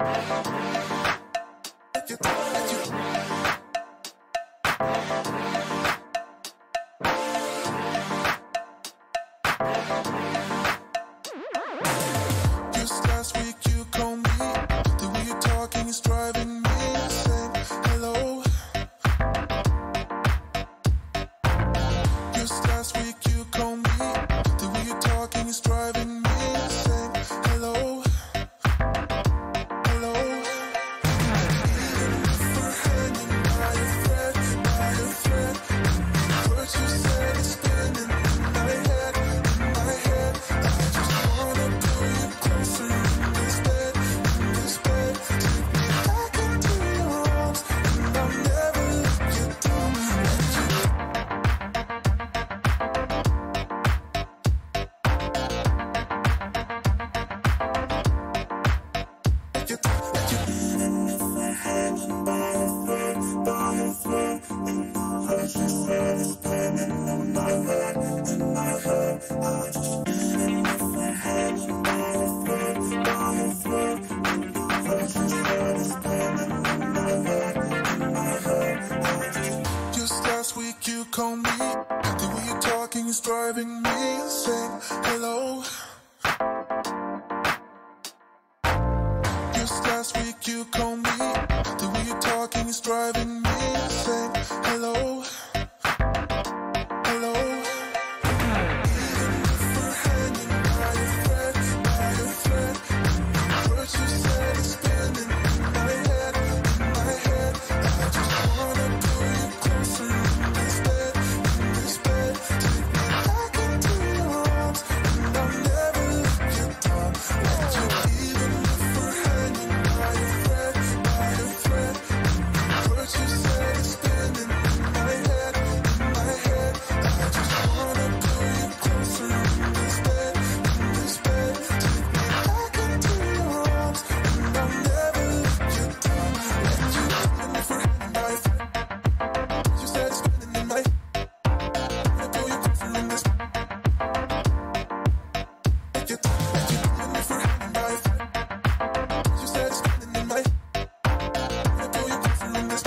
Just last week you called me, the way you're talking is driving me insane. Hello. Just last week you called me, the way you're talking is driving me insane. Hello. Hello. Even if we're hanging by a thread, words you said is spinning in my head, I just wanna pull you closer in this bed, take me back into your arms, and I'll never let you down. Even if we're hanging by a thread, and words you said is spinning in my head, I just even if we're hanging by a thread, and words you said is spinning in my head, just last week you called me, the way you're talking is driving me insane. Hello. Just last week you called me, the way you're talking is driving me insane. Hello. Hello. Even if we're hanging by a thread, words you said is spinning in my head, I just wanna pull you closer in this bed, take me back into your arms, and I'll never let you down, even if we're hanging by a thread, words you said is spinning in my head, I just wanna pull you closer in this bed, take me back into your arms, and I'll never let you down, even if we're hanging by a thread, you said it's spinning in my head, I pull you closer in this, even if we're hanging by a thread, you said it's spinning in my head, I pull you closer in this,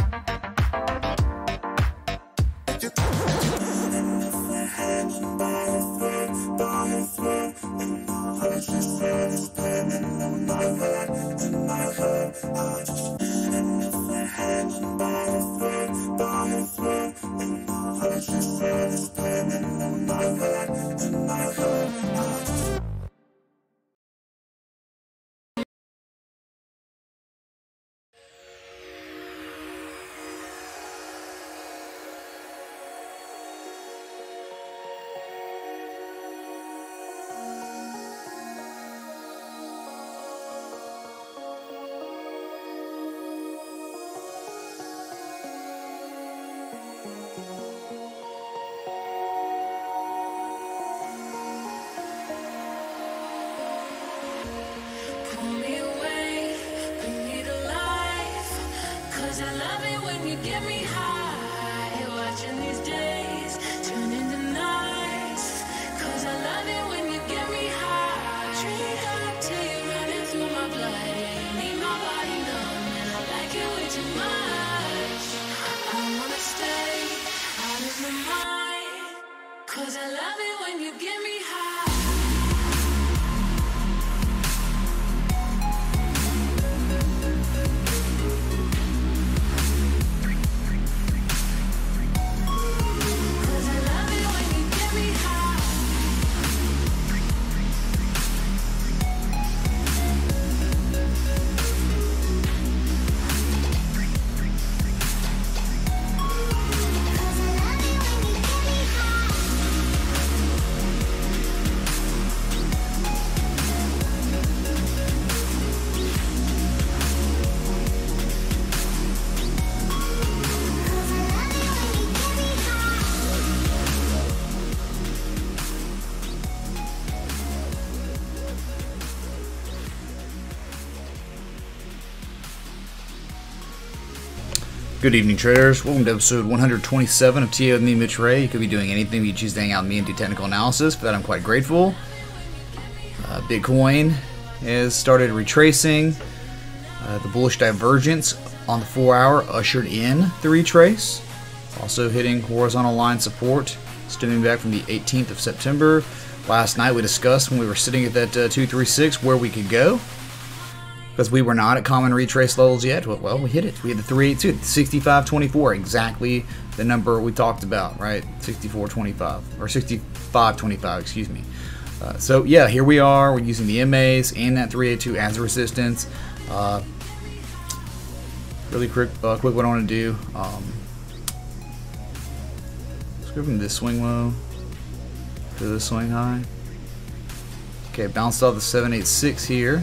even if we're hanging by a thread, and words you said is spinning in my head, I just even if we're hanging by a thread, and words you said is spinning in my head, I just Pull me away, bring me to life, 'cause I love it when you get me high. Watching these days turn into nights, 'cause I love it when you get me high. Drink up till you're running through my blood, yeah, you leave my body numb, and I like it way too much. I wanna stay out of my mind, 'cause I love it when you get me high. Good evening, traders. Welcome to episode 127 of TA with me, Mitch Ray. You could be doing anything, but you choose to hang out with me and do technical analysis. For that, I'm quite grateful. Bitcoin has started retracing. The bullish divergence on the 4-hour ushered in the retrace. Also hitting horizontal line support, stemming back from the 18th of September. Last night we discussed when we were sitting at that 236 where we could go. Because we were not at common retrace levels yet. Well, we hit it. We had the 382, 65.24, exactly the number we talked about, right? 64.25, or 65.25, excuse me. So yeah, here we are. We're using the MAs and that 382 as a resistance. Really quick what I want to do. Let's go from this swing low to the swing high. Okay, bounced off the 786 here.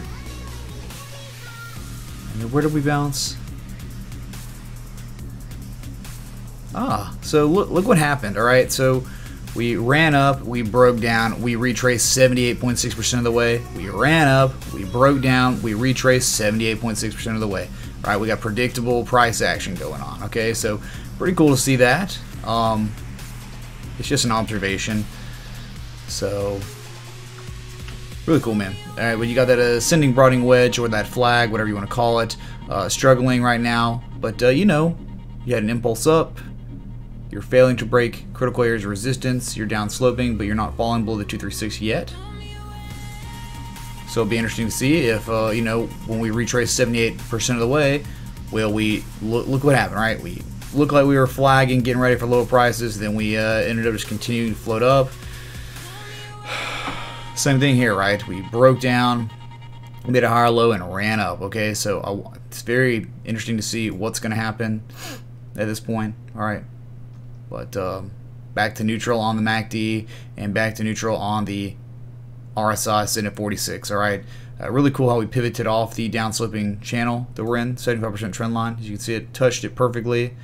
And then where did we bounce? So look what happened. All right, so we ran up, we broke down, we retraced 78.6% of the way. We ran up, we broke down, we retraced 78.6% of the way. All right, we got predictable price action going on. Okay, so pretty cool to see that. It's just an observation. So really cool, man. All right, well, you got that ascending broadening wedge, or that flag, whatever you want to call it, struggling right now. But you know, you had an impulse up. You're failing to break critical areas of resistance. You're down sloping, but you're not falling below the 236 yet. So it'll be interesting to see if, you know, when we retrace 78% of the way, will we look what happened, right? We looked like we were flagging, getting ready for lower prices. Then we ended up just continuing to float up. Same thing here, right? We broke down, made a higher low, and ran up. Okay, so it's very interesting to see what's going to happen at this point. All right. But back to neutral on the MACD and back to neutral on the RSI sitting at 46. All right, really cool how we pivoted off the downsloping channel that we're in, 75% trend line. As you can see, it touched it perfectly,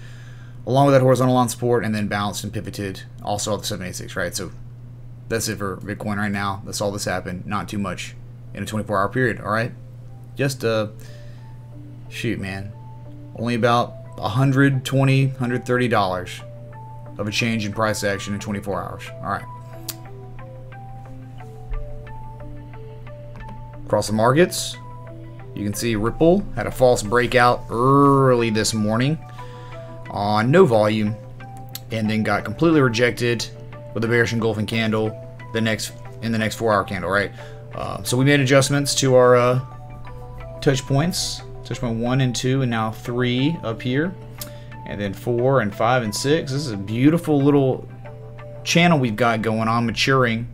along with that horizontal line support, and then bounced and pivoted also off the 786. Right, so that's it for Bitcoin right now. That's all this happened. Not too much in a 24-hour period. All right, just shoot, man, only about $120, $130 of a change in price action in 24 hours. All right. Across the markets, you can see Ripple had a false breakout early this morning on no volume, and then got completely rejected with a bearish engulfing candle in the next 4-hour candle. Right. So we made adjustments to our touch points. Touch point 1 and 2, and now 3 up here. And then 4 and 5 and 6. This is a beautiful little channel we've got going on, maturing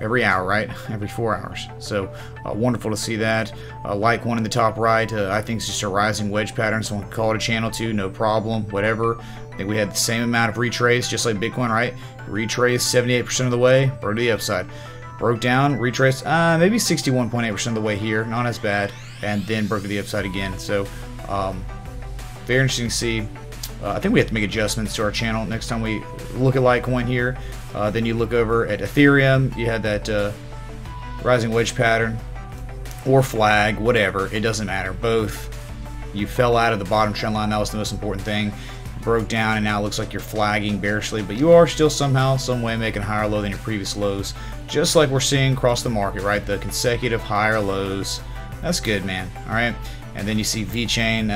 every hour, right? Every 4 hours. So wonderful to see that. Like one in the top right, I think it's just a rising wedge pattern. Someone could call it a channel too, no problem, whatever. I think we had the same amount of retrace, just like Bitcoin, right? Retrace 78% of the way, broke to the upside. Broke down, retraced maybe 61.8% of the way here, not as bad, and then broke to the upside again. So very interesting to see. I think we have to make adjustments to our channel next time we look at Litecoin here. Then you look over at Ethereum. You had that rising wedge pattern or flag, whatever. It doesn't matter. Both. You fell out of the bottom trend line. That was the most important thing. Broke down, and now it looks like you're flagging bearishly, but you are still somehow, some way making a higher low than your previous lows, just like we're seeing across the market, right? The consecutive higher lows. That's good, man. All right. And then you see VeChain,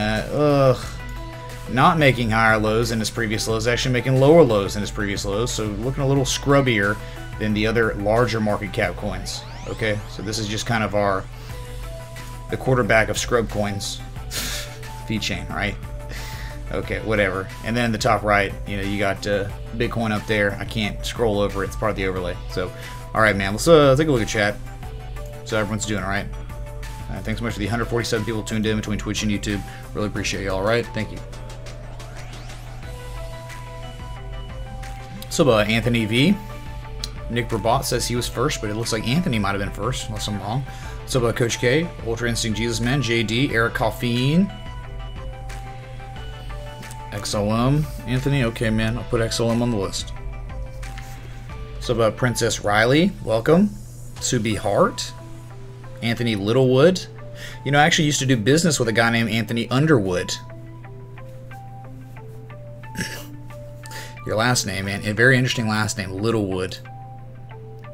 not making higher lows than his previous lows, actually making lower lows than his previous lows, so looking a little scrubbier than the other larger market cap coins. Okay, so this is just kind of the quarterback of scrub coins, VeChain, right? Okay, whatever. And then in the top right, you know, you got Bitcoin up there. I can't scroll over it. It's part of the overlay. So, all right, man, let's take a look at chat. So everyone's doing all right. Thanks so much for the 147 people tuned in between Twitch and YouTube. Really appreciate you all, right? Thank you. So, Anthony V. Nick Brabant says he was first, but it looks like Anthony might have been first, unless I'm wrong. So, Coach K, Ultra Instinct Jesus Man, JD, Eric Coffeen, XLM, Anthony. Okay, man, I'll put XLM on the list. So, Princess Riley, welcome. Subi Hart, Anthony Littlewood. You know, I actually used to do business with a guy named Anthony Underwood. Your last name, man. A very interesting last name, Littlewood.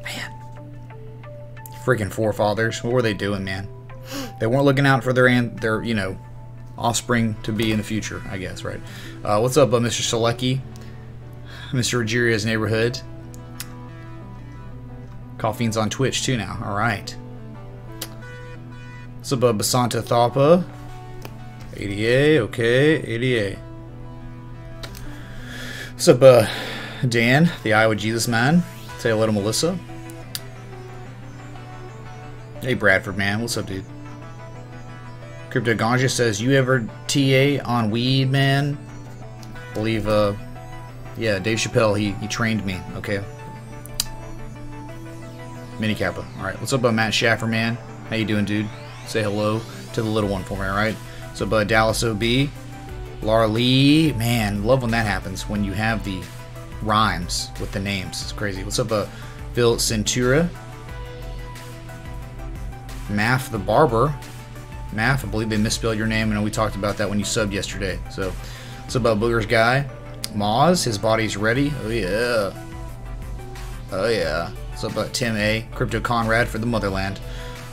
Man. Freaking forefathers. What were they doing, man? they weren't looking out for their you know, offspring to be in the future, I guess, right? What's up, Mr. Selecki? Mr. Rogeria's neighborhood. Coffeen's on Twitch too now. All right. What's up, Basanta Thapa? ADA, okay, ADA. What's up, Dan, the Iowa Jesus man? Say hello to Melissa. Hey, Bradford, man. What's up, dude? Crypto Ganja says, you ever TA on weed, man? I believe, yeah, Dave Chappelle, he trained me, okay? Mini Kappa. Alright, what's up, Matt Schaffer, man? How you doing, dude? Say hello to the little one for me, alright? What's up, Dallas OB? Laura Lee. Man, love when that happens, when you have the rhymes with the names. It's crazy. What's up, Phil Centura? Math the Barber. Math, I believe they misspelled your name, and we talked about that when you subbed yesterday. So, what's up, Booger's guy? Moz, his body's ready. Oh, yeah. Oh, yeah. What's up, Tim A? Crypto Conrad for the motherland.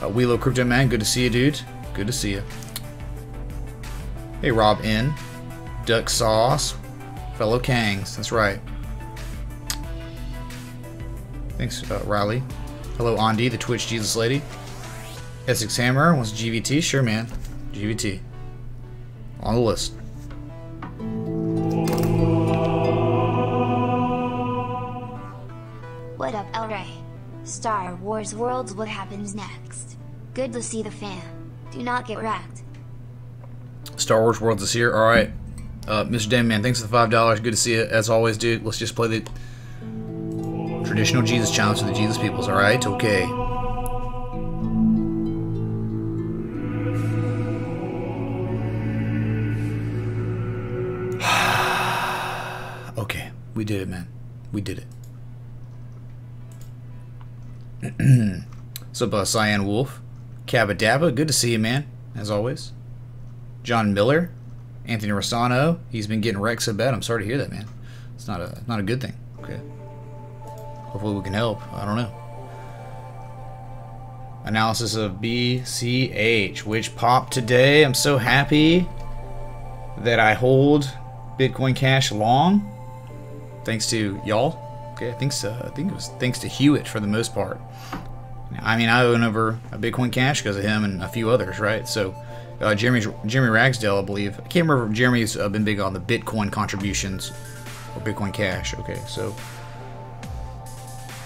Wheelo Crypto Man, good to see you, dude. Good to see you. Hey, Rob N. Duck Sauce. Fellow Kangs, that's right. Thanks, Riley. Hello, Andy, the Twitch Jesus lady. Essex Hammer wants GVT. Sure, man. GVT. On the list. What up, El Rey? Star Wars Worlds, what happens next? Good to see the fam. Do not get wrecked. Star Wars Worlds is here. Alright. Mr. Damn Man, thanks for the $5. Good to see you. As always, dude, let's just play the traditional Jesus challenge for the Jesus peoples, alright? Okay. Okay. We did it, man. We did it. What's up, Cyan Wolf? Cabadabba, good to see you, man. As always. John Miller. Anthony Rossano. He's been getting wrecked so bad. I'm sorry to hear that, man. It's not a good thing. Okay. Hopefully we can help. I don't know. Analysis of BCH, which popped today. I'm so happy that I hold Bitcoin Cash long. Thanks to y'all. Okay, I think it was thanks to Hewitt for the most part. I mean, I own over a Bitcoin Cash because of him and a few others, right? So, Jeremy Ragsdale, I believe. I can't remember if Jeremy's been big on the Bitcoin contributions or Bitcoin Cash. Okay, so.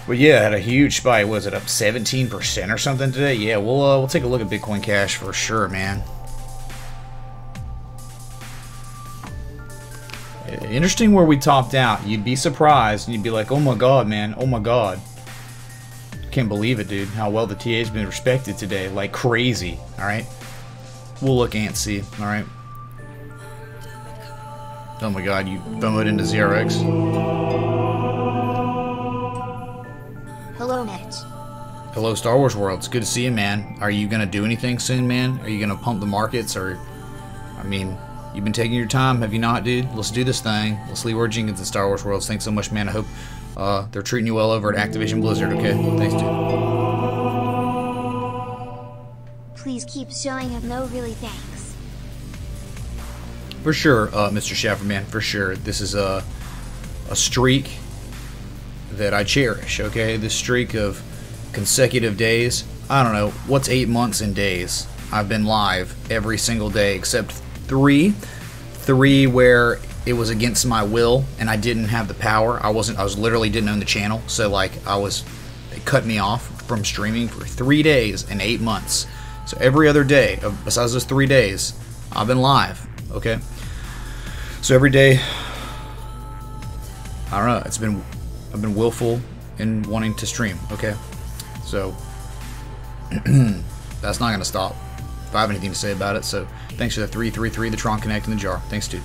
But yeah, had a huge spike. Was it up 17% or something today? Yeah, we'll take a look at Bitcoin Cash for sure, man. Interesting where we topped out. You'd be surprised and you'd be like, oh my god, man, oh my god. Can't believe it, dude, how well the TA's been respected today. Like crazy, alright? We'll look and see, alright? Oh my god, you FOMO'd into ZRX. Hello, Mitch. Hello, Star Wars Worlds. Good to see you, man. Are you gonna do anything soon, man? Are you gonna pump the markets, or... I mean... You've been taking your time, have you not, dude? Let's do this thing. Let's Leroy Jenkins and Star Wars Worlds. Thanks so much, man. I hope they're treating you well over at Activision Blizzard, okay? Thanks, dude. Please keep showing up. No, really, thanks. For sure, Mr. Schaffer, man. For sure. This is a streak that I cherish, okay? This streak of consecutive days. I don't know. What's 8 months in days? I've been live every single day except... Three where it was against my will and I didn't have the power. I literally didn't own the channel, so like they cut me off from streaming for 3 days in 8 months. So every other day, besides those 3 days, I've been live. Okay, so every day, I don't know. I've been willful in wanting to stream. Okay, so that's not gonna stop. If I have anything to say about it, so thanks for the 333, the Tron Connect, and the jar. Thanks, dude.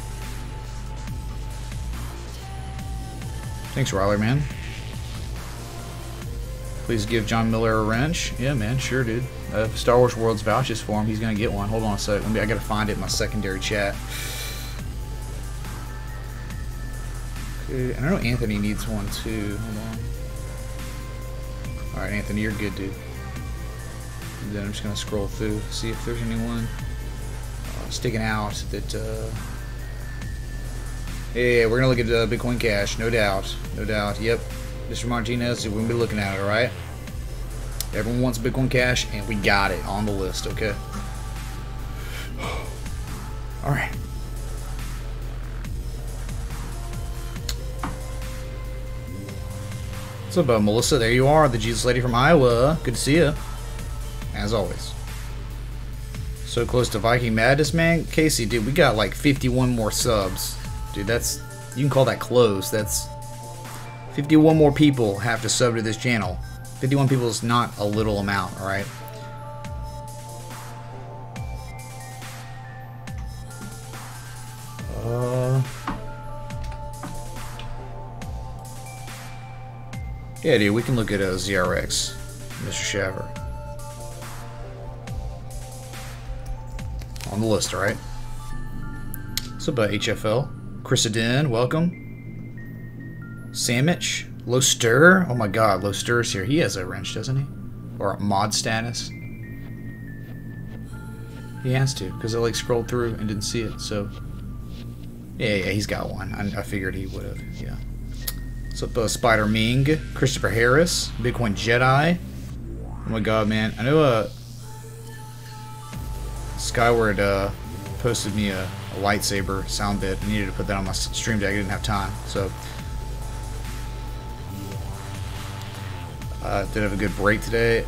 Thanks, Riley, man. Please give John Miller a wrench. Yeah, man, sure, dude. If Star Wars Worlds vouches for him, he's gonna get one. Hold on a sec. I gotta find it in my secondary chat. Okay, and I know Anthony needs one too. Hold on. All right, Anthony, you're good, dude. And then I'm just gonna scroll through, see if there's anyone sticking out that. Yeah, we're gonna look at Bitcoin Cash, no doubt, no doubt. Yep, Mr. Martinez, we're gonna be looking at it, all right? Everyone wants Bitcoin Cash, and we got it on the list, okay? All right. What's up, Melissa? There you are, the Jesus lady from Iowa. Good to see you, as always. So close to Viking Madness, man. Casey, dude, we got like 51 more subs. Dude, that's, you can call that close. That's 51 more people have to sub to this channel. 51 people is not a little amount, alright? Yeah, dude, we can look at ZRX, Mr. Shaver. On the list, alright? What's up, HFL? Chrisadin, welcome. Sandwich, Low Stir. Oh my god, Low Stir's here. He has a wrench, doesn't he? Or a mod status. He has to, because I like scrolled through and didn't see it, so. Yeah, he's got one. I figured he would have, yeah. What's up, Spider Ming? Christopher Harris, Bitcoin Jedi. Oh my god, man. I know Skyward posted me a lightsaber sound bit. I needed to put that on my stream deck. I didn't have time, so did have a good break today.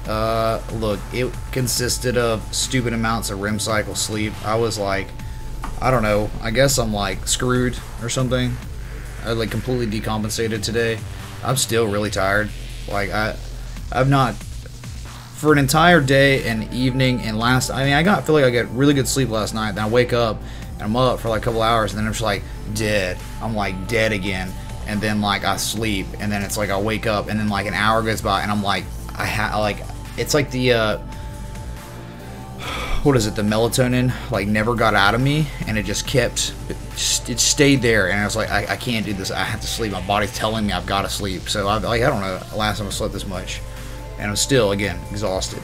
Look, it consisted of stupid amounts of REM cycle sleep. I was like, I don't know, I guess I'm like screwed or something. I like completely decompensated today. I'm still really tired. Like I've not, for an entire day and evening and I feel like I got really good sleep last night. Then I wake up and I'm up for like a couple hours and then I'm just like dead. I'm like dead again. And then like I sleep and then it's like I wake up and then like an hour goes by and I'm like it's like the what is it, the melatonin like never got out of me and it just kept, it stayed there and I was like I can't do this, I have to sleep, my body's telling me I've got to sleep. So I don't know last time I slept this much and I'm still again exhausted.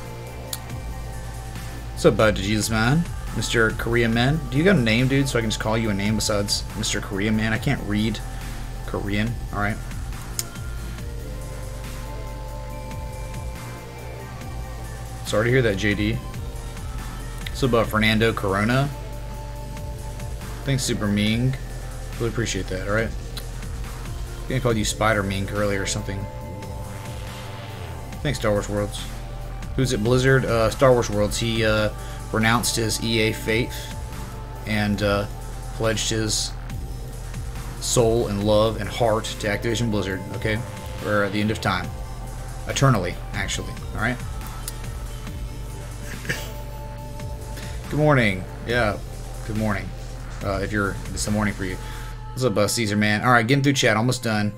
What's up, bud? To Jesus man, Mr. Korean man? Do you got a name, dude, so I can just call you a name besides Mr. Korean man? I can't read Korean. All right. Sorry to hear that, JD. So about Fernando Corona. Thanks, Super Ming. Really appreciate that. All right. I think I called you Spider Ming earlier or something. Thanks, Star Wars Worlds. Who's it? Blizzard. Star Wars Worlds. He renounced his EA faith and pledged his soul and love and heart to Activision Blizzard. Okay, for the end of time, eternally, actually. All right. Good morning. Yeah, good morning. If it's the morning for you. What's up, Caesar man? All right, getting through chat, almost done.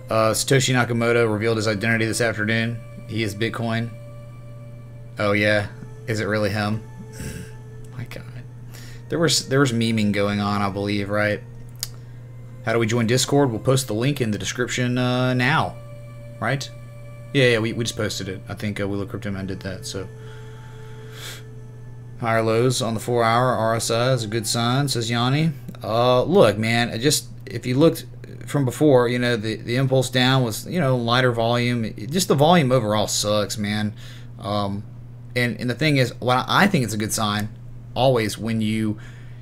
Satoshi Nakamoto revealed his identity this afternoon. He is Bitcoin. Oh yeah, is it really him? My God, there was memeing going on, I believe, right? How do we join Discord? We'll post the link in the description now, right? Yeah, we just posted it. I think Willow Crypto Man did that. So higher lows on the 4-hour RSI is a good sign, says Yanni. Look, man, if you looked from before, you know, the impulse down was, you know, lighter volume. Just the volume overall sucks, man. And the thing is, what I think it's a good sign always when you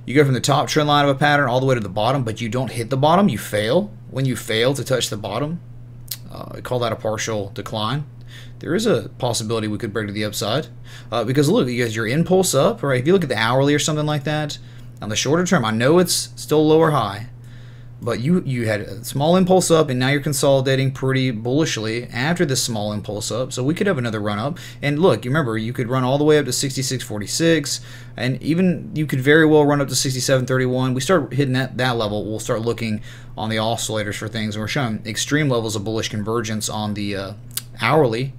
go from the top trend line of a pattern all the way to the bottom, but you don't hit the bottom, you fail. When you fail to touch the bottom, I call that a partial decline. There is a possibility we could break to the upside. Because look, you guys, your impulse up, right? If you look at the hourly or something like that, on the shorter term, I know it's still lower high, but you had a small impulse up, and now you're consolidating pretty bullishly after this small impulse up. So we could have another run up. And look, you remember, you could run all the way up to 66.46, and even you could very well run up to 67.31. We start hitting that level, we'll start looking on the oscillators for things, and we're showing extreme levels of bullish convergence on the hourly.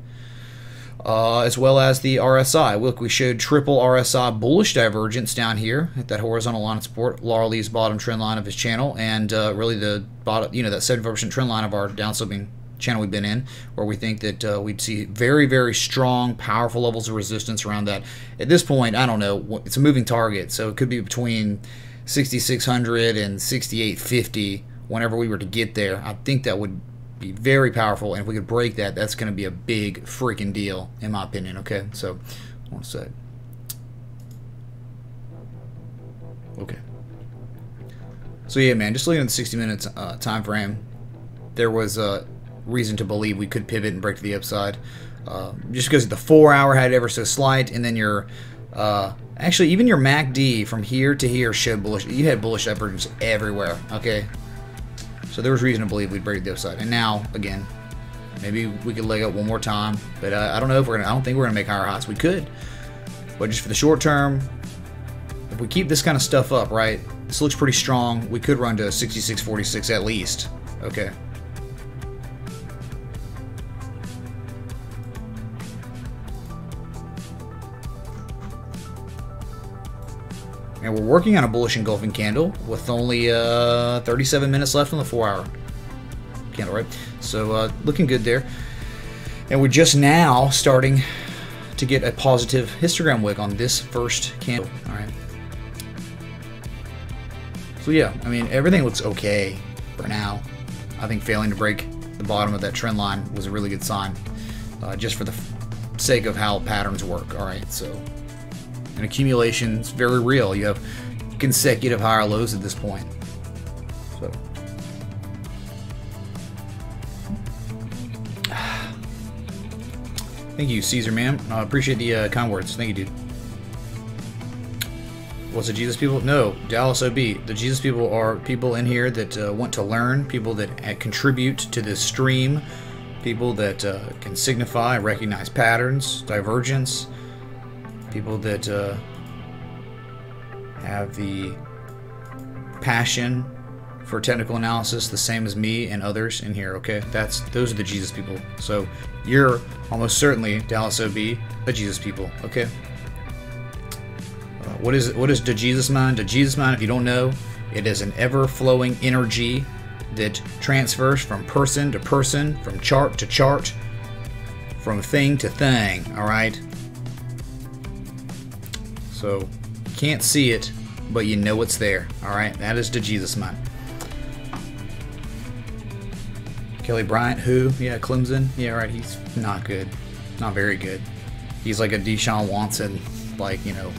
As well as the RSI. Look, we showed triple RSI bullish divergence down here at that horizontal line of support, Larley's bottom trend line of his channel, and really the bottom, you know, that 75% trend line of our downsloping channel we've been in, where we think that we'd see very, very strong, powerful levels of resistance around that. At this point, I don't know. It's a moving target, so it could be between 6,600 and 6,850 whenever we were to get there. I think that would be very powerful, and if we could break that, that's going to be a big freaking deal, in my opinion, okay? So, one sec. Okay. So yeah, man, just looking at the 60 minutes time frame, there was a reason to believe we could pivot and break to the upside. Just because the 4 hour had ever so slight, and then your actually even your MACD from here to here showed bullish. You had bullish divergence everywhere. Okay, so there was reason to believe we'd break the upside. And now again, maybe we could leg up one more time, but I don't know if we're gonna. I don't think we're gonna make higher highs. We could, but just for the short term, if we keep this kind of stuff up, right? This looks pretty strong. We could run to 66.46 at least. Okay. And we're working on a bullish engulfing candle with only 37 minutes left on the 4 hour candle, right? So looking good there. And we're just now starting to get a positive histogram wick on this first candle, all right? So yeah, I mean, everything looks okay for now. I think failing to break the bottom of that trend line was a really good sign, just for the sake of how patterns work, all right? So an accumulation is very real. You have consecutive higher lows at this point. So thank you, Caesar, man. I appreciate the kind words. Thank you, dude. What's the Jesus people? No, Dallas OB. The Jesus people are people in here that want to learn, people that contribute to this stream, people that can signify, recognize patterns, divergence, people that have the passion for technical analysis, the same as me and others in here. Okay, those are the Jesus people. So you're almost certainly, Dallas OB, a Jesus people. Okay. What is the Jesus mind? The Jesus mind, if you don't know, it is an ever-flowing energy that transfers from person to person, from chart to chart, from thing to thing, all right? So, you can't see it, but you know it's there, all right? That is the Jesus mind. Kelly Bryant, who? Yeah, Clemson. Yeah, right, he's not good. Not very good. He's like a Deshaun Watson, like, you know,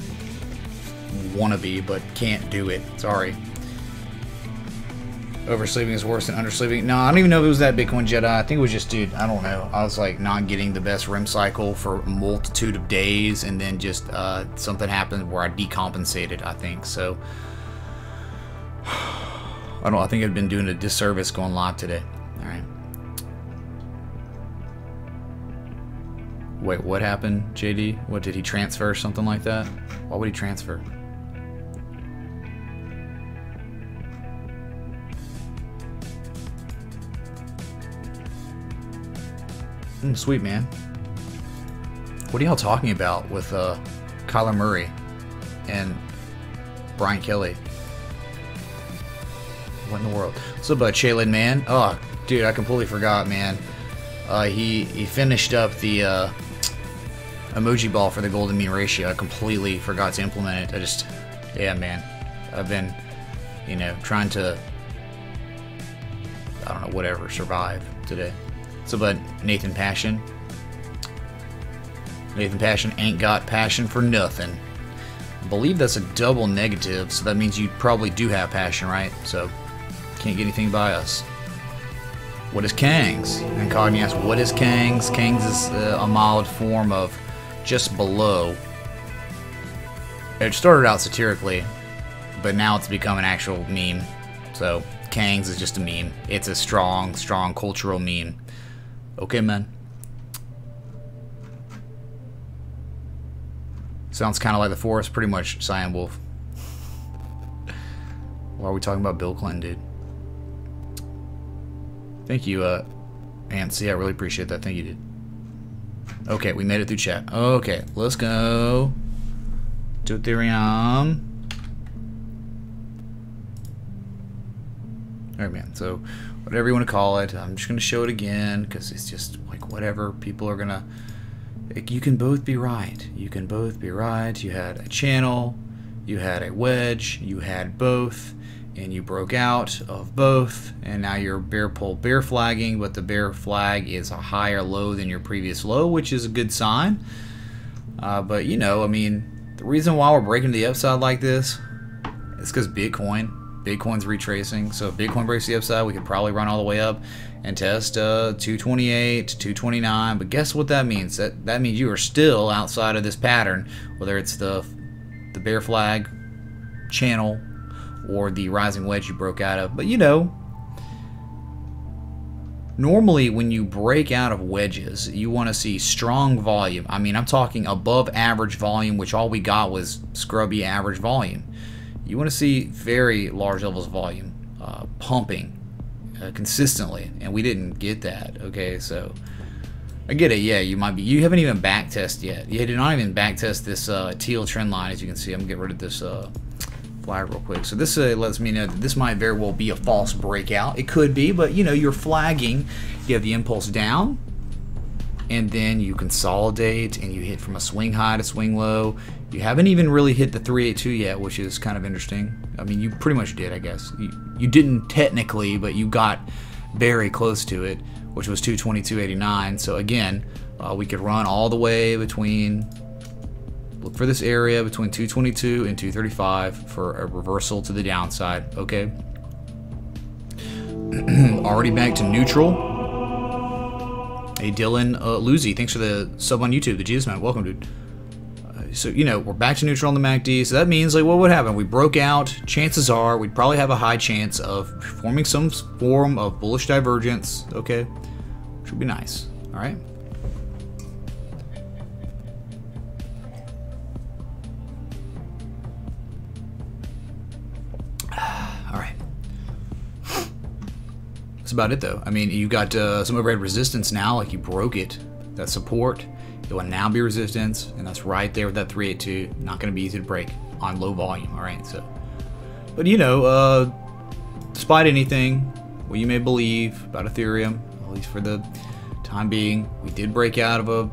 wannabe, but can't do it. Sorry. Oversleeping is worse than undersleeping. No, I don't even know if it was that Bitcoin Jedi. I think it was just, dude, I don't know. I was like not getting the best REM cycle for a multitude of days, and then just something happened where I decompensated, I think. So I think I've been doing a disservice going live today. All right. Wait, what happened, JD? What, did he transfer, something like that? Why would he transfer? Sweet, man. What are y'all talking about with Kyler Murray and Brian Kelly? What in the world? What's up, Shaylin, man? Oh, dude, I completely forgot, man. He finished up the emoji ball for the golden mean ratio. I completely forgot to implement it. Yeah, man. I've been, you know, trying to, I don't know, whatever, survive today. So, but Nathan Passion ain't got passion for nothing. I believe that's a double negative, so that means you probably do have passion, right? So, can't get anything by us. What is Kangs? And Cogni asks, what is Kangs? Kangs is a mild form of just below. It started out satirically, but now it's become an actual meme. So, Kangs is just a meme. It's a strong, strong cultural meme. Okay, man. Sounds kind of like the forest, pretty much Cyan Wolf. Why are we talking about Bill Clinton, dude? Thank you, Antsy. I really appreciate that. Thank you, dude. Okay, we made it through chat. Okay, let's go to Ethereum. Alright, man. So, whatever you want to call it. I'm just going to show it again because it's just like whatever. People are going to... You can both be right. You can both be right. You had a channel, you had a wedge, you had both, and you broke out of both, and now you're bear pull bear flagging, but the bear flag is a higher low than your previous low, which is a good sign. But you know, I mean, the reason why we're breaking to the upside like this is because Bitcoin's retracing. So if Bitcoin breaks the upside, we could probably run all the way up and test 228 to 229. But guess what that means? That means you are still outside of this pattern, whether it's the bear flag channel or the rising wedge you broke out of. But you know, normally when you break out of wedges, you want to see strong volume. I mean, I'm talking above average volume, which all we got was scrubby average volume. You want to see very large levels of volume pumping consistently, and we didn't get that. Okay, so I get it. Yeah, you haven't even back tested yet. You did not even back test this teal trend line. As you can see, I'm gonna get rid of this flag real quick. So this lets me know that this might very well be a false breakout. It could be, but you know, you're flagging. You have the impulse down, and then you consolidate and you hit from a swing high to swing low. You haven't even really hit the 382 yet, which is kind of interesting. I mean, you pretty much did, I guess. You didn't technically, but you got very close to it, which was 222.89. So again, we could run all the way between, look for this area between 222 and 235 for a reversal to the downside. Okay. Already back to neutral. Hey Dylan Luzi, thanks for the sub on YouTube. The Jesus Man, welcome, dude. So, you know, we're back to neutral on the MACD, so that means, like, what would happen? We broke out. Chances are we'd probably have a high chance of forming some form of bullish divergence, okay? Which would be nice, all right? All right. That's about it, though. I mean, you got some overhead resistance now, like you broke it. That support. It will now be resistance, and that's right there with that 382. Not going to be easy to break on low volume. All right, so, but you know, despite anything, what you may believe about Ethereum, at least for the time being, we did break out of a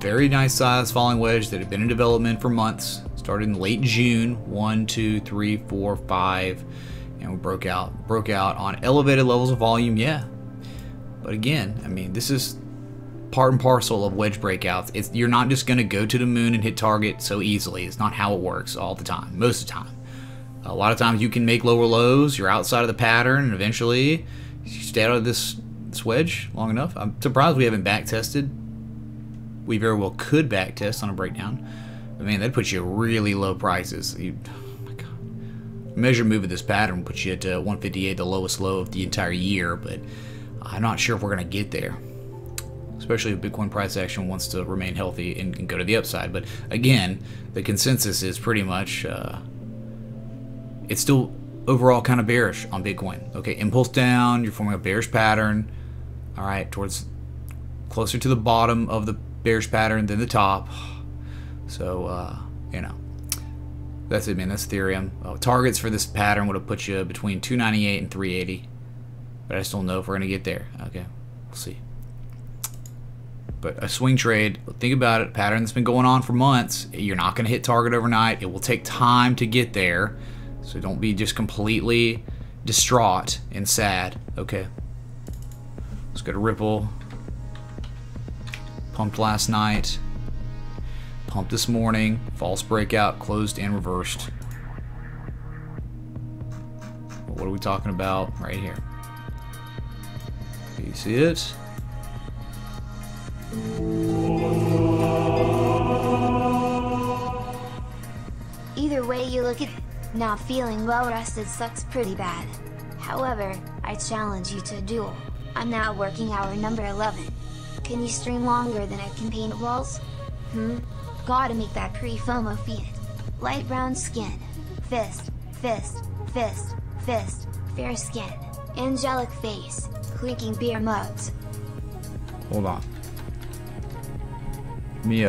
very nice size falling wedge that had been in development for months. Started in late June, 1, 2, 3, 4, 5, and we broke out on elevated levels of volume. Yeah, but again, I mean, this is part and parcel of wedge breakouts. You're not just going to go to the moon and hit target so easily. It's not how it works all the time, most of the time. A lot of times you can make lower lows, you're outside of the pattern, and eventually you stay out of this wedge long enough. I'm surprised we haven't back tested. We very well could back test on a breakdown. I mean, that puts you at really low prices. Oh my God. Measure move of this pattern puts you at 158, the lowest low of the entire year, but I'm not sure if we're going to get there. Especially if Bitcoin price action wants to remain healthy and go to the upside. But again, the consensus is pretty much it's still overall kind of bearish on Bitcoin. Okay, impulse down, you're forming a bearish pattern. All right, towards closer to the bottom of the bearish pattern than the top. So you know, that's it, man. That's Ethereum. Targets for this pattern would have put you between 298 and 380, but I just don't know if we're gonna get there. Okay, we'll see. But a swing trade, think about it, a pattern that's been going on for months. You're not going to hit target overnight. It will take time to get there. So don't be just completely distraught and sad. Okay. Let's go to Ripple. Pumped last night. Pumped this morning. False breakout, closed and reversed. What are we talking about right here? You see it? Either way you look at it, not feeling well rested sucks pretty bad. However, I challenge you to a duel. I'm now working hour number 11. Can you stream longer than I can paint walls? Gotta make that pre-FOMO feed. Light brown skin. Fist, fist, fist, fist, fair skin. Angelic face. Clinking beer mugs. Hold on. Let me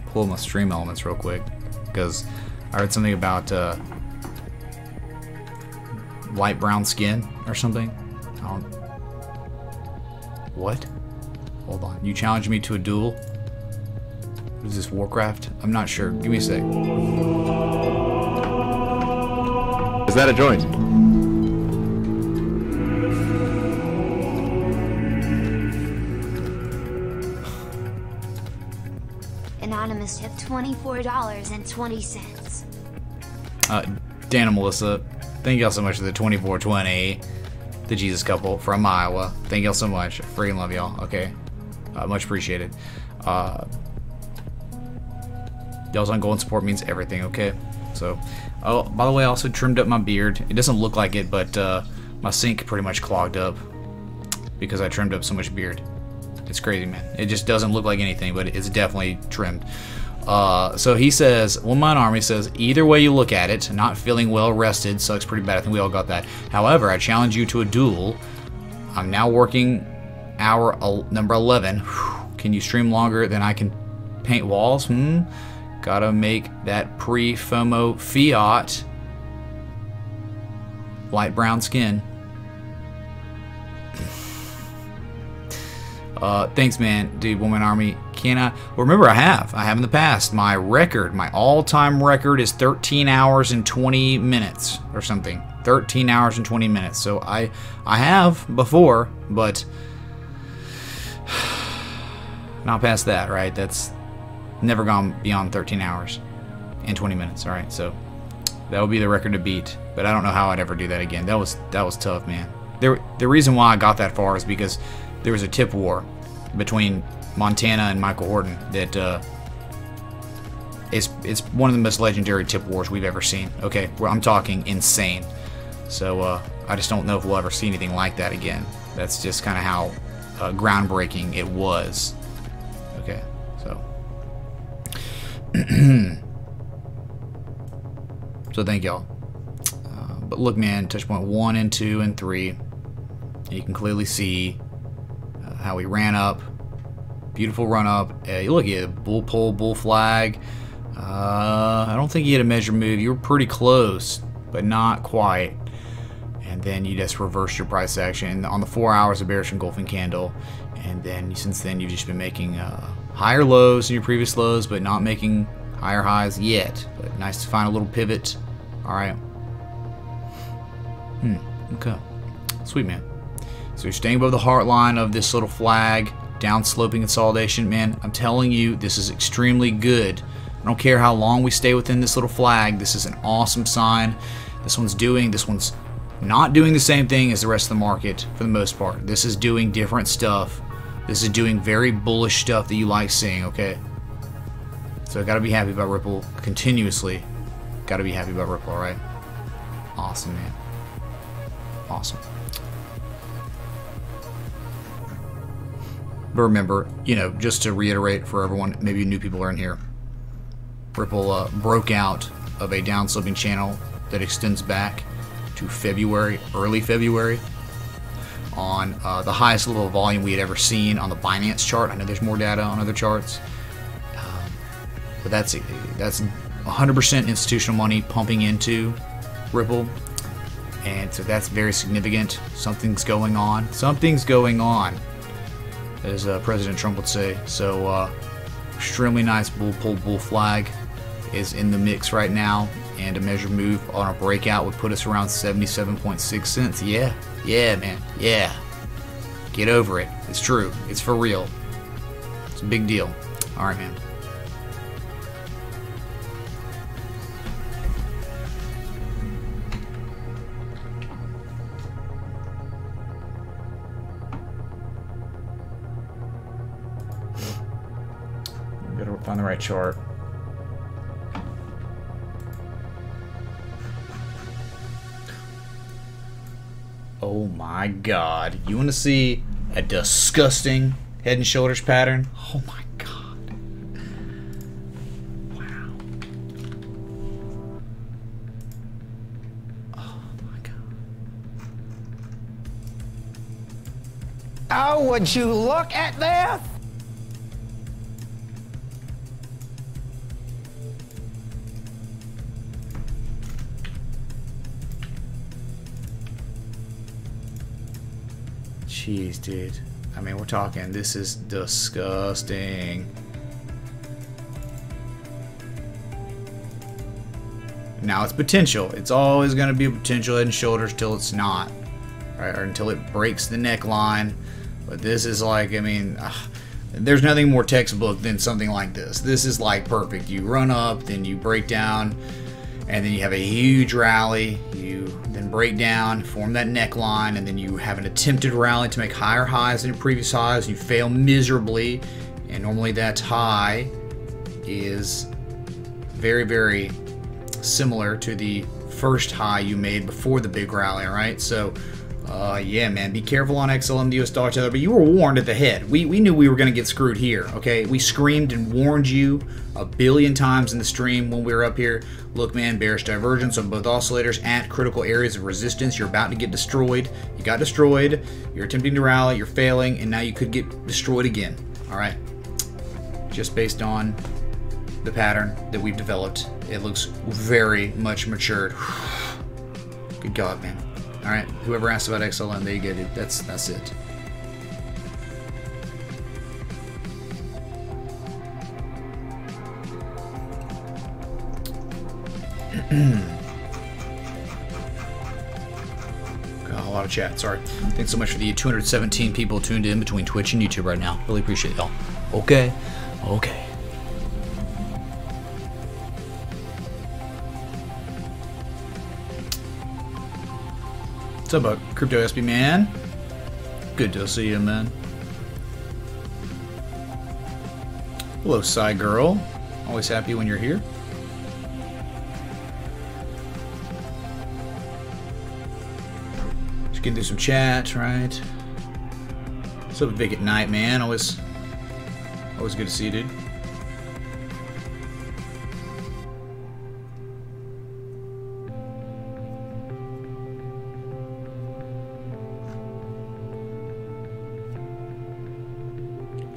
pull my stream elements real quick, because I heard something about light brown skin or something. I don't. What? Hold on. You challenged me to a duel? What is this, Warcraft? I'm not sure. Give me a sec. Is that a joint? Anonymous tip $24.20. Dan and Melissa, thank y'all so much for the 2420. The Jesus couple from Iowa. Thank y'all so much. Freaking love y'all. Okay. Much appreciated. Y'all's ongoing support means everything, okay? So, oh, by the way, I also trimmed up my beard. It doesn't look like it, but my sink pretty much clogged up because I trimmed up so much beard. It's crazy, man. It just doesn't look like anything, but it's definitely trimmed. So he says, One Man Army says, either way you look at it, not feeling well rested sucks pretty bad. I think we all got that. However, I challenge you to a duel. I'm now working hour number 11. Can you stream longer than I can paint walls? Gotta make that pre-FOMO fiat. Light brown skin. Thanks, man. Dude, Woman Army. Can I? Well, remember, I have in the past. My record, my all-time record is 13 hours and 20 minutes or something. 13 hours and 20 minutes. So I have before, but not past that, right? That's never gone beyond 13 hours and 20 minutes. All right, so that would be the record to beat. But I don't know how I'd ever do that again. That was tough, man. The reason why I got that far is because there was a tip war between Montana and Michael Horton that it's one of the most legendary tip wars we've ever seen. Okay, I'm talking insane. So I just don't know if we'll ever see anything like that again. That's just kind of how groundbreaking it was. Okay, so so thank y'all. But look, man, touch point 1 and 2 and 3. You can clearly see how he ran up. Beautiful run up. Look, he had a bull pole, bull flag. I don't think he had a measure move. You were pretty close, but not quite. And then you just reversed your price action on the 4 hours of bearish engulfing candle. And then since then, you've just been making higher lows than your previous lows, but not making higher highs yet. But nice to find a little pivot. All right. Okay. Sweet, man. So you're staying above the heart line of this little flag, down sloping consolidation. Man, I'm telling you, this is extremely good. I don't care how long we stay within this little flag. This is an awesome sign. This one's not doing the same thing as the rest of the market for the most part. This is doing different stuff. This is doing very bullish stuff that you like seeing, okay? So I gotta be happy about Ripple continuously. Gotta be happy about Ripple, alright? Awesome, man. Awesome. But remember, just to reiterate for everyone, maybe new people are in here, Ripple broke out of a downsloping channel that extends back to February, early February, on the highest level of volume we had ever seen on the Binance chart. I know there's more data on other charts, but that's 100% institutional money pumping into Ripple, and so that's very significant. Something's going on. Something's going on, as President Trump would say. So extremely nice bull pull, bull flag is in the mix right now, and a measured move on a breakout would put us around 77.6 cents. Yeah, man, yeah. Get over it. It's true. It's for real. It's a big deal. All right, man. Gotta find the right chart. Oh my god. You want to see a disgusting head and shoulders pattern? Oh my god. Wow. Oh my god. Oh, would you look at this? Jeez, dude. I mean, we're talking, this is disgusting. Now it's potential. It's always going to be a potential head and shoulders till it's not. Right? Or until it breaks the neckline. But this is like, I mean, there's nothing more textbook than something like this. This is like perfect. You run up, then you break down, and then you have a huge rally. You then break down, form that neckline, and then you have an attempted rally to make higher highs than your previous highs. You fail miserably, and normally that high is very, very similar to the first high you made before the big rally, alright? So, yeah, man, be careful on XLM, the US dollar tether, but you were warned at the head. We knew we were going to get screwed here, okay? We screamed and warned you a billion times in the stream when we were up here. Look, man, bearish divergence on both oscillators at critical areas of resistance. You're about to get destroyed. You got destroyed. You're attempting to rally. You're failing, and now you could get destroyed again, alright? Just based on the pattern that we've developed. It looks very much matured. Good God, man. Alright, whoever asked about XLM, there you go, dude. That's it. Got a lot of chat, sorry. Thanks so much for the 217 people tuned in between Twitch and YouTube right now. Really appreciate y'all. Okay. Okay. What's up, Crypto SB man? Good to see you, man. Hello, Psy Girl. Always happy when you're here. Just getting through some chat, right? What's up, Vic at night, man? Always good to see you, dude.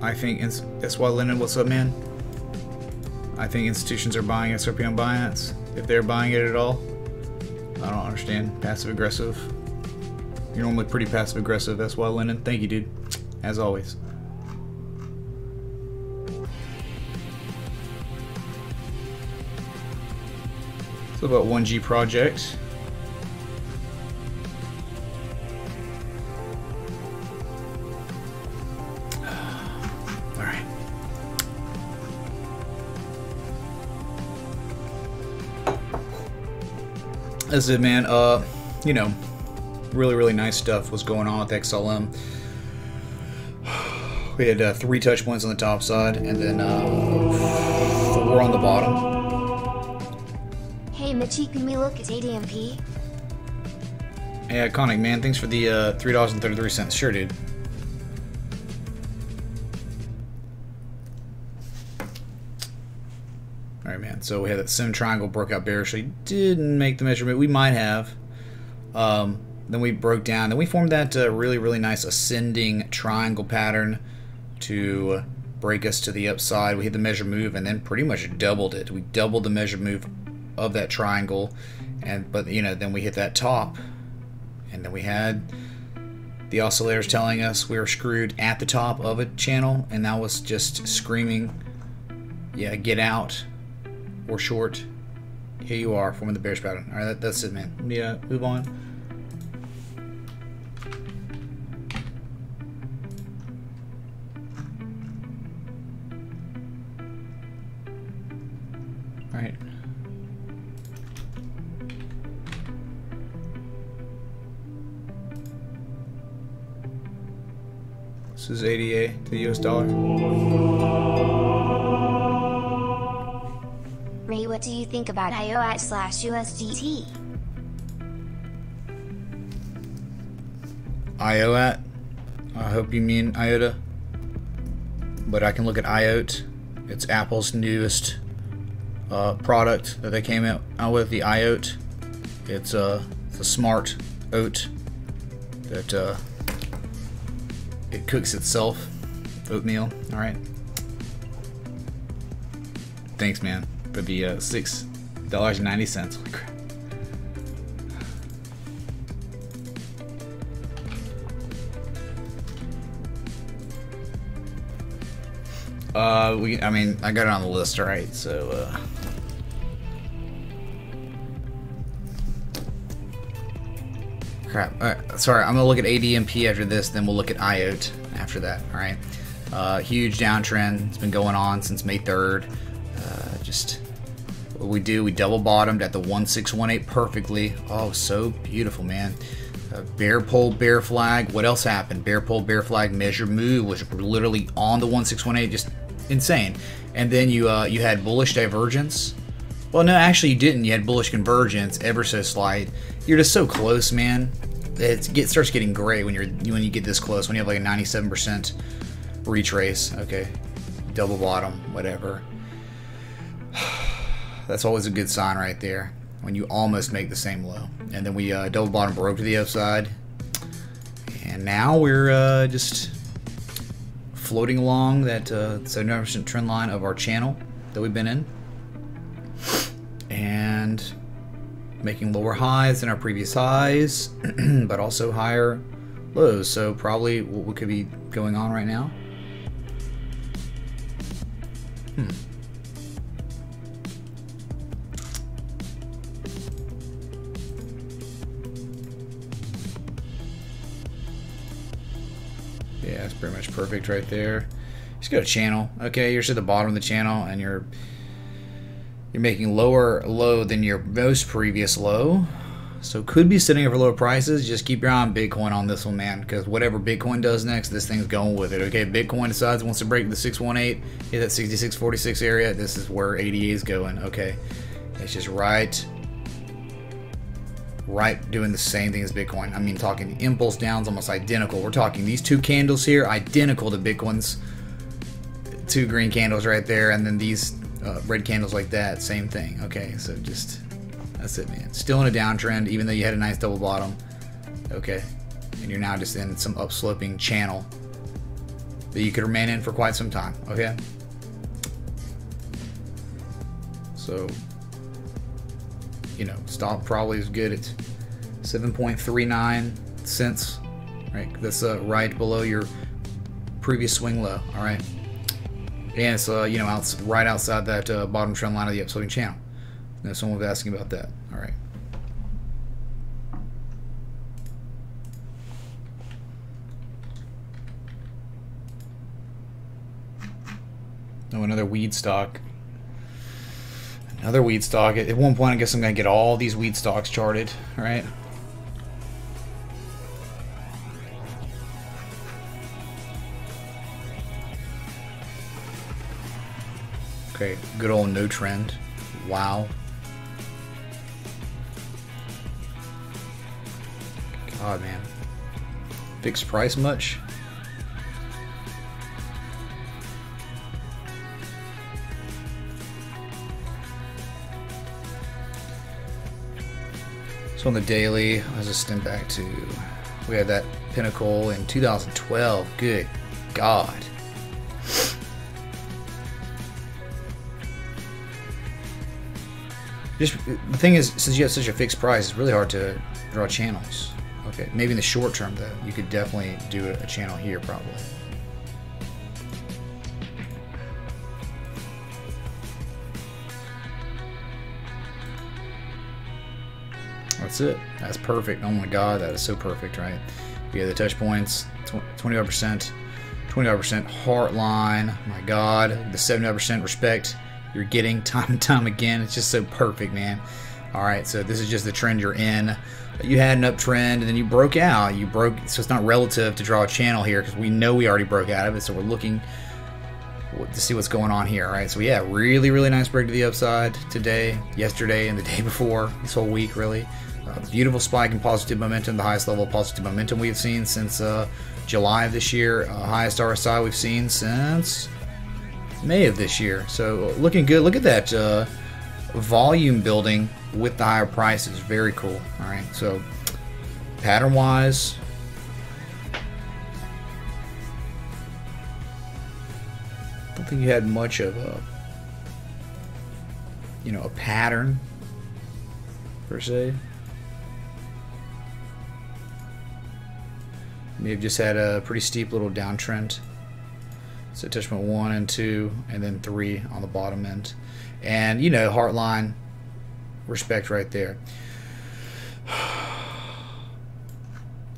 I think that's why Lennon, what's up, man? I think institutions are buying XRP on Binance. If they're buying it at all, I don't understand. Passive aggressive. You're normally pretty passive aggressive. That's why Lennon. Thank you, dude. As always. So about 1G project. That's it, man. You know, really nice stuff was going on with XLM. We had 3 touch points on the top side, and then 4 on the bottom. Hey Mitchie, can we look at ADMP? Hey, Iconic, man. Thanks for the $3.33. Sure, dude. Alright, man, so we had that sim triangle, broke out bearishly, didn't make the measurement. We might have. Then we broke down, then we formed that really nice ascending triangle pattern to break us to the upside. We hit the measure move and then pretty much doubled it. We doubled the measure move of that triangle, but you know, then we hit that top, and then we had the oscillators telling us we were screwed at the top of a channel, and that was just screaming, yeah, get out. Or short. Here you are, forming the bearish pattern. Alright, that's it, man. Yeah, move on. Alright. This is ADA to the US dollar. Ray, what do you think about IOAT/USDT? IOAT? I hope you mean IOTA. But I can look at IOT. It's Apple's newest product that they came out with, the IOT. It's a smart oat that it cooks itself. Oatmeal. Alright. Thanks, man. For the $6.90. Holy crap. I mean, I got it on the list, alright, so, crap. Alright, sorry, I'm gonna look at ADMP after this, then we'll look at IOT after that, alright? Huge downtrend. It's been going on since May 3rd. Just what we do, we double bottomed at the 1618 perfectly. Oh, so beautiful, man. Bear pole, bear flag. What else happened? Bear pole, bear flag, measure move, which were literally on the 1618, just insane. And then you had bullish divergence. Well, no, actually you didn't. You had bullish convergence, ever so slight. You're just so close, man. It starts getting gray when you get this close. When you have like a 97% retrace. Okay, double bottom, whatever. That's always a good sign right there, when you almost make the same low. And then we double bottom broke to the upside, and now we're just floating along that 79% trend line of our channel that we've been in, and making lower highs than our previous highs, but also higher lows. So probably what could be going on right now. Yeah, it's pretty much perfect right there. Just go to channel. Okay, you're just at the bottom of the channel, and you're making lower low than your most previous low. So could be sitting over lower prices. Just keep your eye on Bitcoin on this one, man, because whatever Bitcoin does next, this thing's going with it. Okay, Bitcoin decides it wants to break the 618, hit that 6646 area. This is where ADA is going. Okay, it's just right doing the same thing as Bitcoin. I mean, talking impulse downs almost identical. We're talking these two candles here identical to Bitcoin's two green candles right there, and then these red candles like that, same thing. Okay, so just that's it, man. Still in a downtrend, even though you had a nice double bottom. Okay, and you're now just in some upsloping channel that you could remain in for quite some time. Okay, so stop probably is good at 7.39 cents, right? That's right below your previous swing low. All right, and it's right outside that bottom trend line of the upsloping channel. Now someone was asking about that. All right. Oh, another weed stock. Another weed stock. At one point, I guess I'm going to get all these weed stocks charted, all right? Okay, good old no trend. Wow. God, man. Fixed price much? So on the daily, let's just stem back to, we had that pinnacle in 2012. Good God. Just the thing is, since you have such a fixed price, it's really hard to draw channels. Okay, maybe in the short term though, you could definitely do a channel here probably. That's it. That's perfect. Oh my God, that is so perfect, right? You have the touch points, 25%, 25% heart line. Oh my God, the 75% respect you're getting time and time again. It's just so perfect, man. All right, so this is just the trend you're in. You had an uptrend and then you broke out. You broke, so it's not relative to draw a channel here because we know we already broke out of it. So we're looking to see what's going on here. All right, so yeah, really, really nice break to the upside today, yesterday, and the day before. This whole week, really. Beautiful spike in positive momentum, the highest level of positive momentum we've seen since July of this year. Highest RSI we've seen since May of this year. So looking good. Look at that volume building with the higher prices. Very cool. All right, so pattern wise, I don't think you had much of a a pattern per se. May have just had a pretty steep little downtrend. So touch point 1 and 2, and then 3 on the bottom end. And, you know, heart line, respect right there.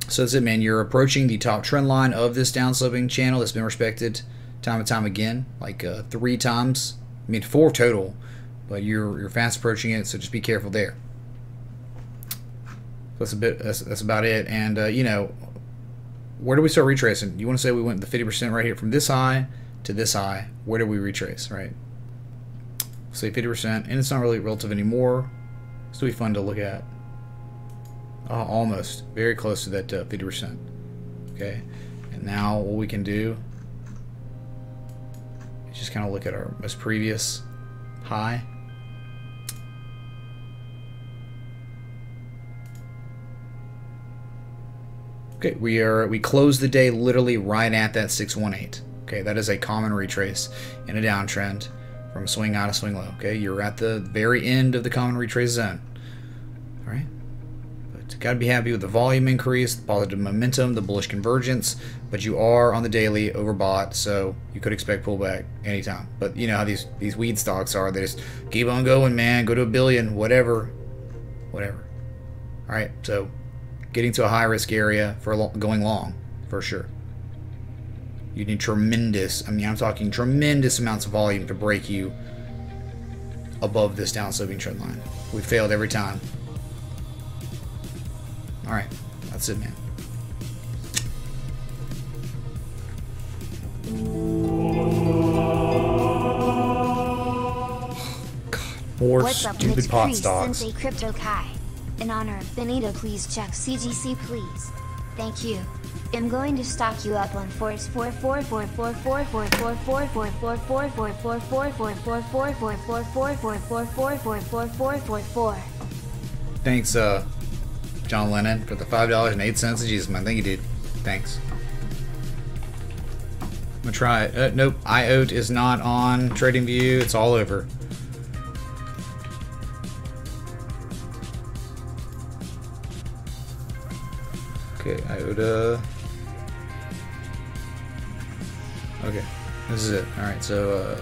So that's it, man. You're approaching the top trend line of this downsloping channel that's been respected time and time again, like 3 times. I mean, 4 total, but you're fast approaching it, so just be careful there. That's about it. And you know, where do we start retracing? You want to say we went the 50% right here from this high to this high. Where do we retrace, right? Say 50%, and it's not really relative anymore. Still be fun to look at. Almost very close to that 50%. Okay, and now what we can do is just kind of look at our most previous high. Okay, we closed the day literally right at that 618. Okay, that is a common retrace in a downtrend from swing high to swing low. Okay, you're at the very end of the common retrace zone. All right, but got to be happy with the volume increase, the positive momentum, the bullish convergence. But you are on the daily overbought, so you could expect pullback anytime. But you know how these weed stocks are; they just keep on going, man. Go to $1 billion, whatever. All right, so getting to a high risk area for going long, for sure. You need tremendous, I mean, I'm talking tremendous amounts of volume to break you above this downsloping trend line. We failed every time. All right, that's it, man. God, more What's up, stupid Mitch pot Priest, stocks. Sensei Crypto Kai. In honor of Benito, please check CGC, please. Thank you. I'm going to stock you up on force 4444444444444444444444444444444444444444444. Thanks, John Lennon, for the $5.08. Jesus, man. Thank you, dude. Thanks. I'm gonna try it. Nope. IOT is not on TradingView. It's all over. Okay, IOTA. Okay, this is it. Alright, so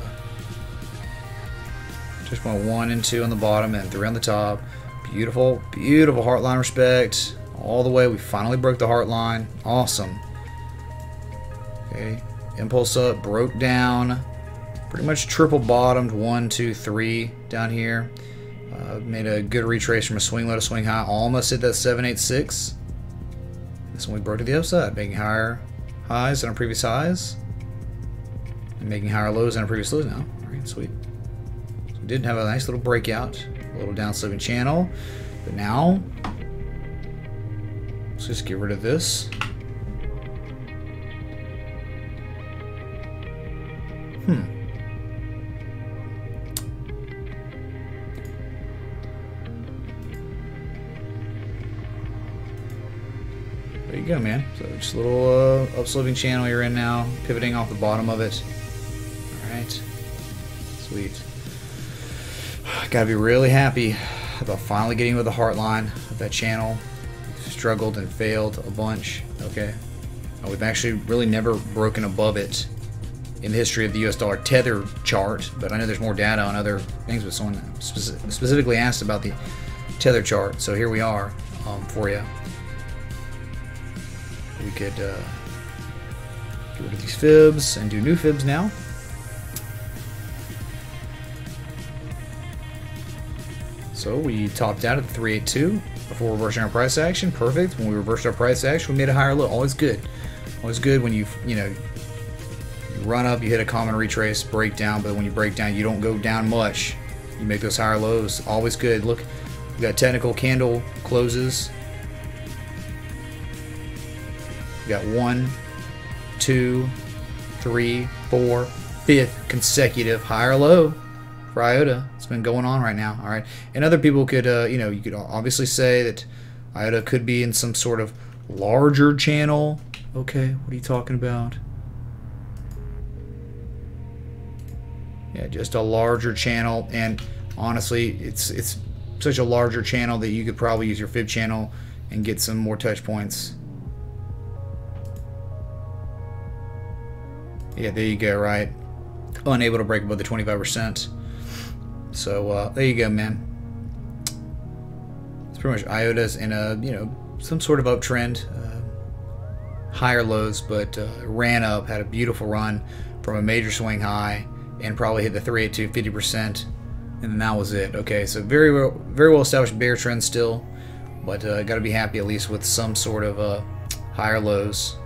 just want 1 and 2 on the bottom and 3 on the top. Beautiful, beautiful heart line respect. All the way, we finally broke the heart line. Awesome. Okay, impulse up, broke down. Pretty much triple bottomed 1, 2, 3 down here. Made a good retrace from a swing low to swing high. Almost hit that 786. This one we broke to the upside, making higher highs than our previous highs, and making higher lows than our previous lows now. Alright, sweet. So we did have a nice little breakout, a little downsloping channel, but now let's just get rid of this. There you go, man. So just a little upsloping channel you're in now, pivoting off the bottom of it. Alright. Sweet. Gotta be really happy about finally getting with the heart line of that channel. We've struggled and failed a bunch. Okay. We've actually really never broken above it in the history of the US dollar tether chart, but I know there's more data on other things, but someone specifically asked about the tether chart, so here we are for you. We could get rid of these fibs and do new fibs now. So we topped out at the 382 before reversing our price action. Perfect. When we reversed our price action, we made a higher low. Always good. Always good when you run up, you hit a common retrace, break down, but when you break down, you don't go down much. You make those higher lows. Always good. Look, we got technical candle closes. We got 1, 2, 3, 4, 5th consecutive higher low for IOTA. It's been going on right now. All right, and other people could, you could obviously say that IOTA could be in some sort of larger channel. Okay, what are you talking about? Yeah, just a larger channel, and honestly, it's such a larger channel that you could probably use your fib channel and get some more touch points. Yeah, there you go, right? Unable to break above the 25%. So there you go, man. It's pretty much IOTA's in a, you know, some sort of uptrend. Higher lows, but ran up, had a beautiful run from a major swing high, and probably hit the 382 50%, and then that was it. Okay, so very well established bear trend still, but got to be happy at least with some sort of higher lows.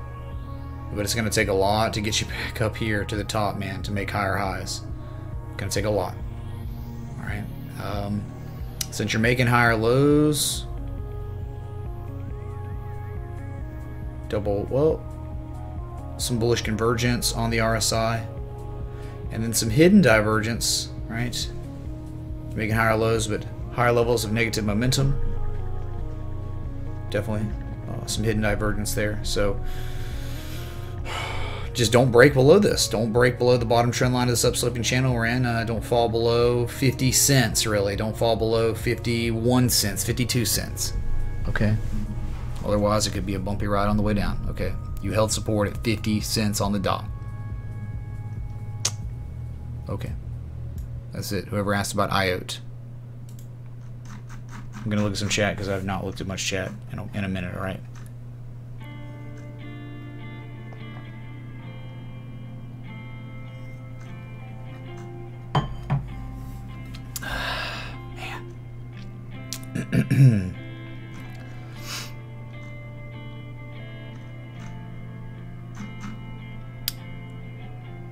But it's going to take a lot to get you back up here to the top, man, to make higher highs. Going to take a lot. All right. Since you're making higher lows, some bullish convergence on the RSI, and then some hidden divergence, right? Making higher lows, but higher levels of negative momentum. Definitely some hidden divergence there. So just don't break below this. Don't break below the bottom trend line of this upsloping channel we're in. Don't fall below 50 cents, really. Don't fall below 51 cents, 52 cents. Okay? Otherwise, it could be a bumpy ride on the way down. Okay? You held support at 50 cents on the dot. Okay. That's it. Whoever asked about IOT. I'm going to look at some chat because I've not looked at much chat in a minute, alright?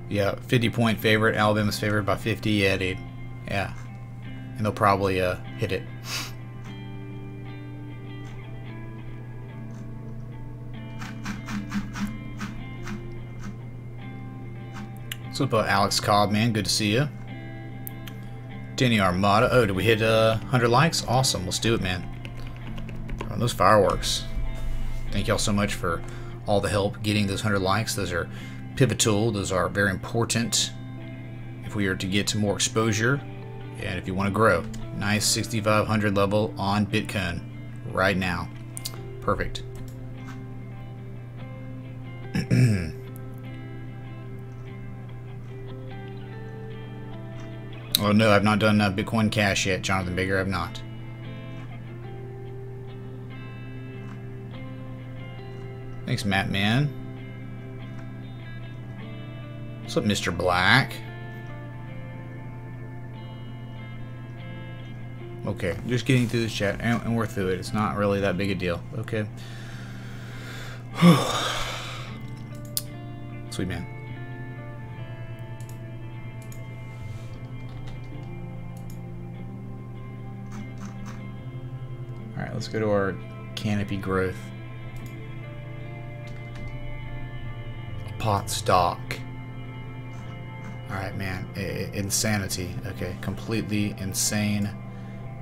Yeah, 50-point favorite. Alabama's favored by 50. Yeah, dude. Yeah. And they'll probably hit it. What's up, Alex Cobb, man? Good to see you. Danny Armada. Oh, did we hit 100 likes? Awesome. Let's do it, man. Oh, those fireworks. Thank y'all so much for all the help getting those 100 likes. Those are pivotal. Those are very important if we are to get to more exposure and if you want to grow. Nice 6,500 level on Bitcoin right now. Perfect. Oh no, I've not done Bitcoin Cash yet, Jonathan Bigger. I've not. Thanks, Matt, man. What's up, Mr. Black? Okay, just getting through this chat, and we're through it. It's not really that big a deal. Okay. Sweet man. Alright, let's go to our canopy growth. Pot stock. Alright, man. Insanity. Okay, completely insane.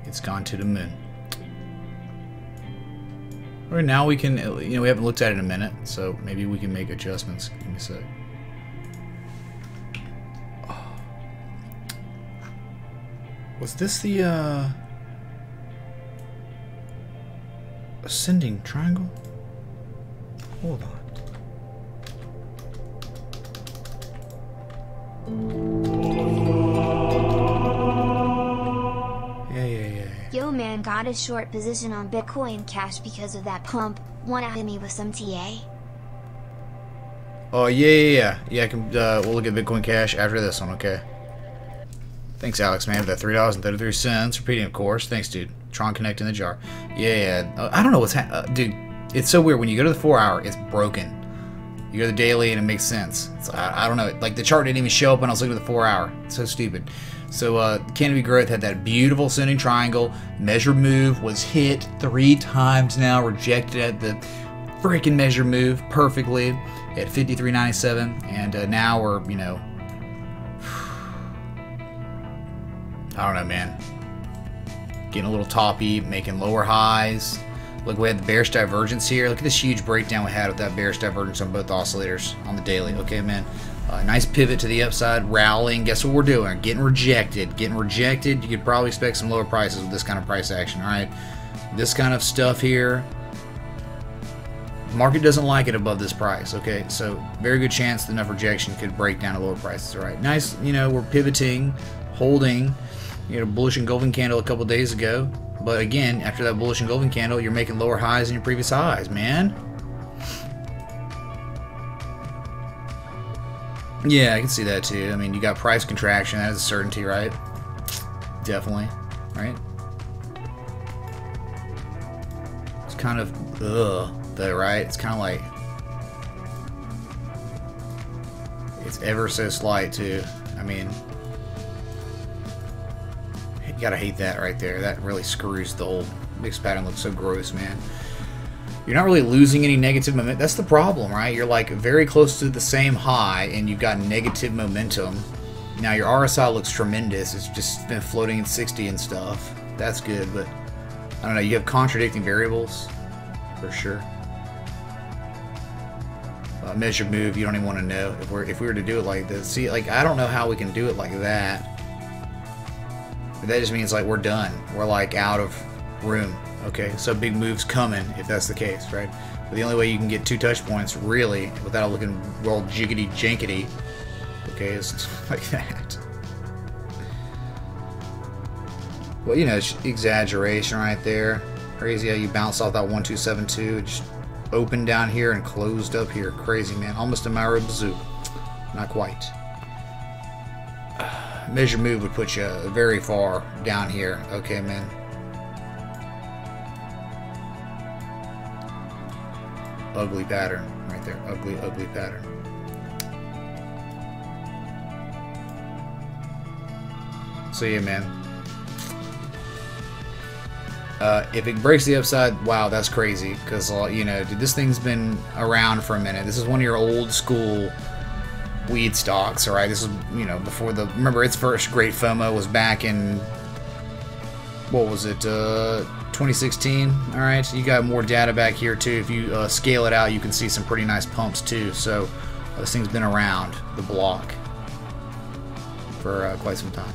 It's gone to the moon. Alright, now we can, you know, we haven't looked at it in a minute, so maybe we can make adjustments. Give me a sec. Oh. Was this the, ascending triangle? Hold on. Yeah. Yo man, got a short position on Bitcoin Cash because of that pump. Wanna hit me with some TA? Oh yeah. I can. We'll look at Bitcoin Cash after this one. Okay. Thanks, Alex, man, for that $3.33. Repeating, of course. Thanks, dude. Tron Connect in the jar. Yeah. I don't know what's dude. It's so weird when you go to the 4 hour. It's broken. You go to the daily and it makes sense. I don't know. Like the chart didn't even show up when I was looking at the 4 hour. It's so stupid. So canopy growth had that beautiful ascending triangle. Measure move was hit 3 times now. Rejected at the freaking measure move perfectly at 53.97, and now we're, you know, I don't know, man. Getting a little toppy, making lower highs. Look, we had the bearish divergence here. Look at this huge breakdown we had with that bearish divergence on both oscillators on the daily. Okay, man. Nice pivot to the upside, rallying. Guess what we're doing? Getting rejected. Getting rejected. You could probably expect some lower prices with this kind of price action. All right. This kind of stuff here. Market doesn't like it above this price, okay? So very good chance the enough rejection could break down to lower prices, all right? Nice, you know, we're pivoting, holding, you know, bullish engulfing candle a couple days ago. But again, after that bullish engulfing candle, you're making lower highs than your previous highs, man. Yeah, I can see that too. I mean, you got price contraction. That is a certainty, right? Definitely, right? It's kind of, though, right? It's kind of like, it's ever so slight too. I mean, you gotta hate that right there. That really screws the whole mixed pattern. Looks so gross, man. You're not really losing any negative momentum. That's the problem, right? You're like very close to the same high and you've got negative momentum. Now your RSI looks tremendous. It's just been floating at 60 and stuff. That's good, but I don't know. You have contradicting variables for sure. Measured move, you don't even want to know if we were to do it like this. See, like I don't know how we can do it like that. But that just means like we're done. We're like out of room. Okay, so big moves coming if that's the case, right? But the only way you can get 2 touch points really without looking real jiggity jankety, okay, is like that. Well, you know, it's exaggeration right there. Crazy how you bounce off that 1272, just opened down here and closed up here. Crazy, man. Almost a Mario Bazooka. Not quite. Measure move would put you very far down here. Okay, man. Ugly pattern right there. Ugly, ugly pattern. So yeah, man. If it breaks the upside, wow, that's crazy. Because, you know, dude, this thing's been around for a minute. This is one of your old school weed stocks, alright? This is, you know, before the... Remember, its first great FOMO was back in... What was it? 2016. Alright, so you got more data back here, too. If you scale it out, you can see some pretty nice pumps, too. So, this thing's been around the block for quite some time.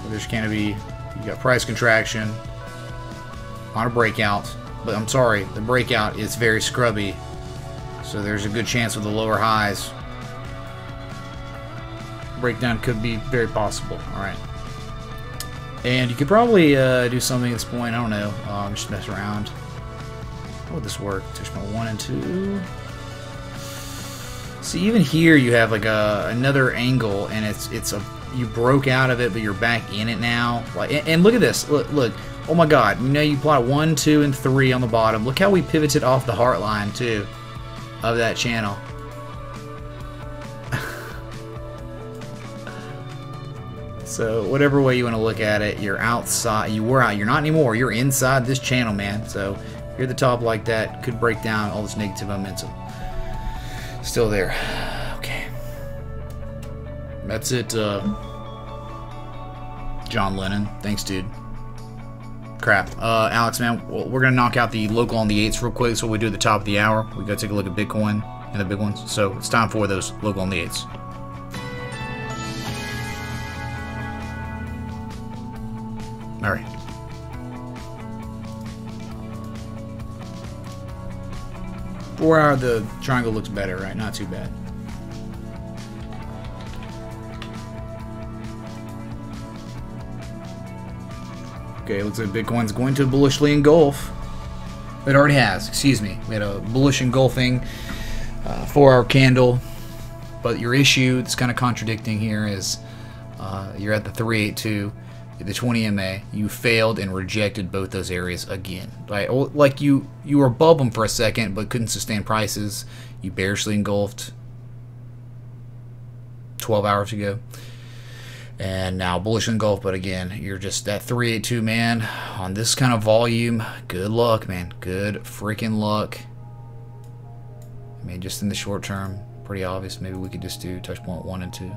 There's going to be, you got price contraction on a breakout, but I'm sorry, the breakout is very scrubby, so there's a good chance with the lower highs breakdown could be very possible. Alright, and you could probably do something at this point. I don't know, just mess around. How would this work? Touch my 1 and 2. See, even here you have like another angle, and it's a, you broke out of it, but you're back in it now. Like, and look at this. Look. Oh my God. You know, you plot 1, 2, and 3 on the bottom. Look how we pivoted off the heart line too of that channel. So whatever way you want to look at it, you're outside. You were out. You're not anymore. You're inside this channel, man. So you're at the top like that. Could break down all this negative momentum. Still there. Okay. That's it, John Lennon. Thanks, dude. Crap. Alex, man, well, we're going to knock out the local on the 8s real quick. So we do at the top of the hour. We got to take a look at Bitcoin and the big ones. So it's time for those local on the 8s. All right. Four hour, the triangle looks better, right? Not too bad. Okay, looks like Bitcoin's going to bullishly engulf. It already has, excuse me. We had a bullish engulfing 4-hour candle. But your issue that's kind of contradicting here is you're at the 382, the 20 MA. You failed and rejected both those areas again. Right? Like you were above them for a second, but couldn't sustain prices. You bearishly engulfed 12 hours ago. And now bullish engulf, but again, you're just that 382, man. On this kind of volume, good luck, man. Good freaking luck. I mean, just in the short term, pretty obvious. Maybe we could just do touch point 1 and 2.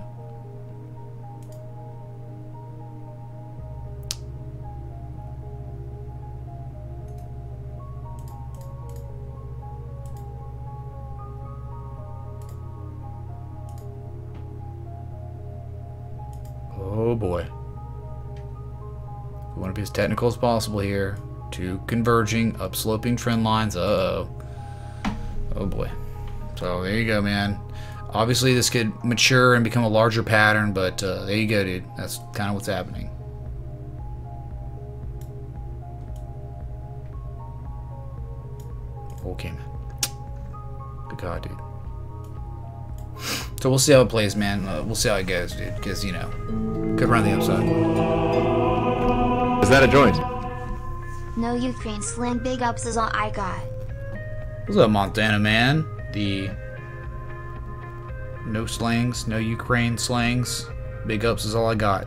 Oh boy. be as technical as possible here. Two converging, upsloping trend lines. Uh-oh. Oh boy. So there you go, man. Obviously this could mature and become a larger pattern, but there you go, dude. That's kind of what's happening. Okay, man. Good God, dude. So we'll see how it plays, man. We'll see how it goes, dude. Because, you know, could run the upside. Is that a joint? No Ukraine slang, big ups is all I got. What's up, Montana, man? The no slangs, no Ukraine slangs. Big ups is all I got.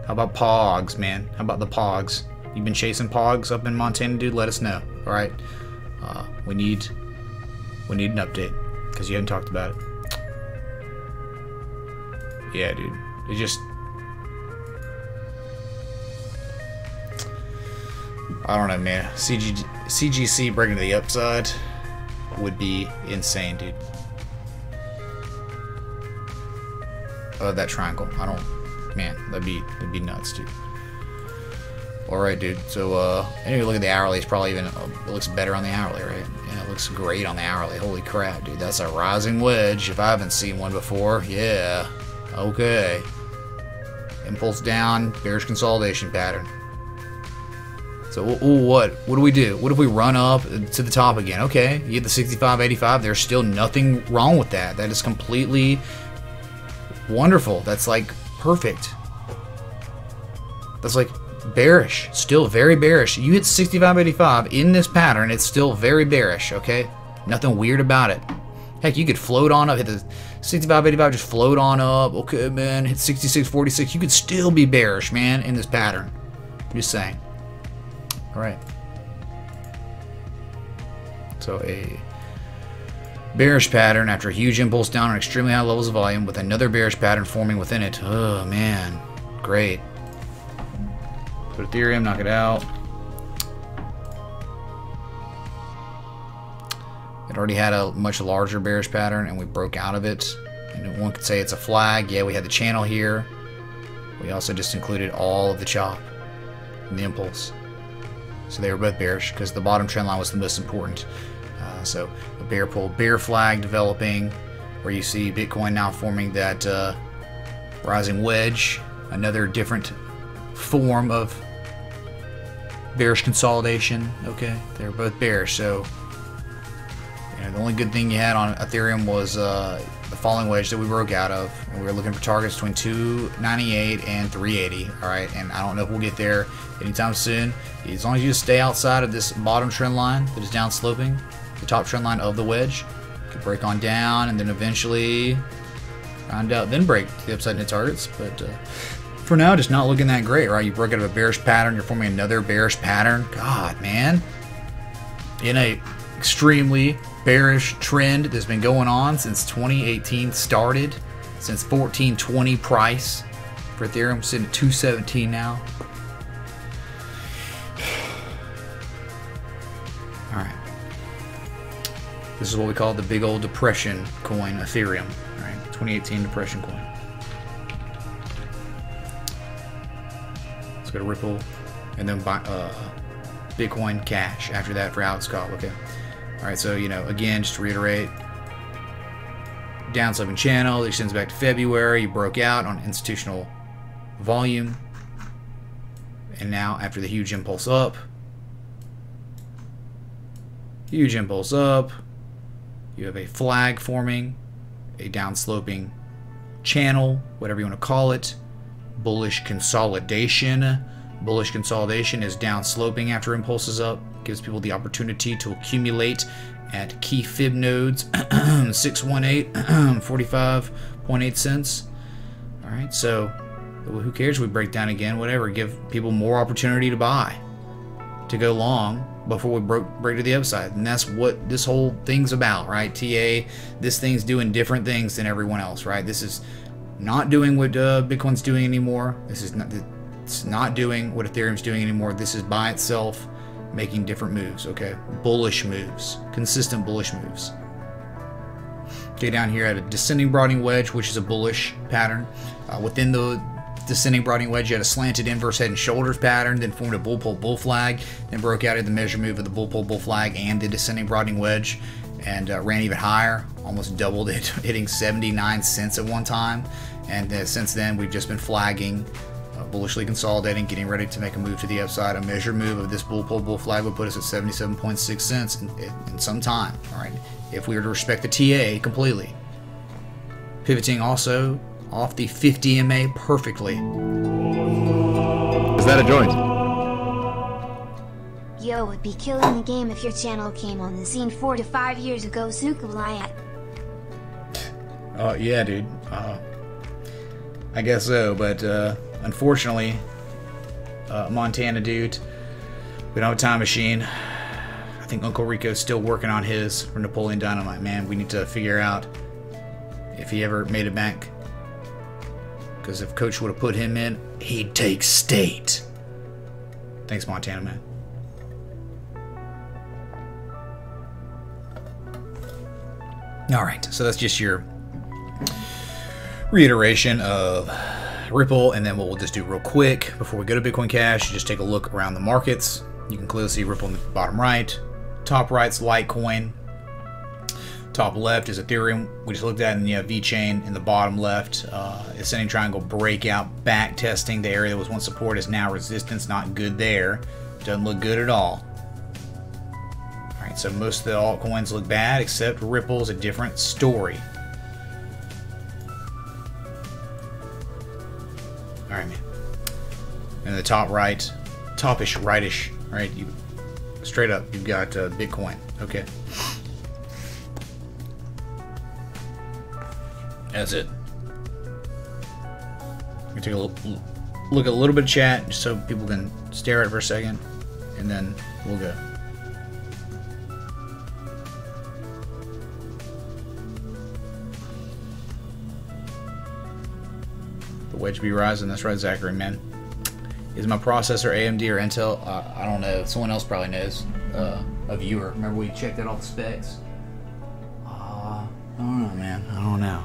How about pogs, man? How about the pogs? You've been chasing pogs up in Montana, dude? Let us know. All right. We need an update because you haven't talked about it. Yeah, dude. It just, I don't know, man. CGC breaking to the upside would be insane, dude. That triangle. I don't, man. That'd be nuts, dude. All right, dude. So anyway, look at the hourly. It's probably even it looks better on the hourly, right? Yeah, it looks great on the hourly. Holy crap, dude. That's a rising wedge. If I haven't seen one before, yeah. Okay. Impulse down, bearish consolidation pattern. So what do we do? What if we run up to the top again? Okay, you get the 65.85. There's still nothing wrong with that. That is completely wonderful. That's like perfect. That's like bearish. Still very bearish. You hit 65.85 in this pattern, it's still very bearish, okay? Nothing weird about it. Heck, you could float on up, hit the 65.85, just float on up. Okay, man, hit 66.46. You could still be bearish, man, in this pattern. Just saying. All right. So a bearish pattern after a huge impulse down on extremely high levels of volume with another bearish pattern forming within it. Oh, man. Great. Put Ethereum, knock it out. It already had a much larger bearish pattern and we broke out of it. And one could say it's a flag. Yeah, we had the channel here. We also just included all of the chop and the impulse. So they were both bearish because the bottom trend line was the most important. So a bear pull, bear flag developing where you see Bitcoin now forming that rising wedge. Another different form of bearish consolidation. Okay, they're both bearish. So you know, the only good thing you had on Ethereum was the falling wedge that we broke out of, and we were looking for targets between 298 and 380. All right, and I don't know if we'll get there anytime soon. As long as you just stay outside of this bottom trend line that is down sloping, the top trend line of the wedge, you can break on down and then eventually round out, then break to the upside into targets. But for now, just not looking that great, right? You broke out of a bearish pattern, you're forming another bearish pattern. God, man. In a extremely bearish trend that's been going on since 2018 started, since 1420 price for Ethereum, sitting at 217 now. All right. This is what we call the big old depression coin, Ethereum, right? 2018 depression coin. Let's go to Ripple, and then buy Bitcoin Cash after that for Alex Cobb. Okay. All right. So, you know, again, just to reiterate, downsloping channel that extends back to February. You broke out on institutional volume, and now after the huge impulse up, you have a flag forming, a downsloping channel, whatever you want to call it. Bullish consolidation. Bullish consolidation is downsloping after impulses up. Gives people the opportunity to accumulate at key fib nodes. 618, 45.8 cents. All right, so who cares if we break down again? Whatever. Give people more opportunity to buy, to go long before we break to the upside. And that's what this whole thing's about, right? TA, this thing's doing different things than everyone else, right? This is not doing what Bitcoin's doing anymore. It's not doing what Ethereum's doing anymore. This is by itself making different moves, okay? Bullish moves, consistent bullish moves. Okay, down here at a descending broadening wedge, which is a bullish pattern. Within the descending broadening wedge. You had a slanted inverse head and shoulders pattern, then formed a bull pull bull flag, then broke out at the measure move of the bull pull bull flag and the descending broadening wedge, and ran even higher, almost doubled it, hitting 79 cents at one time. And since then, we've just been flagging, bullishly consolidating, getting ready to make a move to the upside. A measured move of this bull pull bull flag would put us at 77.6 cents in some time. All right, if we were to respect the TA completely. Pivoting also off the 50 MA perfectly. Is that a joint? Yo, would be killing the game if your channel came on the scene 4 to 5 years ago, Sukulayat. Oh, yeah, dude. I guess so, but unfortunately, Montana dude, we don't have a time machine. I think Uncle Rico's still working on his for Napoleon Dynamite. Man, we need to figure out if he ever made it back. Because if Coach would have put him in, he'd take state. Thanks, Montana, man. Alright, so that's just your reiteration of Ripple, and then what we'll just do real quick before we go to Bitcoin Cash, just take a look around the markets. You can clearly see Ripple in the bottom right. Top right's Litecoin. Top left is Ethereum. We just looked at it, and you have VeChain in the bottom left. Ascending triangle breakout, back testing. The area that was once support is now resistance. Not good there. Doesn't look good at all. Alright, so most of the altcoins look bad, except Ripple's a different story. Alright, man. And the top right, topish, rightish, right? You straight up, you've got Bitcoin. Okay. That's it. I'm gonna take a look at a little bit of chat just so people can stare at it for a second, and then we'll go. The wedge be rising. That's right, Zachary, man. Is my processor AMD or Intel? I don't know. Someone else probably knows. A viewer. Remember we checked out all the specs? I don't know, man. I don't know.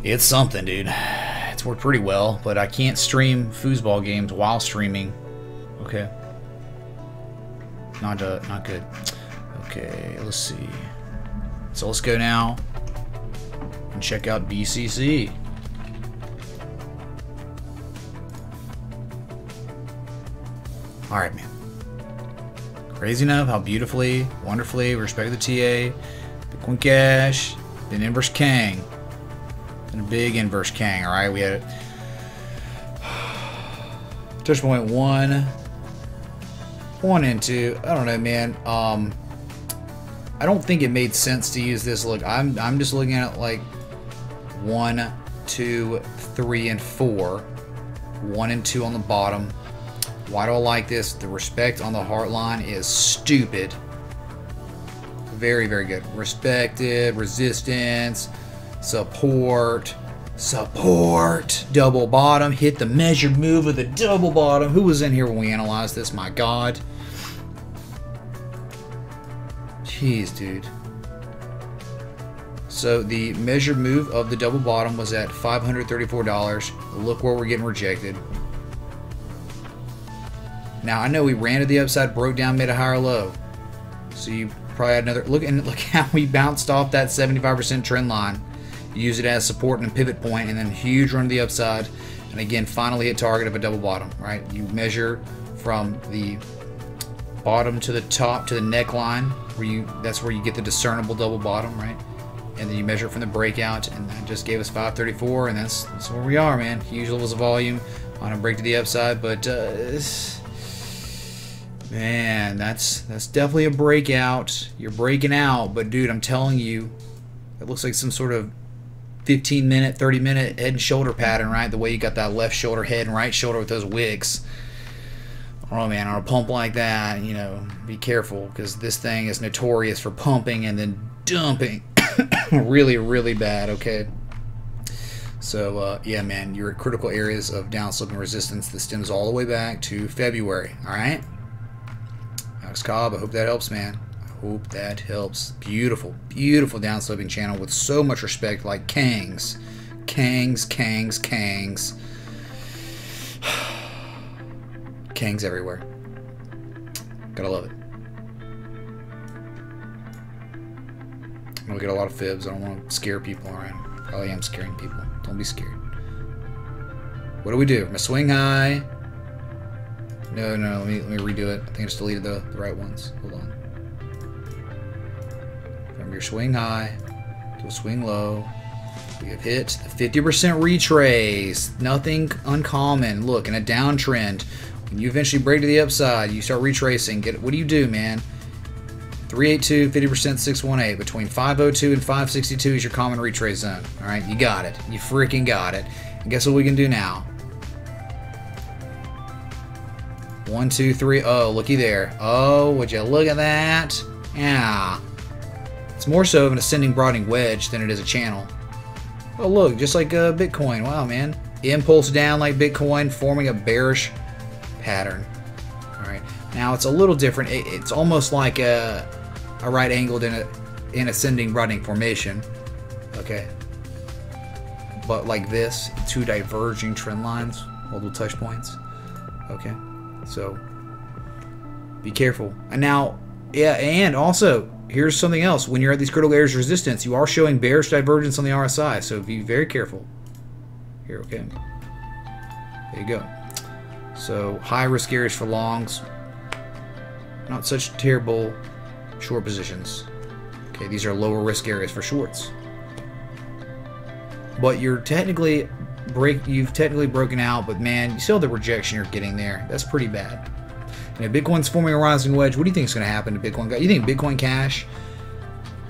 It's something, dude. It's worked pretty well, but I can't stream foosball games while streaming. Okay. Not good. Okay, let's see. So let's go now and check out BCC. Alright, man. Crazy enough how beautifully, wonderfully we respect the TA. Bitcoin Cash, then inverse Kang. And a big inverse Kang, alright? We had touch point 1 and 2. I don't know, man. I don't think it made sense to use this look. I'm just looking at it like 1, 2, 3, and 4. 1 and 2 on the bottom. Why do I like this? The respect on the heart line is stupid. Very, very good. Respected, resistance, support, double bottom. Hit the measured move of the double bottom. Who was in here when we analyzed this? My God. Jeez, dude. So the measured move of the double bottom was at $534. Look where we're getting rejected. Now I know we ran to the upside, broke down, made a higher low. So you probably had another look, and look how we bounced off that 75% trend line. Use it as support and a pivot point, and then huge run to the upside, and again finally hit target of a double bottom. Right? You measure from the bottom to the top to the neckline, that's where you get the discernible double bottom, right? And then you measure from the breakout, and that just gave us 534, and that's where we are, man. Huge levels of volume on a break to the upside, but man, that's definitely a breakout. You're breaking out, but dude, I'm telling you, it looks like some sort of 15-minute, 30-minute head and shoulder pattern, right? The way you got that left shoulder, head, and right shoulder with those wicks. Oh man, on a pump like that, you know, be careful, because this thing is notorious for pumping and then dumping really, really bad. Okay. So yeah, man, you're at critical areas of downsloping resistance that stems all the way back to February. All right. Alex Cobb, I hope that helps, man. I hope that helps. Beautiful, beautiful downsloping channel with so much respect, like Kang's Kangs, Kangs, Kangs. Kangs everywhere. Gotta love it. I'm gonna get a lot of fibs. I don't want to scare people. Alright. Probably am scaring people. Don't be scared. What do we do? I'm gonna swing high. No, let me redo it. I think I just deleted the right ones. Hold on. From your swing high to a swing low, we have hit the 50% retrace. Nothing uncommon. Look, in a downtrend, when you eventually break to the upside, you start retracing. What do you do, man? 382, 50%, 618. Between 502 and 562 is your common retrace zone. Alright, you got it. You freaking got it. And guess what we can do now? 1, 2, 3. Oh, looky there. Oh, would you look at that? Yeah. It's more so of an ascending broadening wedge than it is a channel. Oh, look, just like Bitcoin. Wow, man. Impulse down like Bitcoin, forming a bearish pattern. Alright. Now, it's a little different. It's almost like a right angled in ascending broadening formation. Okay. But like this, two diverging trend lines, multiple touch points. Okay. So, be careful. And now, yeah, and also, here's something else. When you're at these critical areas of resistance, you are showing bearish divergence on the RSI, so be very careful. Here, okay. There you go. So, high risk areas for longs. Not such terrible short positions. Okay, these are lower risk areas for shorts. But you've technically broken out, but man, you still have the rejection you're getting there. That's pretty bad. And if Bitcoin's forming a rising wedge, what do you think is going to happen to Bitcoin? You think Bitcoin Cash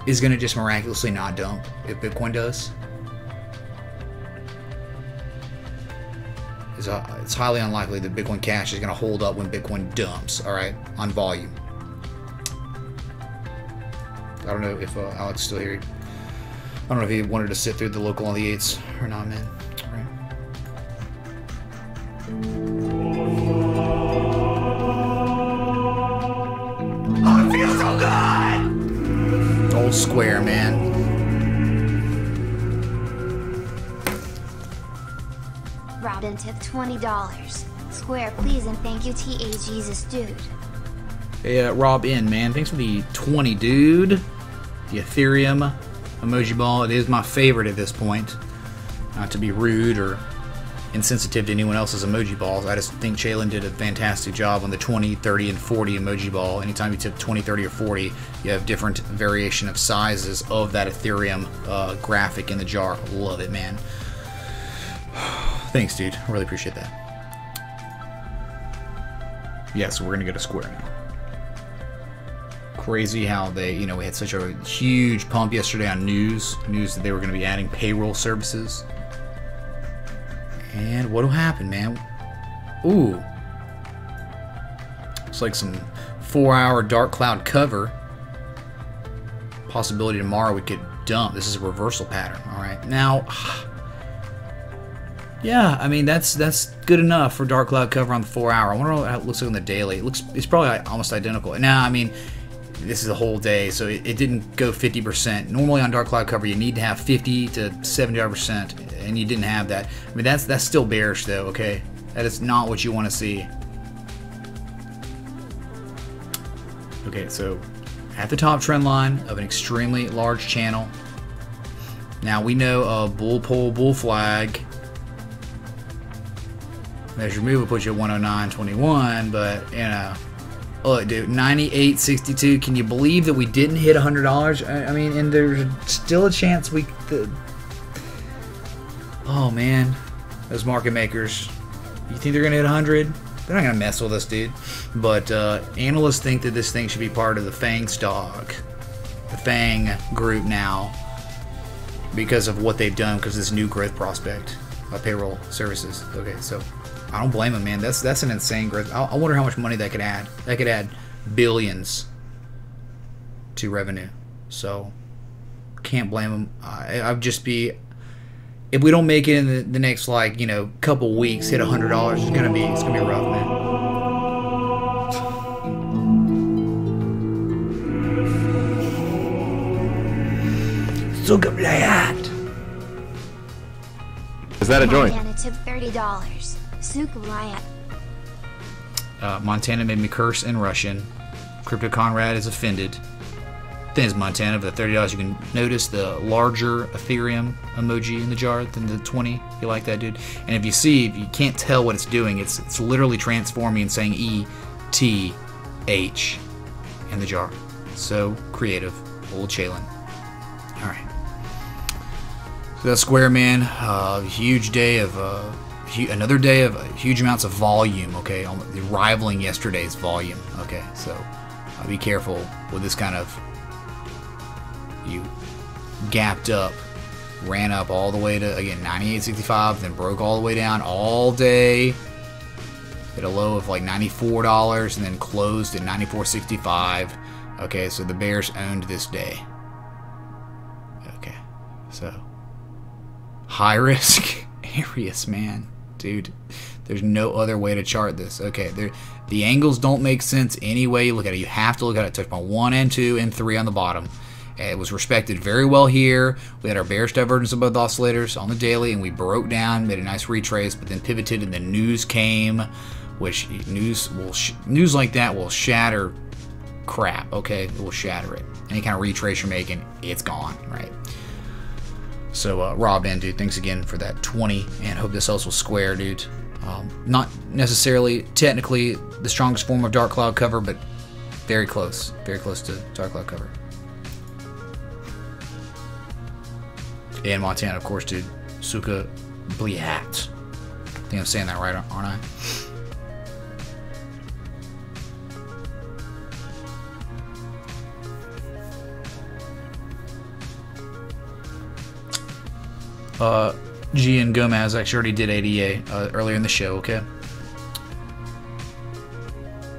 is going to just miraculously not dump if Bitcoin does? It's highly unlikely that Bitcoin Cash is going to hold up when Bitcoin dumps, alright, on volume. I don't know if Alex is still here. I don't know if he wanted to sit through the local on the 8s or not, man. Oh, it feels so good! Old Square, man. Robin tipped $20. Square, please, and thank you, TA Jesus, dude. Hey, Rob in, man. Thanks for the 20, dude. The Ethereum emoji ball. It is my favorite at this point. Not to be rude or insensitive to anyone else's emoji balls. I just think Shaylin did a fantastic job on the 20, 30, and 40 emoji ball. Anytime you tip 20, 30, or 40, you have different variation of sizes of that Ethereum graphic in the jar. Love it, man. Thanks, dude. I really appreciate that. Yeah, so we're going to go to Square now. Crazy how they, we had such a huge pump yesterday on news that they were going to be adding payroll services. And what'll happen, man? Ooh. Looks like some 4-hour dark cloud cover. Possibility tomorrow we could dump. This is a reversal pattern, alright? Now, yeah, I mean, that's good enough for dark cloud cover on the 4-hour. I wonder how it looks like on the daily. It's probably almost identical. Now, I mean, this is a whole day, so it didn't go 50%. Normally on dark cloud cover, you need to have 50 to 75%, and you didn't have that. I mean, that's still bearish, though, okay? That is not what you want to see. Okay, so at the top trend line of an extremely large channel. Now, we know a bull pole, bull flag. Measure move will put you at 109.21, but, look, dude, 98.62. Can you believe that we didn't hit $100? I mean, and there's still a chance we could. Oh, man. Those market makers. You think they're going to hit 100? They're not going to mess with us, dude. But analysts think that this thing should be part of the FANG stock. The FANG group now. Because of what they've done, because of this new growth prospect of payroll services. Okay, so I don't blame them, man. That's an insane growth. I wonder how much money that could add. That could add billions to revenue. So can't blame them. I'd just be, if we don't make it in the next couple weeks, hit $100, it's gonna be rough, man. So good, that. that a joint? Montana took $30. Sukulaya. Montana made me curse in Russian. Crypto Conrad is offended. Thing is, Montana, for the $30, you can notice the larger Ethereum emoji in the jar than the 20. You like that, dude? And if you see, if you can't tell what it's doing, it's literally transforming and saying ETH in the jar. So creative. Old Chalen. All right. So that's Square, man. Huge day of another day of huge amounts of volume. Okay, rivaling yesterday's volume. Okay, so be careful with this kind of. You gapped up, ran up all the way to, again, 98.65, then broke all the way down all day. Hit a low of like $94 and then closed at 94.65. Okay, so the bears owned this day. Okay, so high risk areas, man. Dude, there's no other way to chart this. Okay, the angles don't make sense any way you look at it. You have to look at it. Touch point 1 and 2 and 3 on the bottom. It was respected very well here. We had our bearish divergence above the oscillators on the daily, and we broke down, made a nice retrace, but then pivoted, and then news came, which news like that will shatter crap. Okay, it will shatter it. Any kind of retrace you're making, it's gone, right? So Rob in, dude, thanks again for that 20, and hope this also Square, dude. Not necessarily technically the strongest form of dark cloud cover, but very close to dark cloud cover. And Montana, of course, dude. Suka Bliat. I think I'm saying that right, aren't I? G and Gomez actually already did ADA earlier in the show, okay?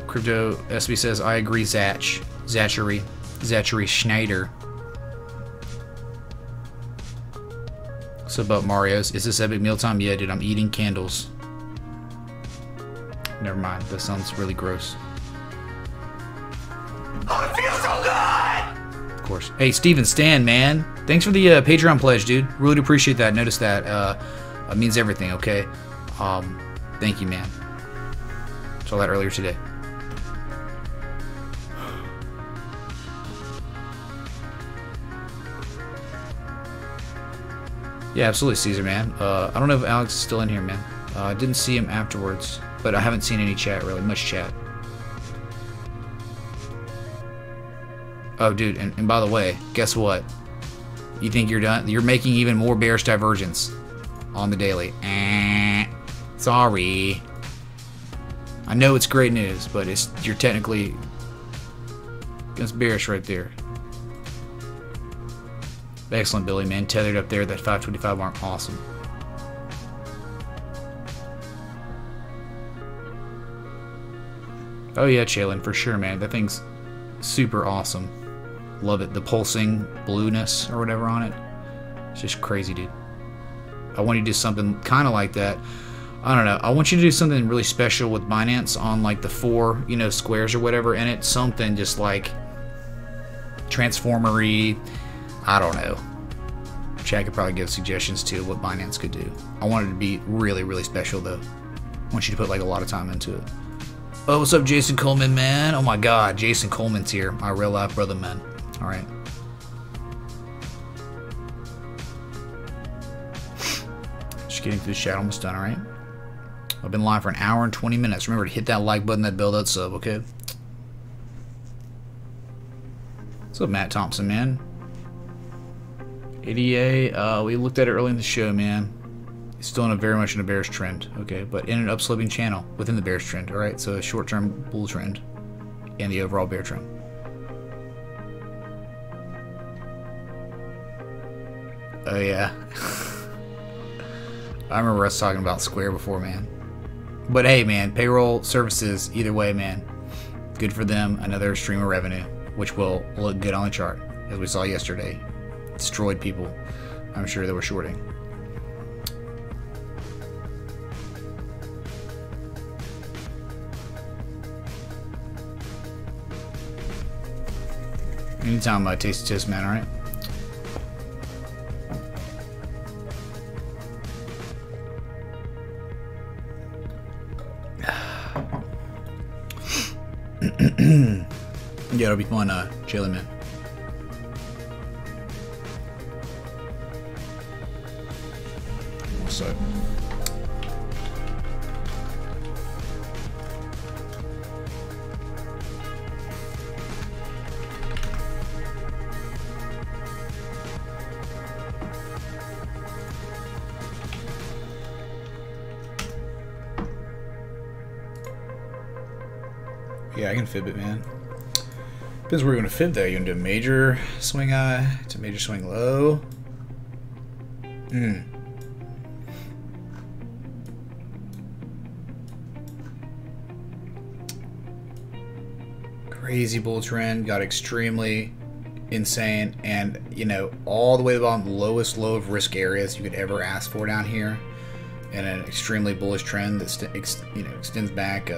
Crypto SB says, I agree, Zachary Schneider. So about Mario's, is this epic mealtime? Yeah, dude, I'm eating candles. Never mind, that sounds really gross. Oh, it feels so good! Of course. Hey, Steven Stan, man. Thanks for the Patreon pledge, dude. Really do appreciate that. Notice that. It means everything, okay? Thank you, man. Saw that earlier today. Yeah, absolutely, Caesar, man. I don't know if Alex is still in here, man. I didn't see him afterwards, but I haven't seen any chat, really. Much chat. Oh, dude, and by the way, guess what? You think you're done? You're making even more bearish divergence on the daily. Sorry. I know it's great news, but you're technically... It's bearish right there. Excellent, Billy, man. Tethered up there, that 525 mark. Awesome. Oh, yeah, Chalen, for sure, man. That thing's super awesome. Love it. The pulsing blueness or whatever on it. It's just crazy, dude. I want you to do something kind of like that. I don't know. I want you to do something really special with Binance on, like, the 4, squares or whatever in it. Something just, like, transformery. I don't know. Chad could probably give suggestions too of what Binance could do. I want it to be really, really special though. I want you to put like a lot of time into it. Oh, what's up, Jason Coleman, man? Oh my God, Jason Coleman's here. My real life brother, man. All right. Just getting through the chat, almost done. All right. I've been live for an hour and 20 minutes. Remember to hit that like button, that bell, that sub. Okay. What's up, Matt Thompson, man? ADA, we looked at it early in the show, man. It's still very much in a bearish trend, okay, but in an upsloping channel within the bearish trend, all right? So a short-term bull trend and the overall bear trend. Oh yeah, I remember us talking about Square before, man. But hey, man, payroll services, either way, man, good for them. Another stream of revenue, which will look good on the chart, as we saw yesterday. Destroyed people, I'm sure, that were shorting. Anytime, taste test, man. All right. Yeah, it'll be fun, Jalen, man. So. Yeah, I can fib it, man. Depends where you're gonna fib though. You gonna do a major swing high to major swing low? Crazy bull trend, got extremely insane, and you know, all the way to the bottom, lowest low of risk areas you could ever ask for down here, and an extremely bullish trend that extends back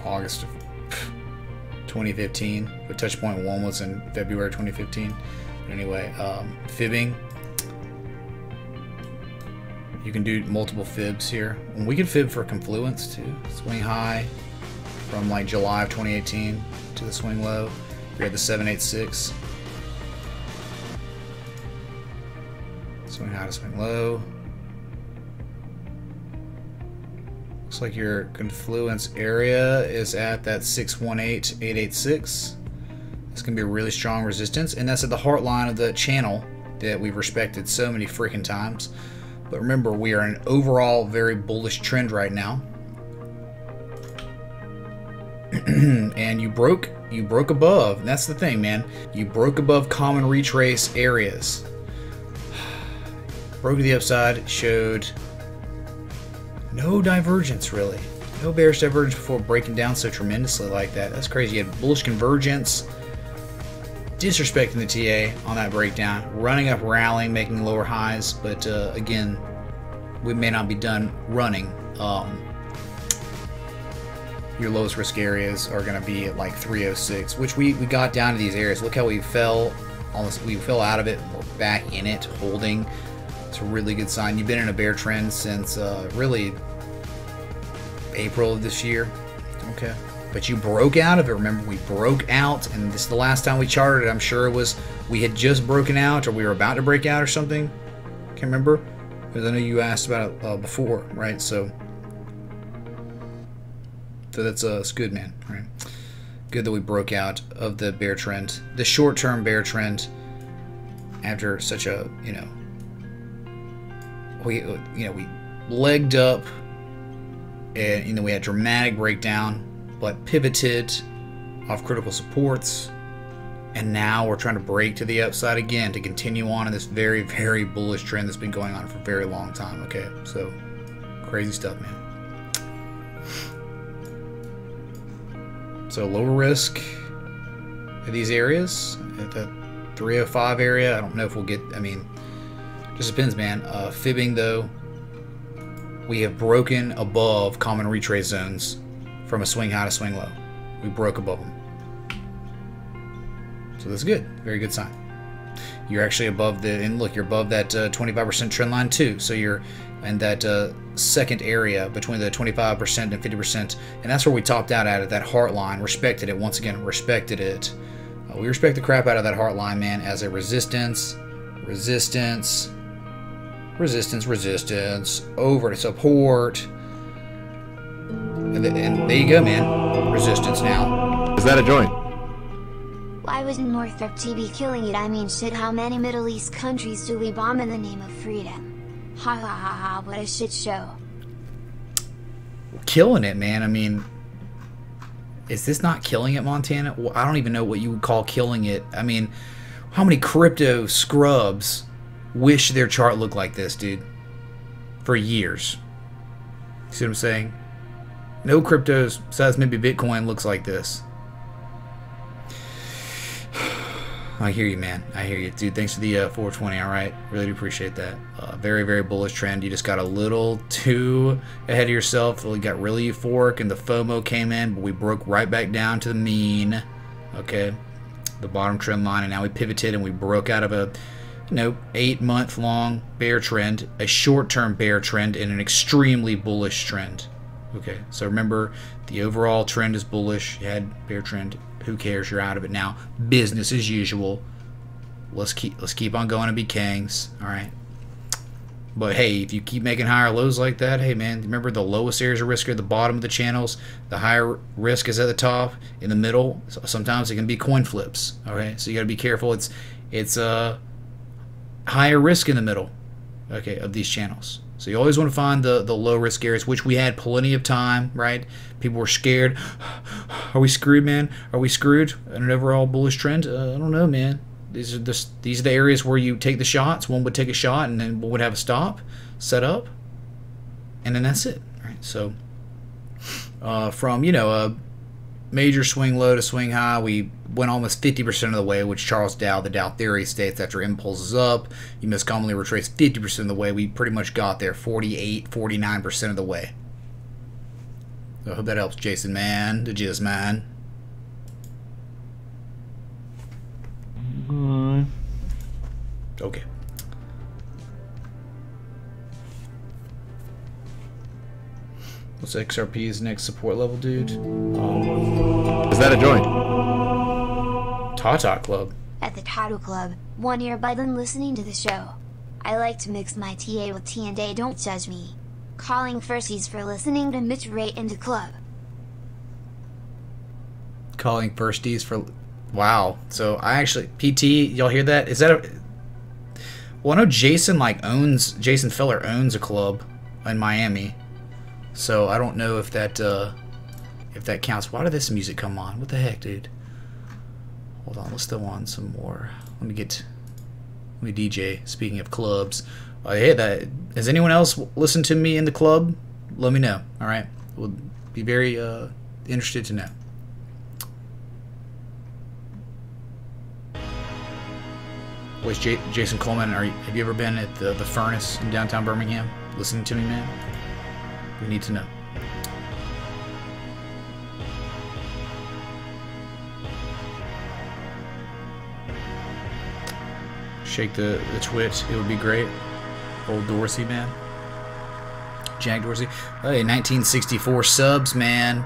August of 2015, but touch point 1 was in February 2015. But anyway, fibbing, you can do multiple fibs here. And we can fib for confluence too. Swing high from like July of 2018 to the swing low. We had the 786. Swing high to swing low. Looks like your confluence area is at that 618,886. It's going to be a really strong resistance, and that's at the heart line of the channel that we've respected so many freaking times. But remember, we are in an overall very bullish trend right now. And you broke above. And that's the thing, man. You broke above common retrace areas. Broke to the upside, showed no divergence, really. No bearish divergence before breaking down so tremendously like that. That's crazy. You had bullish convergence, disrespecting the TA on that breakdown, running up, rallying, making lower highs. But again, we may not be done running. Your lowest risk areas are going to be at like 306, which we got down to these areas. Look how we fell on this. We fell out of it. We're back in it, holding. It's a really good sign. You've been in a bear trend since really April of this year. Okay. But you broke out of it. Remember, we broke out, and this is the last time we charted it. I'm sure it was we had just broken out, or we were about to break out or something. Can't remember. Because I know you asked about it before, right? So that's good, man. Right? Good that we broke out of the bear trend, the short-term bear trend, after such a we legged up, and we had dramatic breakdown, but pivoted off critical supports, and now we're trying to break to the upside again to continue on in this very, very bullish trend that's been going on for a very long time. Okay, so crazy stuff, man. So lower risk at these areas, at the 305 area. I don't know if we'll get, just depends, man. Fibbing though, we have broken above common retrace zones from a swing high to swing low. We broke above them. So that's good. Very good sign. You're actually above and look, you're above that 25% trend line too. So you're in that second area between the 25% and 50%. And that's where we topped out at that heart line. Respected it. Once again, respected it. We respect the crap out of that heart line, man, as a resistance, resistance, resistance, resistance, over to support. And there you go, man. Resistance now. Is that a joint? Why was Northrop TV killing it? I mean shit, how many Middle East countries do we bomb in the name of freedom? Ha ha ha ha, what a shit show. Killing it, man. I mean, is this not killing it, Montana? Well, I don't even know what you would call killing it. I mean, how many crypto scrubs wish their chart looked like this, dude? For years. See what I'm saying? No cryptos, besides maybe Bitcoin, looks like this. I hear you, man. I hear you, dude. Thanks for the 420. All right, really do appreciate that. Very, very bullish trend. You just got a little too ahead of yourself. We got really euphoric, and the FOMO came in, but we broke right back down to the mean. Okay, the bottom trend line, and now we pivoted and we broke out of a 8-month long bear trend, a short-term bear trend, and an extremely bullish trend. Okay, so remember, the overall trend is bullish. You had bear trend. Who cares? You're out of it now. Business as usual. Let's keep on going and be kings. All right. But hey, if you keep making higher lows like that, hey man, remember the lowest areas of risk are at the bottom of the channels. The higher risk is at the top. In the middle, sometimes it can be coin flips. Okay, so you got to be careful. It's higher risk in the middle. Okay, of these channels. So you always want to find the low risk areas, which we had plenty of time, right? People were scared. Are we screwed, man? Are we screwed in an overall bullish trend? I don't know, man. These are the areas where you take the shots. One would take a shot, and then one would have a stop, set up, and then that's it. Right? So from a major swing low to swing high, we went almost 50% of the way, which Charles Dow, the Dow theory, states after impulse is up, you must commonly retrace 50% of the way. We pretty much got there 48, 49% of the way. So I hope that helps, Jason, man. The Jizz, man. Okay. What's XRP's next support level, dude? Is that a joint? Tata Club. At the Tattoo Club, 1 year by then listening to the show. I like to mix my TA with T&A, don't judge me. Calling firsties for listening to Mitch Ray in the club. Calling firsties for... Wow. So I actually... PT, y'all hear that? Is that a... Well, I know Jason Feller owns a club in Miami. So I don't know if that counts. Why did this music come on? What the heck, dude? Hold on, let's throw on some more. Let me DJ. Speaking of clubs, hey, has anyone else listened to me in the club? Let me know. All right, we'll be very interested to know. Wait, Jason Coleman, have you ever been at the Furnace in downtown Birmingham? Listening to me, man? We need to know. Shake the twitch. It would be great. Old Dorsey, man. Jack Dorsey. Hey, 1964 subs, man.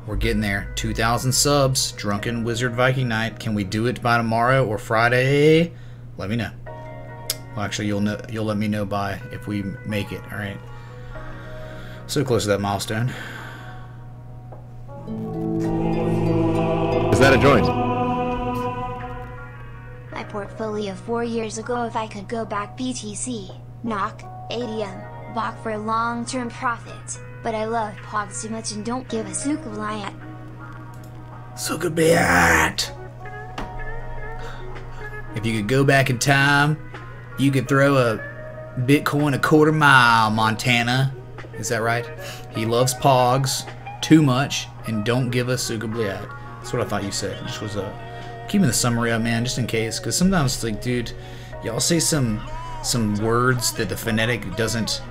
We're getting there. 2,000 subs. Drunken Wizard Viking Night. Can we do it by tomorrow or Friday? Let me know. Well, actually, you'll let me know by if we make it. All right. So close to that milestone. Is that a joint? My portfolio 4 years ago, if I could go back, BTC, NOK, ADM, bought for long-term profits. But I love pogs too much and don't give a sukubliat. Sukubliat. If you could go back in time, you could throw a Bitcoin a quarter mile, Montana. Is that right? He loves pogs too much and don't give us sukubliat. That's what I thought you said. Just was keeping the summary up, man, just in case. Because sometimes it's like, dude, y'all say some words that the phonetic doesn't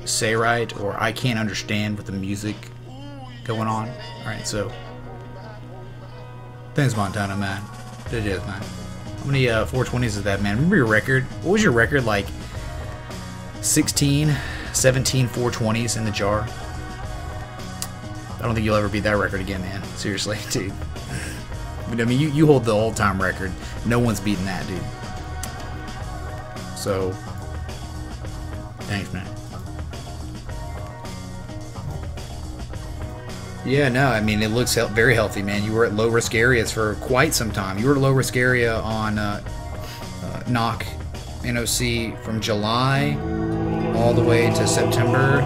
say right, or I can't understand with the music going on. Alright, so thanks, Montana, man. It is, man. How many 420s is that, man? Remember your record? What was your record? Like 16, 17 420s in the jar? I don't think you'll ever beat that record again, man. Seriously, dude. I mean, you hold the all-time record. No one's beating that, dude. So, thanks, man. Yeah, no, I mean, it looks very healthy, man. You were at low-risk areas for quite some time. You were at low-risk area on NOC, NOC from July all the way to September.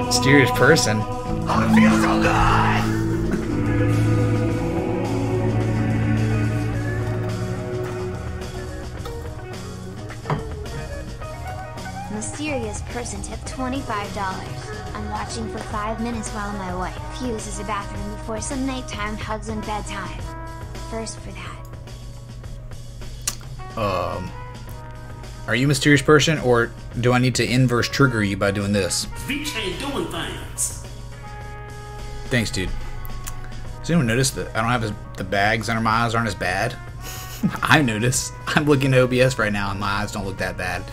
Mysterious person. Oh, it feels so good! Mysterious person tip $25. I'm watching for 5 minutes while my wife uses the bathroom before some nighttime hugs and bedtime. First for that. Are you a mysterious person, or do I need to inverse trigger you by doing this? Beach ain't doing things. Thanks, dude. Does anyone notice that I don't have the bags under my eyes aren't as bad? I notice. I'm looking at OBS right now and my eyes don't look that bad.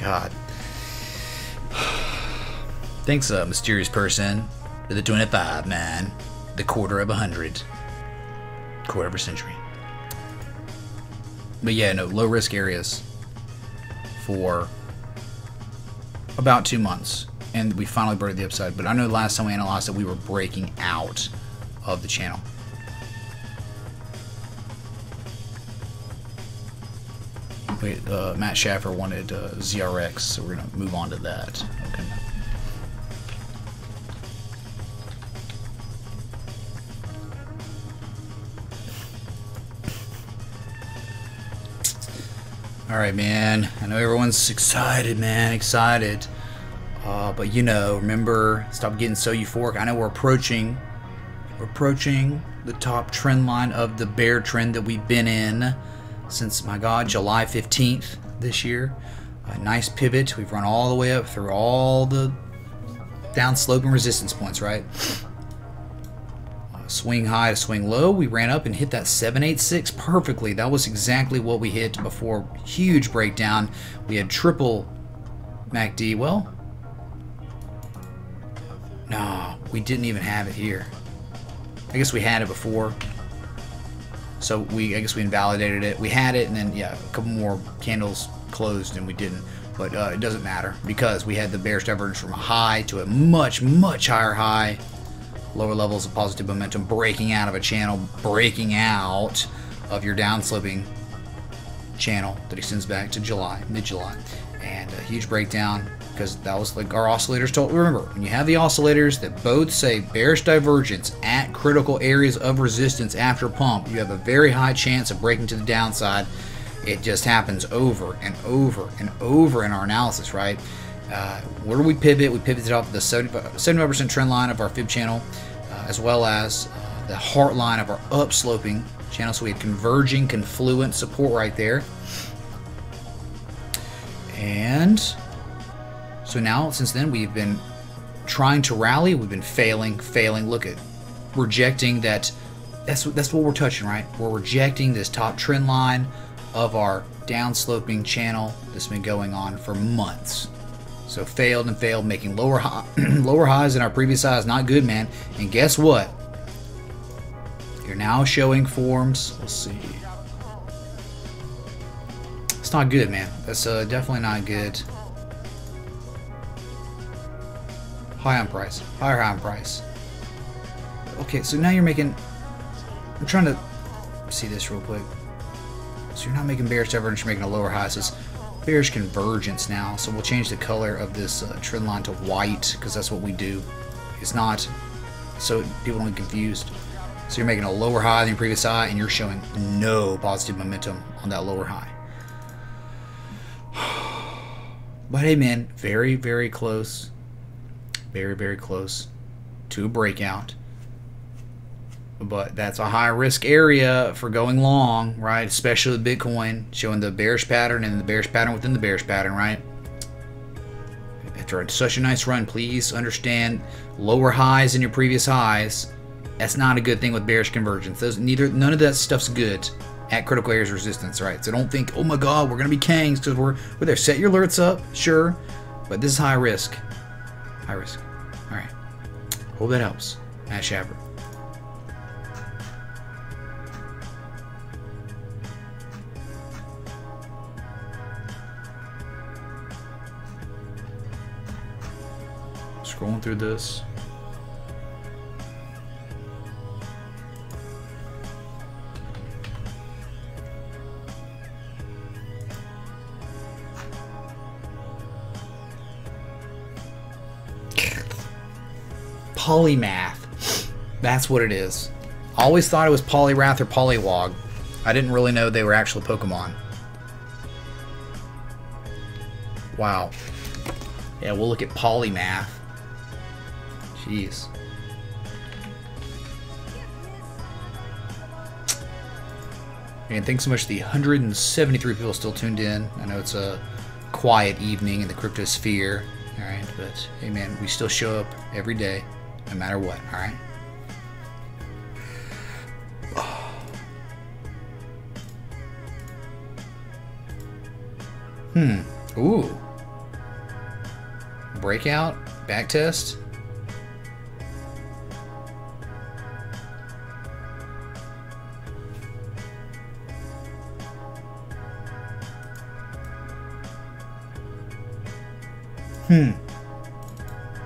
God. Thanks, mysterious person, for the 25, man. The quarter of 100. Quarter of a century. But yeah, no, low risk areas for about 2 months. And we finally broke the upside. But I know last time we analyzed it, we were breaking out of the channel. Wait, Matt Schaffer wanted ZRX, so we're going to move on to that. Okay. Alright, man. I know everyone's excited, man. Excited. But you know, remember, stop getting so euphoric. I know we're approaching the top trend line of the bear trend that we've been in since, my God, July 15th this year. A nice pivot. We've run all the way up through all the down-sloping resistance points, right? Swing high to swing low. We ran up and hit that 786 perfectly. That was exactly what we hit before. Huge breakdown. We had triple MACD. Well, no, we didn't even have it here. I guess we had it before. So I guess we invalidated it. We had it, and then, yeah, a couple more candles closed, and we didn't. But it doesn't matter, because we had the bearish divergence from a high to a much, much higher high. Lower levels of positive momentum, breaking out of a channel, breaking out of your downsloping channel that extends back to July, mid-July. And a huge breakdown, because that was like our oscillators told. Remember, when you have the oscillators that both say bearish divergence at critical areas of resistance after pump, you have a very high chance of breaking to the downside. It just happens over and over and over in our analysis, right? Where do we pivot? We pivoted off the 75% trend line of our fib channel, as well as the heart line of our upsloping channel. So we had converging, confluent support right there. And so now, since then, we've been trying to rally. We've been failing. Look at rejecting that. That's what we're touching, right? We're rejecting this top trend line of our downsloping channel that's been going on for months. So failed and failed, making lower highs than our previous highs. Not good, man. And guess what? You're now showing forms. Let's see. It's not good, man. That's definitely not good. High on price. Higher high on price. Okay, so now you're making... I'm trying to see this real quick. So you're not making bearish divergence, you're making a lower high. So it's bearish convergence now. So we'll change the color of this trend line to white, because that's what we do. It's not so people don't get confused. So you're making a lower high than your previous high, and you're showing no positive momentum on that lower high. But hey, man, very, very close. Very, very close to a breakout. But that's a high risk area for going long, right? Especially with Bitcoin, showing the bearish pattern and the bearish pattern within the bearish pattern, right? After such a nice run, please understand lower highs than your previous highs. That's not a good thing with bearish convergence. None of that stuff's good at critical areas of resistance, right? So don't think, oh my God, we're gonna be kangs because we're there. Set your alerts up, sure, but this is high risk. High risk. All right. Hope that helps. Matt Schaffer. Scrolling through this. Polymath. That's what it is. Always thought it was Poliwrath or Poliwog. I didn't really know they were actual Pokemon. Wow. Yeah, we'll look at Polymath. Jeez. And thanks so much to the 173 people still tuned in. I know it's a quiet evening in the cryptosphere. Alright, but hey man, we still show up every day, no matter what, alright? Ooh. Breakout? back test.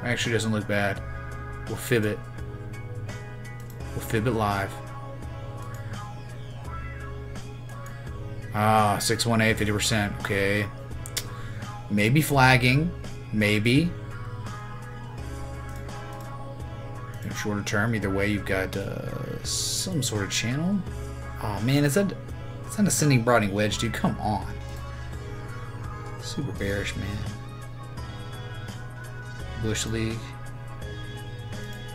Actually doesn't look bad. We'll fib it. We'll fib it live. Ah, 618, 50%. Okay. Maybe flagging. Maybe. In shorter term, either way, you've got some sort of channel. Oh man, is that an ascending broadening wedge, dude? Come on. Super bearish, man. Bush League.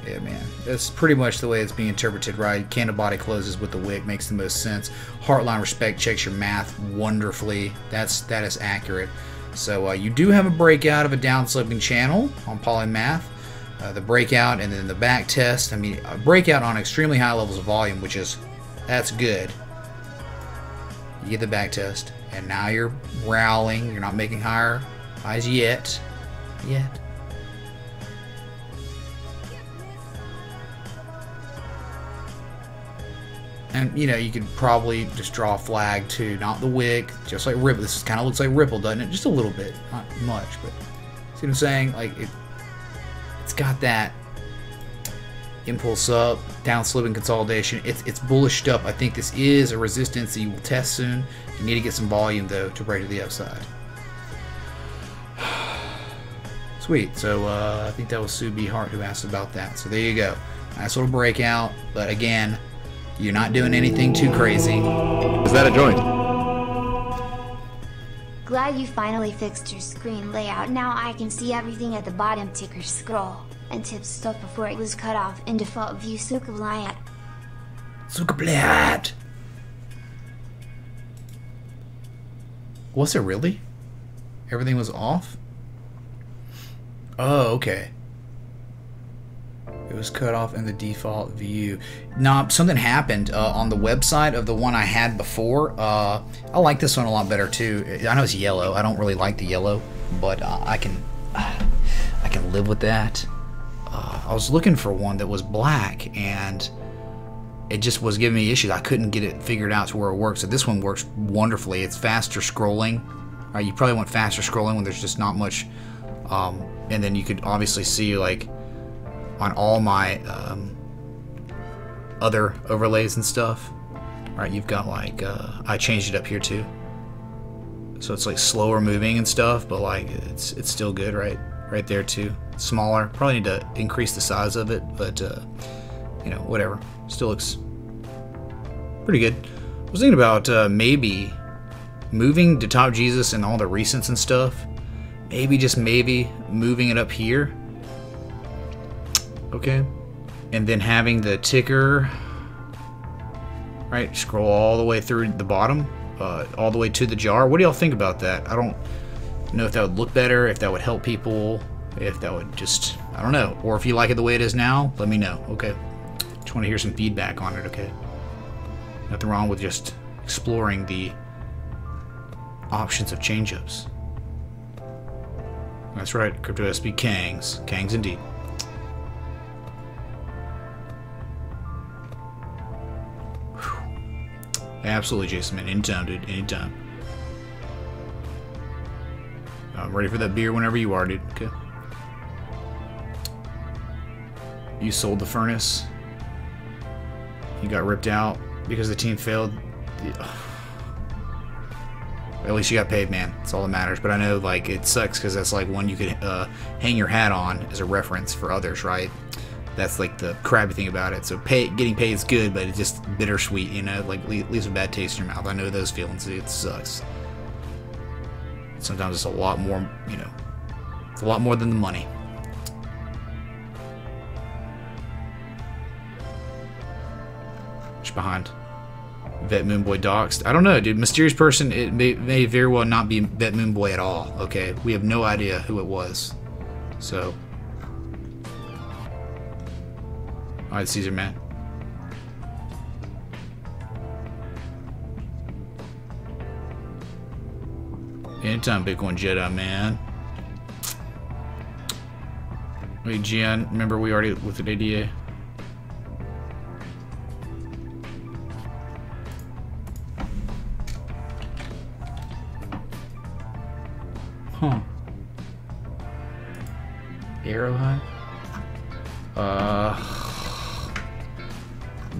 Yeah, man. That's pretty much the way it's being interpreted, right? Candle body closes with the wick, makes the most sense. Heartline respect checks your math wonderfully. That is accurate. So you do have a breakout of a downsloping channel on polymath. The breakout and then the back test. I mean, a breakout on extremely high levels of volume, that's good. You get the back test, and now you're rallying. You're not making higher highs yet. And, you know, you could probably just draw a flag too, not the wick, just like Ripple. This kind of looks like Ripple, doesn't it? Just a little bit, not much, but see what I'm saying? Like, it's got that impulse up, down slipping consolidation. It's bullished up. I think this is a resistance that you will test soon. You need to get some volume, though, to break to the upside. Sweet. So, I think that was Sue B. Hart who asked about that. So, there you go. Nice little breakout, but again, you're not doing anything too crazy. Is that a joint? Glad you finally fixed your screen layout. Now I can see everything at the bottom. Ticker scroll and tip stuff before it was cut off in default view. Sukablayat. Sukablayat. Was it really? Everything was off? Oh, okay. It was cut off in the default view. Nah, something happened on the website of the one I had before. I like this one a lot better too. I know it's yellow. I don't really like the yellow, but I can live with that. I was looking for one that was black, and it just was giving me issues. I couldn't get it figured out to where it works. So this one works wonderfully. It's faster scrolling. You probably want faster scrolling when there's just not much. And then you could obviously see, like, on all my other overlays and stuff, right? You've got, like, I changed it up here too, so it's like slower moving and stuff, but like it's still good, right there too. Smaller, probably need to increase the size of it, but you know, whatever. Still looks pretty good. I was thinking about maybe moving to Top Jesus and all the recents and stuff. Maybe, just maybe, moving it up here. Okay, and then having the ticker, right, scroll all the way through the bottom, all the way to the jar. What do y'all think about that? I don't know if that would look better, if that would help people, if that would just, I don't know. Or if you like it the way it is now, let me know, okay? Just want to hear some feedback on it, okay? Nothing wrong with just exploring the options of change-ups. That's right, Crypto SB Kangs. Kangs indeed. Absolutely, Jason, man. Anytime, dude. Anytime. I'm ready for that beer whenever you are, dude. Okay. You sold the furnace. You got ripped out because the team failed. At least you got paid, man. That's all that matters. But I know, like, it sucks because that's like one you could hang your hat on as a reference for others, right? That's like the crappy thing about it. So getting paid is good, but it's just bittersweet, you know, like leaves a bad taste in your mouth. I know those feelings. It sucks. Sometimes it's a lot more, you know, it's a lot more than the money. Just behind. Vet Moonboy doxed. I don't know, dude. Mysterious person, it may very well not be Vet Moonboy at all, okay? We have no idea who it was. So. Alright, Caesar, man. Anytime, Bitcoin Jedi, man. Wait, Gian, remember we already looked at ADA? Huh. Arrowhead?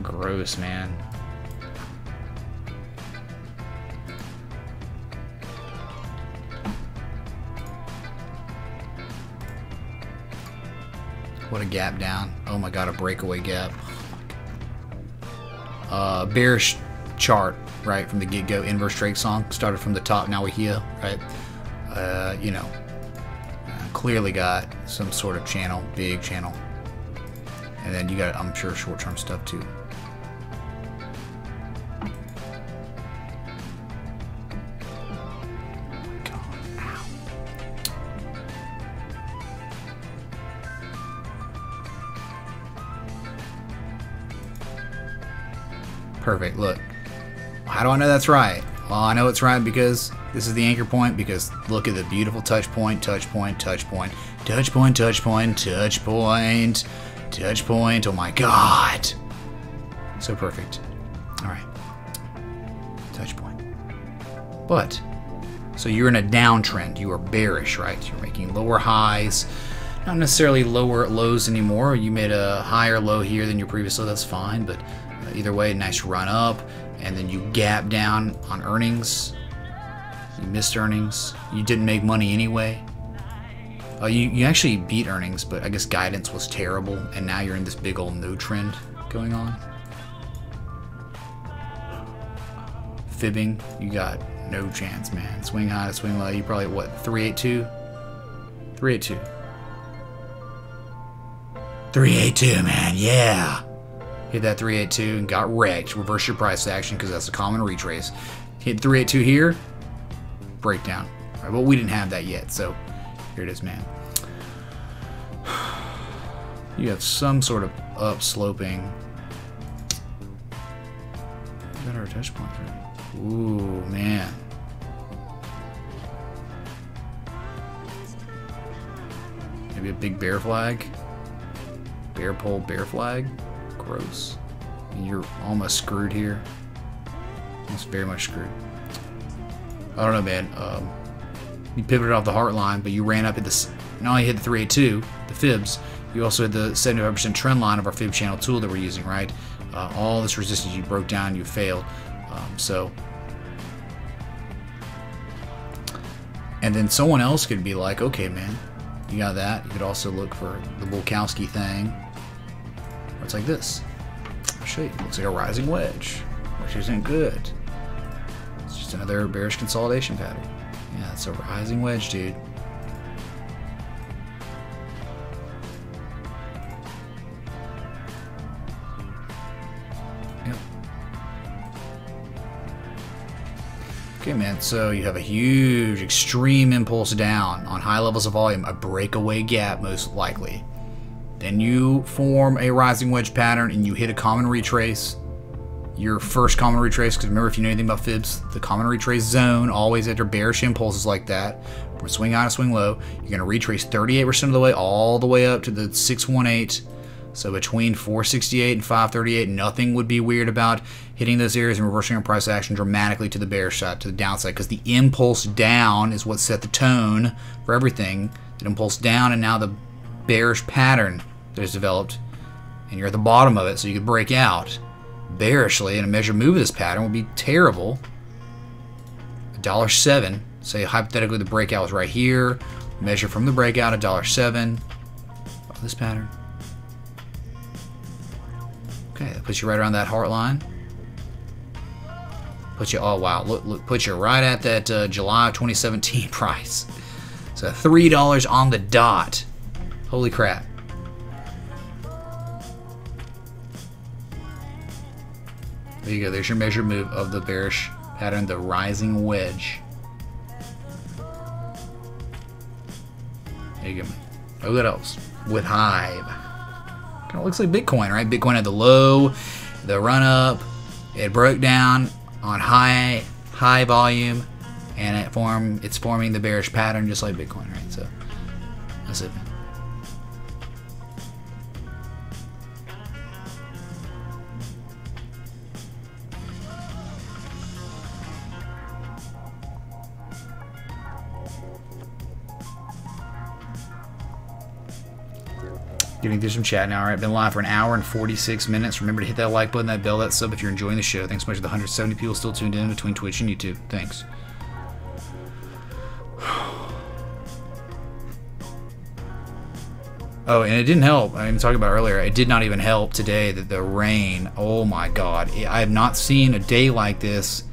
Gross, man. What a gap down. Oh my god, a breakaway gap. Bearish chart, right, from the get-go. Inverse Drake song. Started from the top, now we here, right? You know, clearly got some sort of channel, big channel. And then you got, I'm sure, short-term stuff too. Perfect. Look. How do I know that's right? Well, I know it's right because this is the anchor point, because look at the beautiful touch point, touch point, touch point, touch point, touch point, touch point, touch point. Oh my god. So perfect. Alright. Touch point. But, so you're in a downtrend. You are bearish, right? You're making lower highs. Not necessarily lower lows anymore. You made a higher low here than your previous low. That's fine, but either way, nice run up, and then you gap down on earnings. You missed earnings. You didn't make money anyway. You actually beat earnings, but I guess guidance was terrible, and now you're in this big old no trend going on. Fibbing, you got no chance, man. Swing high, swing low. You probably, what, 382? 382. 382, man, yeah. Hit that 382 and got wrecked. Reverse your price action because that's a common retrace. Hit 382 here, breakdown. All right, well, we didn't have that yet, so here it is, man. You have some sort of upsloping. We got our touch point, right? Ooh, man. Maybe a big bear flag. Bear pole, bear flag. Gross. And you're almost screwed here. Almost very much screwed. I don't know, man. You pivoted off the heart line, but you ran up at this. Not only hit the 382, the fibs, you also hit the 75% trend line of our fib channel tool that we're using, right? All this resistance you broke down, you failed. And then someone else could be like, okay, man, you got that. You could also look for the Bulkowski thing. It's like this. I'll show you. It looks like a rising wedge, which isn't good. It's just another bearish consolidation pattern. Yeah, it's a rising wedge, dude. Yep. Okay, man, so you have a huge, extreme impulse down on high levels of volume, a breakaway gap most likely. Then you form a rising wedge pattern and you hit a common retrace. Your first common retrace, because remember, if you know anything about fibs, the common retrace zone, always after bearish impulses like that, from swing high to swing low, you're going to retrace 38% of the way, all the way up to the 618. So between 468 and 538, nothing would be weird about hitting those areas and reversing our price action dramatically to the bearish side, to the downside, because the impulse down is what set the tone for everything. It impulse down, and now the bearish pattern that is developed, and you're at the bottom of it, so you could break out bearishly, and a measured move of this pattern would be terrible. $1.07. Say hypothetically the breakout was right here. Measure from the breakout $1.07 of this pattern. Okay, that puts you right around that heart line. Puts you, oh wow, look, puts you right at that July 2017 price. So $3 on the dot. Holy crap. There you go, there's your measured move of the bearish pattern, the rising wedge. There you go. Oh, what else? With Hive. Kind of looks like Bitcoin, right? Bitcoin had the low, the run up, it broke down on high volume, and it's forming the bearish pattern just like Bitcoin, right? So that's it, man. Getting through some chat now. All right, been live for an hour and 46 minutes. Remember to hit that like button, that bell, that sub if you're enjoying the show. Thanks so much to the 170 people still tuned in between Twitch and YouTube. Thanks. Oh, and it didn't help. I didn't talk about earlier. It did not even help today that the rain. Oh my God. I have not seen a day like this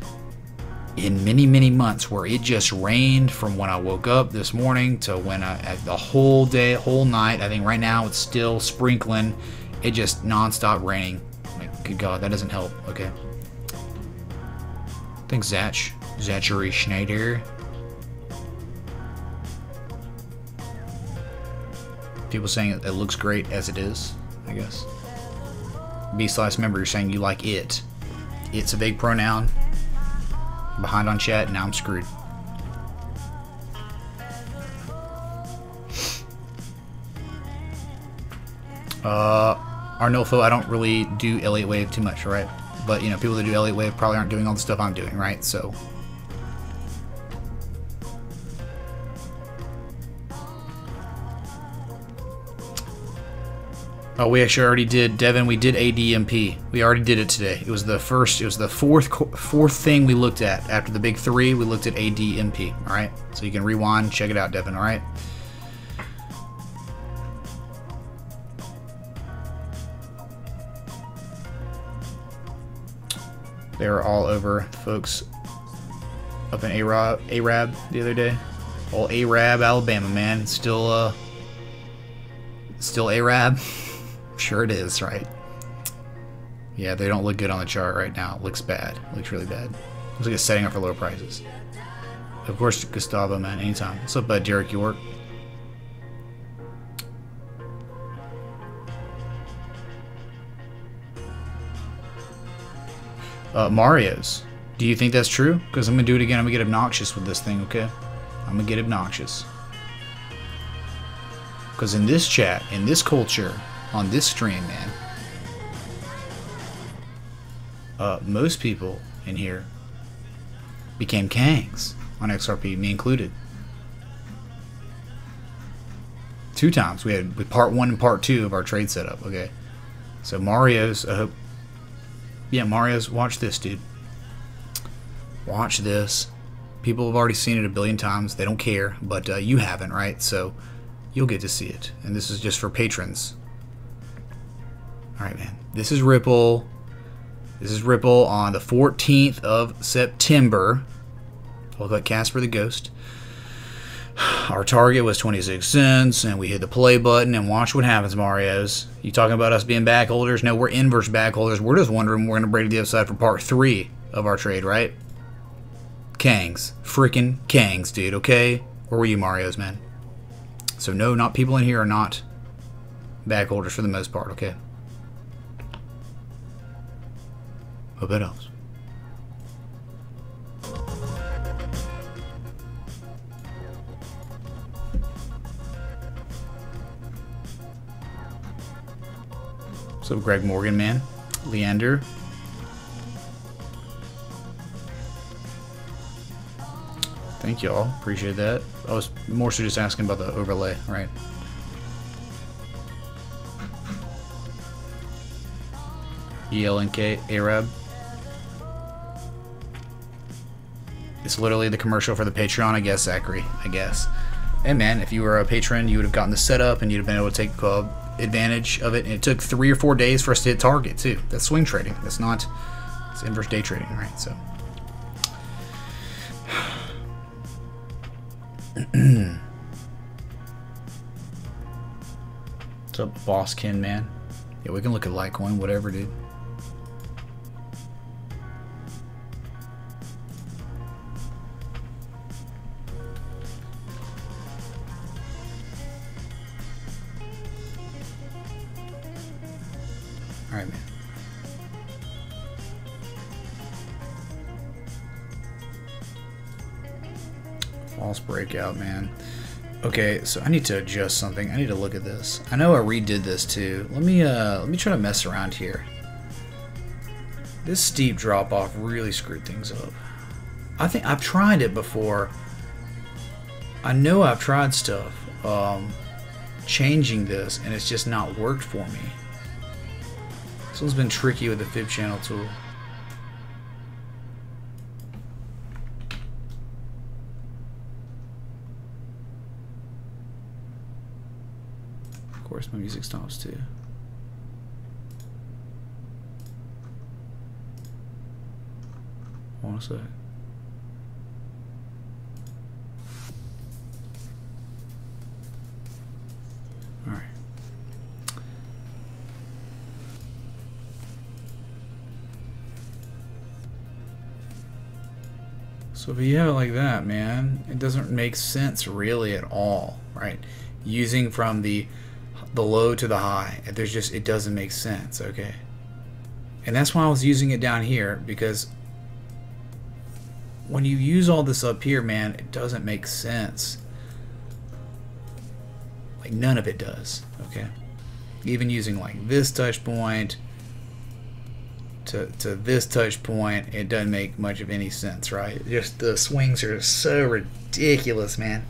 in many, many months where it just rained from when I woke up this morning to when the whole day, whole night. I think right now it's still sprinkling. It just nonstop raining. Like, good God, that doesn't help. Okay. Thanks, Zachary Schneider. People saying it looks great as it is, I guess. B-Slice member, you're saying you like it. It's a vague pronoun. Behind on chat, now I'm screwed. Arnulfo, I don't really do Elliott Wave too much, right? But, you know, people that do Elliott Wave probably aren't doing all the stuff I'm doing, right? So... Oh, we actually already did, Devin, we did ADMP. We already did it today. It was the fourth thing we looked at. After the big three, we looked at ADMP, alright? So you can rewind, check it out, Devin, alright? They were all over, folks, up in Arab the other day. Old Arab, Alabama, man. Still Arab. Sure it is, right? Yeah, they don't look good on the chart right now. It looks bad. It looks really bad. Looks like it's setting up for low prices. Of course, Gustavo, man, anytime. What's up, Derek York? Mario's. Do you think that's true? Because I'm going to do it again. I'm going to get obnoxious with this thing, okay? I'm going to get obnoxious. Because in this chat, in this culture... on this stream, man, most people in here became Kangs on XRP, me included. 2 times. We had with part 1 and part 2 of our trade setup, okay? So Mario's, I hope... Yeah, Mario's, watch this, dude. Watch this. People have already seen it a billion times. They don't care, but you haven't, right? So you'll get to see it. And this is just for patrons. Alright, man. This is Ripple. This is Ripple on the 14th of September. We'll got Casper the Ghost. Our target was 26 cents, and we hit the play button, and watch what happens, Marios. You talking about us being back holders? No, we're inverse back holders. We're just wondering when we're going to break to the other side for part 3 of our trade, right? Kangs. Freaking Kangs, dude, okay? Where were you, Marios, man? So, no, not people in here are not back holders for the most part, okay? Hope that helps. So Greg Morgan, man. Leander. Thank y'all. Appreciate that. I was more so just asking about the overlay, right? ELNK Arab. It's literally the commercial for the Patreon, I guess, Zachary. I guess. And man, if you were a patron, you would have gotten the setup and you'd have been able to take advantage of it. And it took 3 or 4 days for us to hit target, too. That's swing trading. That's not... It's inverse day trading, right? So... What's up, Bosskin, man? Yeah, we can look at Litecoin, whatever, dude. Alright, man. False breakout, man. Okay, so I need to adjust something. I need to look at this. I know I redid this too. Let me try to mess around here. This steep drop off really screwed things up. I think I've tried it before. I know I've tried stuff. changing this, and it's just not worked for me. This one's been tricky with the fib channel tool. Of course, my music stops too. Hold on a sec. Alright. So if you have it like that, man, it doesn't make sense really at all, right? Using from the low to the high, there's just, it doesn't make sense, okay? And that's why I was using it down here, because when you use all this up here, man, it doesn't make sense. Like, none of it does, okay? Even using like this touch point to this touch point, it doesn't make much of any sense, right? Just the swings are so ridiculous, man.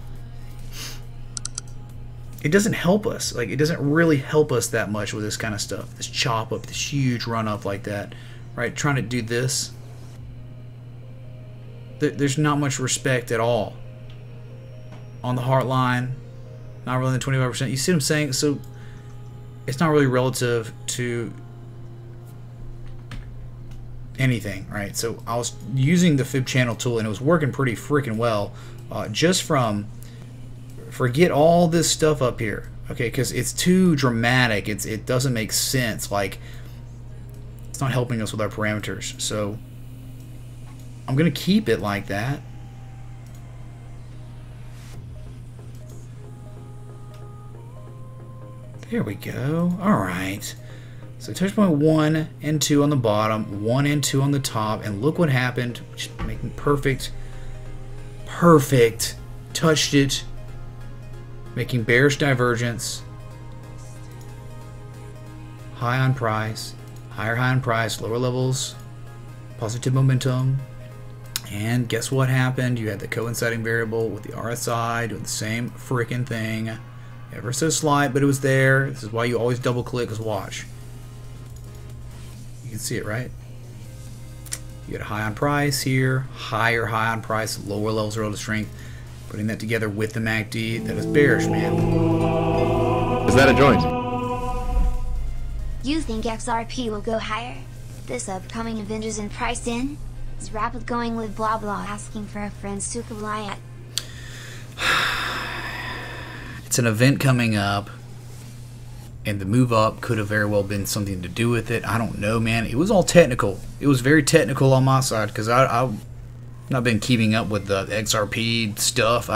It doesn't help us. Like, it doesn't really help us that much with this kind of stuff. This chop up, this huge run up like that, right? Trying to do this. There's not much respect at all on the heart line. Not really in the 25%. You see what I'm saying? So it's not really relative to anything, right? So I was using the fib channel tool and it was working pretty freaking well, just from, forget all this stuff up here, okay? Because it's too dramatic. It doesn't make sense. Like, it's not helping us with our parameters. So I'm gonna keep it like that. There we go. All right. So touch point 1 and 2 on the bottom, 1 and 2 on the top, and look what happened. Just making perfect. Touched it. Making bearish divergence. High on price. Higher high on price. Lower levels. Positive momentum. And guess what happened? You had the coinciding variable with the RSI doing the same freaking thing. Ever so slight, but it was there. This is why you always double click, because watch. You can see it, right? You get a high on price here, higher high on price, lower levels of relative strength. Putting that together with the MACD, that is bearish, man. Is that a joint? You think XRP will go higher? This upcoming event isn't priced in? Is Rapid going with blah blah asking for a friend's to rely at? It's an event coming up, and the move up could have very well been something to do with it. I don't know, man. It was all technical. It was very technical on my side, because I've not been keeping up with the XRP stuff.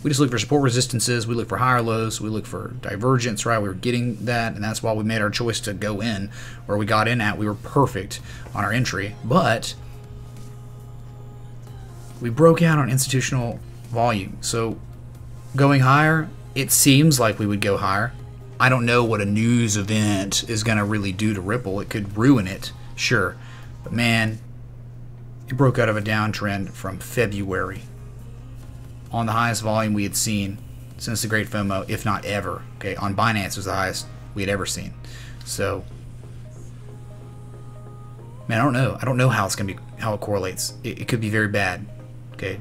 We just look for support resistances, we look for higher lows, we look for divergence, right? We were getting that, and that's why we made our choice to go in where we got in at. We were perfect on our entry, but we broke out on institutional volume. So going higher, it seems like we would go higher. I don't know what a news event is going to really do to Ripple. It could ruin it, sure. But man, it broke out of a downtrend from February on the highest volume we had seen since the Great FOMO, if not ever. Okay, on Binance was the highest we had ever seen. So, man, I don't know. I don't know how it's gonna be, how it correlates. It could be very bad. Okay,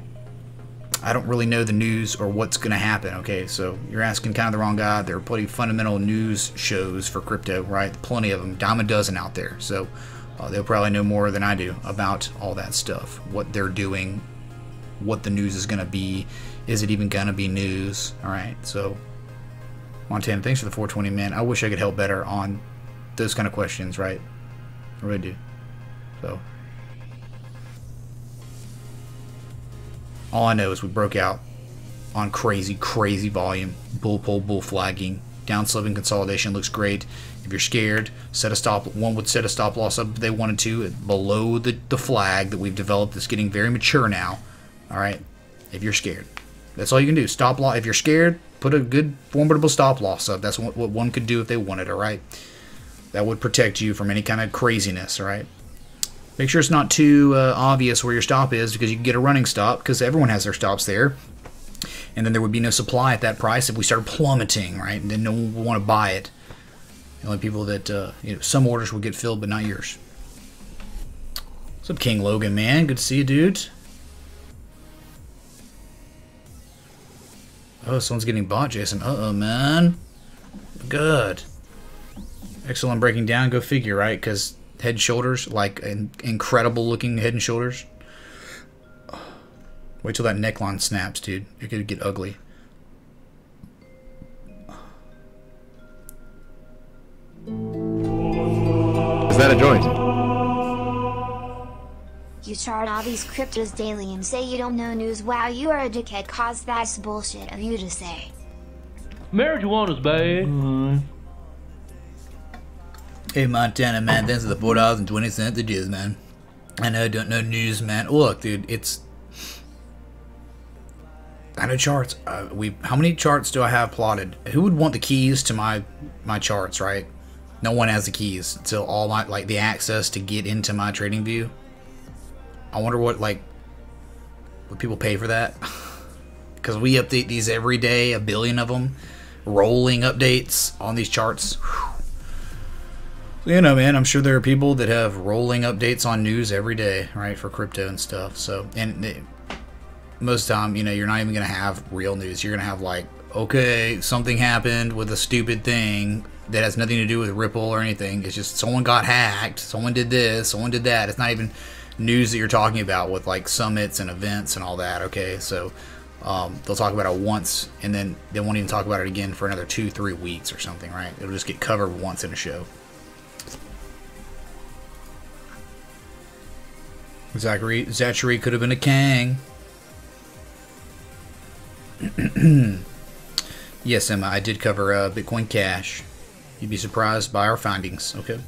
I don't really know the news or what's gonna happen. Okay, so you're asking kind of the wrong guy. There are plenty of fundamental news shows for crypto, right? Plenty of them, dime a dozen out there. So they'll probably know more than I do about all that stuff, what they're doing, what the news is going to be. Is it even going to be news? All right, so Montana, thanks for the 420, man. I wish I could help better on those kind of questions, right? I really do. So all I know is we broke out on crazy volume, bull pull, bull flagging, down sloping consolidation looks great. If you're scared, set a stop. One would set a stop loss up if they wanted to below the flag that we've developed that's getting very mature now. All right, if you're scared, that's all you can do. Stop loss. If you're scared, put a good formidable stop loss up. That's what one could do if they wanted. All right, that would protect you from any kind of craziness. All right, make sure it's not too obvious where your stop is, because you can get a running stop, because everyone has their stops there. and then there would be no supply at that price if we started plummeting, right? And then no one would want to buy it. The only people that, you know, some orders would get filled, but not yours. What's up, King Logan, man? Good to see you, dude. Oh, someone's getting bought, Jason. Uh-oh, man. Good. Excellent breaking down. Go figure, right? Because Head and Shoulders, like incredible looking Head and Shoulders. Wait till that neckline snaps, dude. You're gonna get ugly. Is that a joint? You chart all these cryptos daily and say you don't know news. Wow, you are a dickhead, cause that's bullshit of you to say. Marijuana's bad. Hey, Montana, man. Thanks for the $4.20 it is, man. I know I don't know news, man. Look, dude, it's... I know charts. How many charts do I have plotted? Who would want the keys to my charts, right? No one has the keys. So all my, like, the access to get into my trading view. I wonder what, like, would people pay for that? Because we update these every day, 1 billion of them. Rolling updates on these charts. So, you know, man, I'm sure there are people that have rolling updates on news every day, right, for crypto and stuff. So, and most of the time, you know, you're not even going to have real news. You're going to have, like, okay, something happened with a stupid thing that has nothing to do with Ripple or anything. It's just someone got hacked, someone did this, someone did that. It's not even news that you're talking about with, like, summits and events and all that, okay? So they'll talk about it once, and then they won't even talk about it again for another 2-3 weeks or something, right? It'll just get covered once in a show. Zachary could have been a Kang. Yes, Emma, I did cover Bitcoin Cash. You'd be surprised by our findings, okay?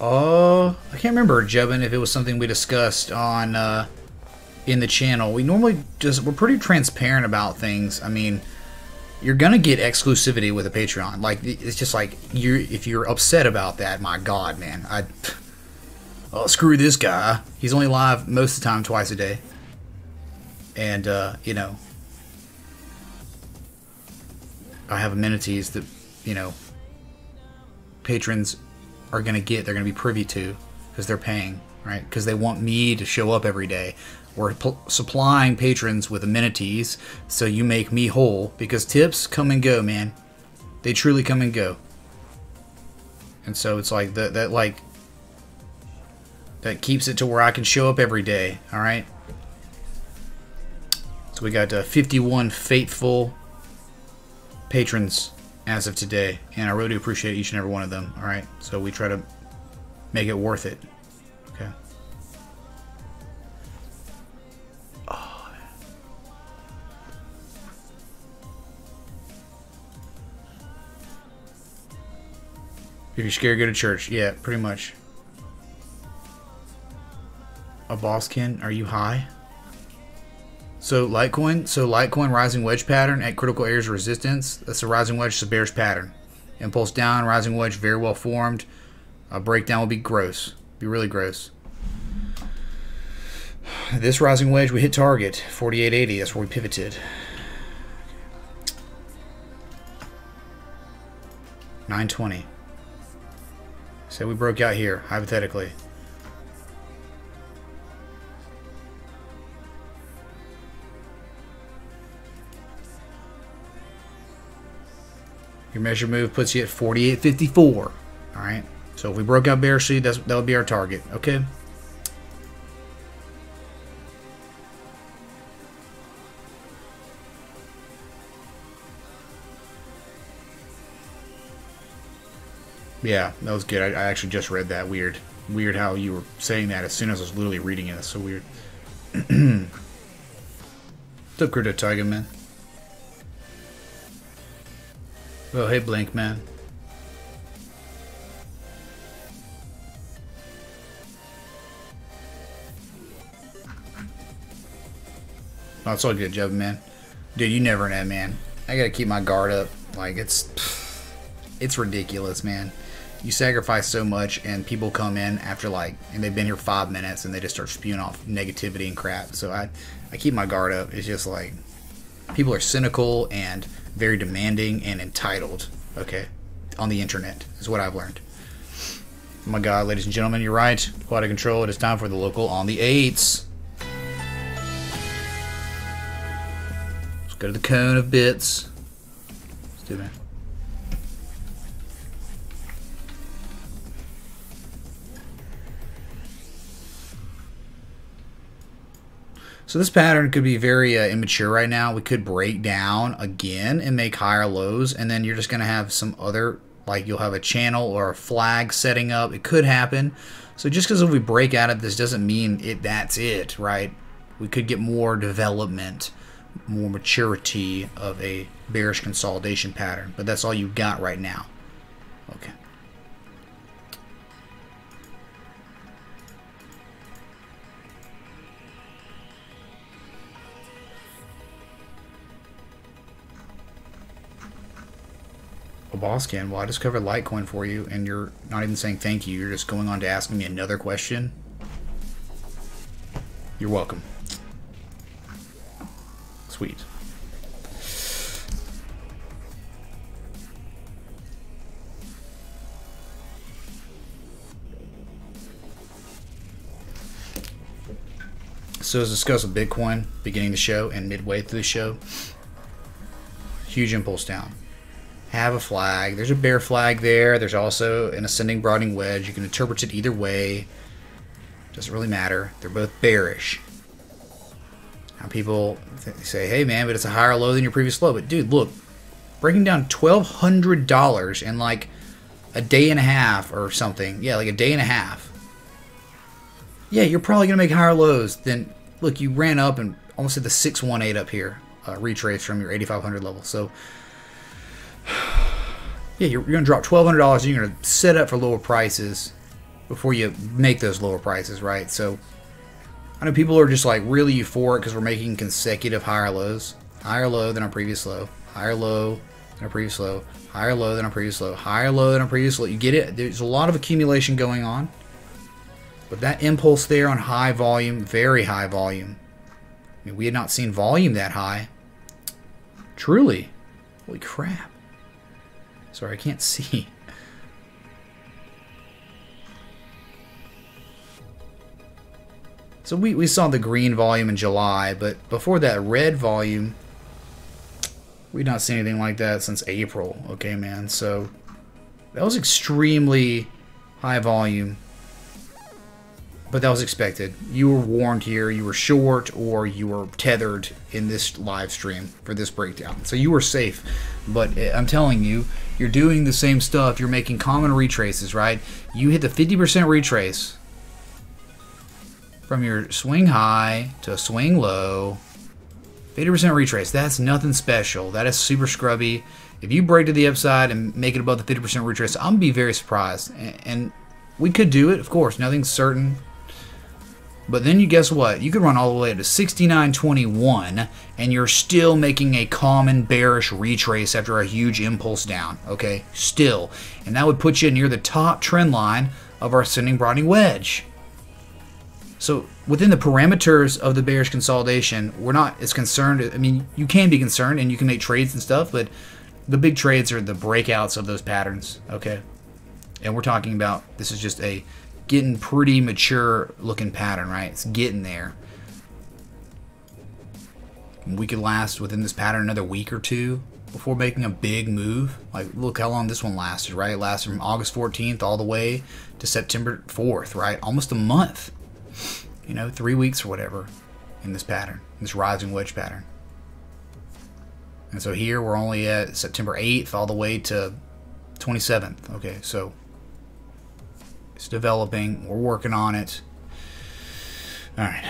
I can't remember, Jebin, if it was something we discussed on in the channel. We're pretty transparent about things. I mean, you're gonna get exclusivity with a Patreon. Like, it's just like, if you're upset about that, my God, man, oh, screw this guy. He's only live most of the time twice a day, and you know, I have amenities that, you know, patrons are gonna get. They're gonna be privy to because they're paying, right? Because they want me to show up every day. We're supplying patrons with amenities, so you make me whole, because tips come and go, man. They truly come and go. And so it's like that keeps it to where I can show up every day, all right? So we got 51 faithful patrons as of today, and I really do appreciate each and every one of them, all right? So we try to make it worth it, okay? If you're scared, go to church. Yeah, pretty much. A bosskin? Are you high? So Litecoin rising wedge pattern at critical areas of resistance. That's a rising wedge, it's a bearish pattern. Impulse down, rising wedge, very well formed. A breakdown will be gross. Be really gross. This rising wedge, we hit target 48.80. That's where we pivoted. 920. So we broke out here, hypothetically. Your measure move puts you at 48.54. Alright? So if we broke out bearishly, that would be our target. Okay? Yeah, that was good. I actually just read that. Weird how you were saying that as soon as I was literally reading it. It's so weird. What's up, Crypto Tiger, man? Oh, hey, Blink, man. Oh, it's all good, Jeb, man. Dude, you never know, man. I gotta keep my guard up. Like, it's ridiculous, man. You sacrifice so much, and people come in after, like, and they've been here 5 minutes, and they just start spewing off negativity and crap. So I keep my guard up. It's just like, people are cynical and very demanding and entitled, okay, on the internet, is what I've learned. Oh my God, ladies and gentlemen, you're right. Quite out of control. It is time for the local on the 8s. Let's go to the cone of bits. Let's do that. So this pattern could be very immature right now. We could break down again and make higher lows, and then you're just going to have some other, like you'll have a channel or a flag setting up. It could happen. So just because if we break out of this doesn't mean that's it, right? We could get more development, more maturity of a bearish consolidation pattern, but that's all you got right now. Okay. Well, boss can. Well, I just covered Litecoin for you, and you're not even saying thank you. You're just going on to asking me another question. You're welcome. Sweet. So as discussed with Bitcoin, beginning the show and midway through the show, huge impulse down. Have a flag. There's a bear flag there. There's also an ascending broadening wedge. You can interpret it either way. Doesn't really matter. They're both bearish. Now people say, hey man, but it's a higher low than your previous low. But dude, look, breaking down $1,200 in like a day and a half or something. Yeah, like a day and a half. Yeah, you're probably going to make higher lows than, look, you ran up and almost hit the 618 up here. Retrace from your 8,500 level. So yeah, you're going to drop $1,200 and you're going to set up for lower prices before you make those lower prices, right? So I know people are just like really euphoric because we're making consecutive higher lows. Higher low than our previous low. Higher low than our previous low. Higher low than our previous low. Higher low than our previous low. You get it? There's a lot of accumulation going on. But that impulse there on high volume, very high volume. I mean, we had not seen volume that high. Truly. Holy crap. Sorry, I can't see. So we saw the green volume in July, but before that red volume, we'd not seen anything like that since April. Okay, man. So that was extremely high volume. But that was expected. You were warned here. You were short or you were tethered in this live stream for this breakdown. So you were safe. But I'm telling you, you're doing the same stuff. You're making common retraces, right? You hit the 50% retrace from your swing high to a swing low. 50% retrace. That's nothing special. That is super scrubby. If you break to the upside and make it above the 50% retrace, I'm going to be very surprised. And we could do it, of course. Nothing's certain. But then you guess what? You could run all the way up to 69.21 and you're still making a common bearish retrace after a huge impulse down. Okay? Still. And that would put you near the top trend line of our ascending broadening wedge. So within the parameters of the bearish consolidation, we're not as concerned. I mean, you can be concerned and you can make trades and stuff, but the big trades are the breakouts of those patterns. Okay? And we're talking about, this is just a getting pretty mature looking pattern, right? It's getting there. We could last within this pattern another week or two before making a big move. Like, look how long this one lasted, right? It lasted from August 14th all the way to September 4th, right? Almost a month. You know, 3 weeks or whatever in this pattern, this rising wedge pattern. And so here we're only at September 8th all the way to 27th. Okay, so it's developing. We're working on it. All right.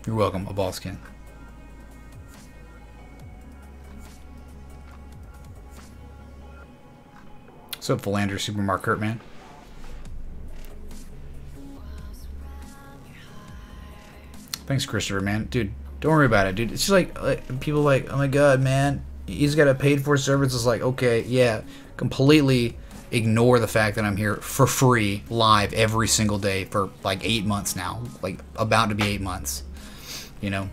You're welcome, a boss can. What's up, Philander Supermarket, man? Thanks, Christopher, man. Dude, don't worry about it, dude. It's just like people like, oh my god, man, he's got a paid for service. It's like, okay, yeah, completely ignore the fact that I'm here for free, live every single day for like 8 months now. Like, about to be 8 months. You know?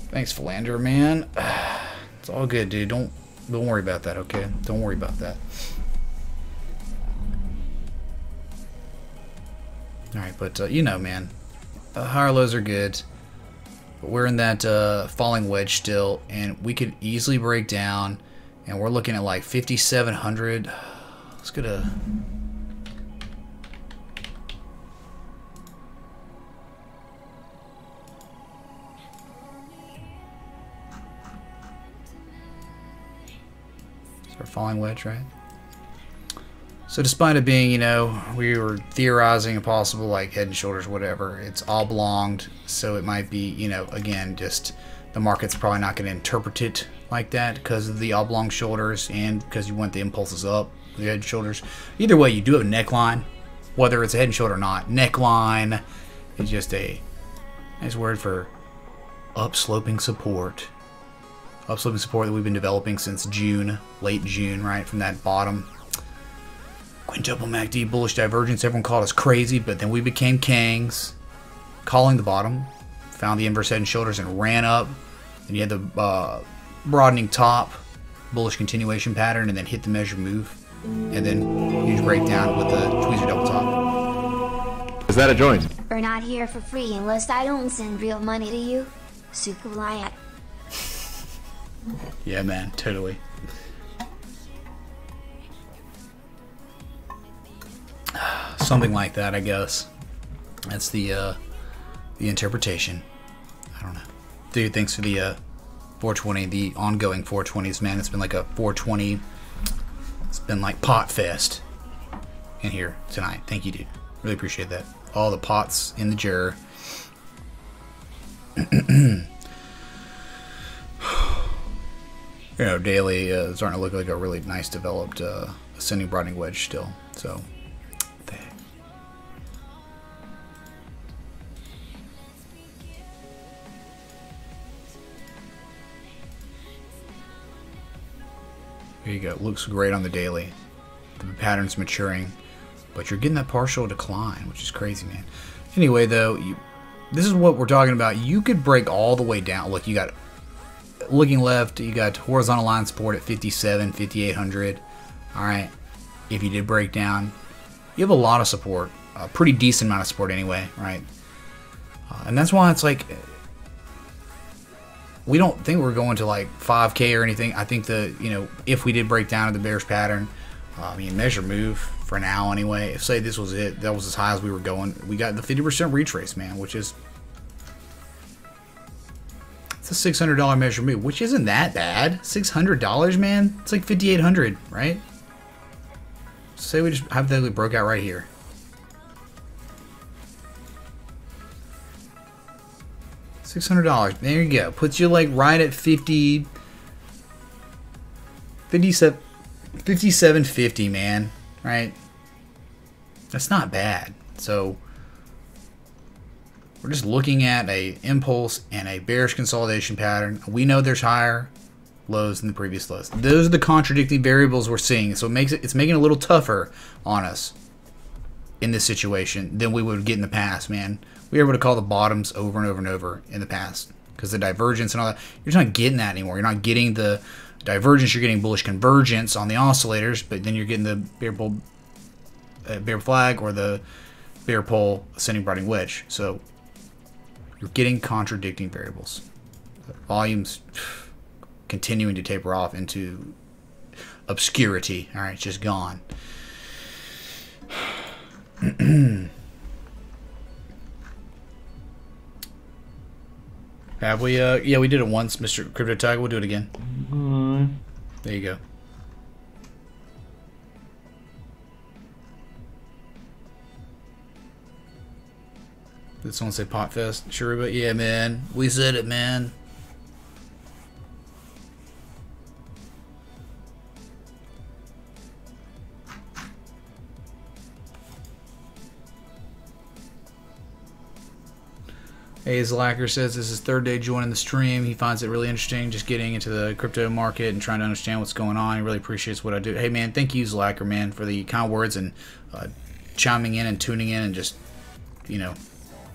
Thanks, Philander, man. It's all good, dude. Don't worry about that, okay? Don't worry about that. Alright, but, you know, man. Higher lows are good. But we're in that falling wedge still, and we could easily break down, and we're looking at like 5,700. Let's go to... Our falling wedge, right? So despite it being, you know, we were theorizing a possible like head and shoulders, whatever, it's oblonged, so it might be, you know, again, just the market's probably not going to interpret it like that because of the oblong shoulders and because you want the impulses up, the head and shoulders. Either way, you do have a neckline, whether it's a head and shoulder or not. Neckline is just a nice word for upsloping support. Upsloping support that we've been developing since June, late June, right, from that bottom. Quintuple MACD bullish divergence. Everyone called us crazy, but then we became Kangs, calling the bottom, found the inverse head and shoulders and ran up. Then you had the broadening top, bullish continuation pattern, and then hit the measure move, and then huge breakdown with the tweezer double top. Is that a joint? We're not here for free unless I don't send real money to you. Super lion. Yeah, man, totally. Something like that, I guess. That's the interpretation. I don't know. Dude, thanks for the 420, the ongoing 420s, man. It's been like a 420. It's been like pot fest in here tonight. Thank you, dude. Really appreciate that. All the pots in the jar. You know, daily is starting to look like a really nice developed ascending broadening wedge still. So, there you go. Looks great on the daily. The pattern's maturing, but you're getting that partial decline, which is crazy, man. Anyway, though, this is what we're talking about. You could break all the way down. Look, you got... Looking left, you got horizontal line support at 57, 5,800. Alright, if you did break down, you have a lot of support. A pretty decent amount of support anyway, right? And that's why it's like, we don't think we're going to like 5K or anything. I think you know, if we did break down to the bearish pattern, I mean, measure move for now anyway. If say this was it, that was as high as we were going. We got the 50% retrace, man, which is... It's a $600 measure move, which isn't that bad. $600, man. It's like $5,800, right? Say we just hypothetically broke out right here. $600. There you go. Puts you like right at 57.50, man. Right? That's not bad. So we're just looking at a impulse and a bearish consolidation pattern. We know there's higher lows than the previous lows. Those are the contradicting variables we're seeing. So it's making it a little tougher on us in this situation than we would get in the past, man. We were able to call the bottoms over and over and over in the past because the divergence and all that. You're just not getting that anymore. You're not getting the divergence. You're getting bullish convergence on the oscillators, but then you're getting the bear flag or the bear pole ascending broadening wedge. So you're getting contradicting variables. The volume's continuing to taper off into obscurity. All right, it's just gone. Have we? Yeah, we did it once, Mr. Crypto Tiger. We'll do it again. There you go. Did someone say Potfest? Sure, but yeah, man. We said it, man. Hey, Zlacker says this is his third day joining the stream. He finds it really interesting just getting into the crypto market and trying to understand what's going on. He really appreciates what I do. Hey, man, thank you, Zlacker, man, for the kind words and chiming in and tuning in and just, you know,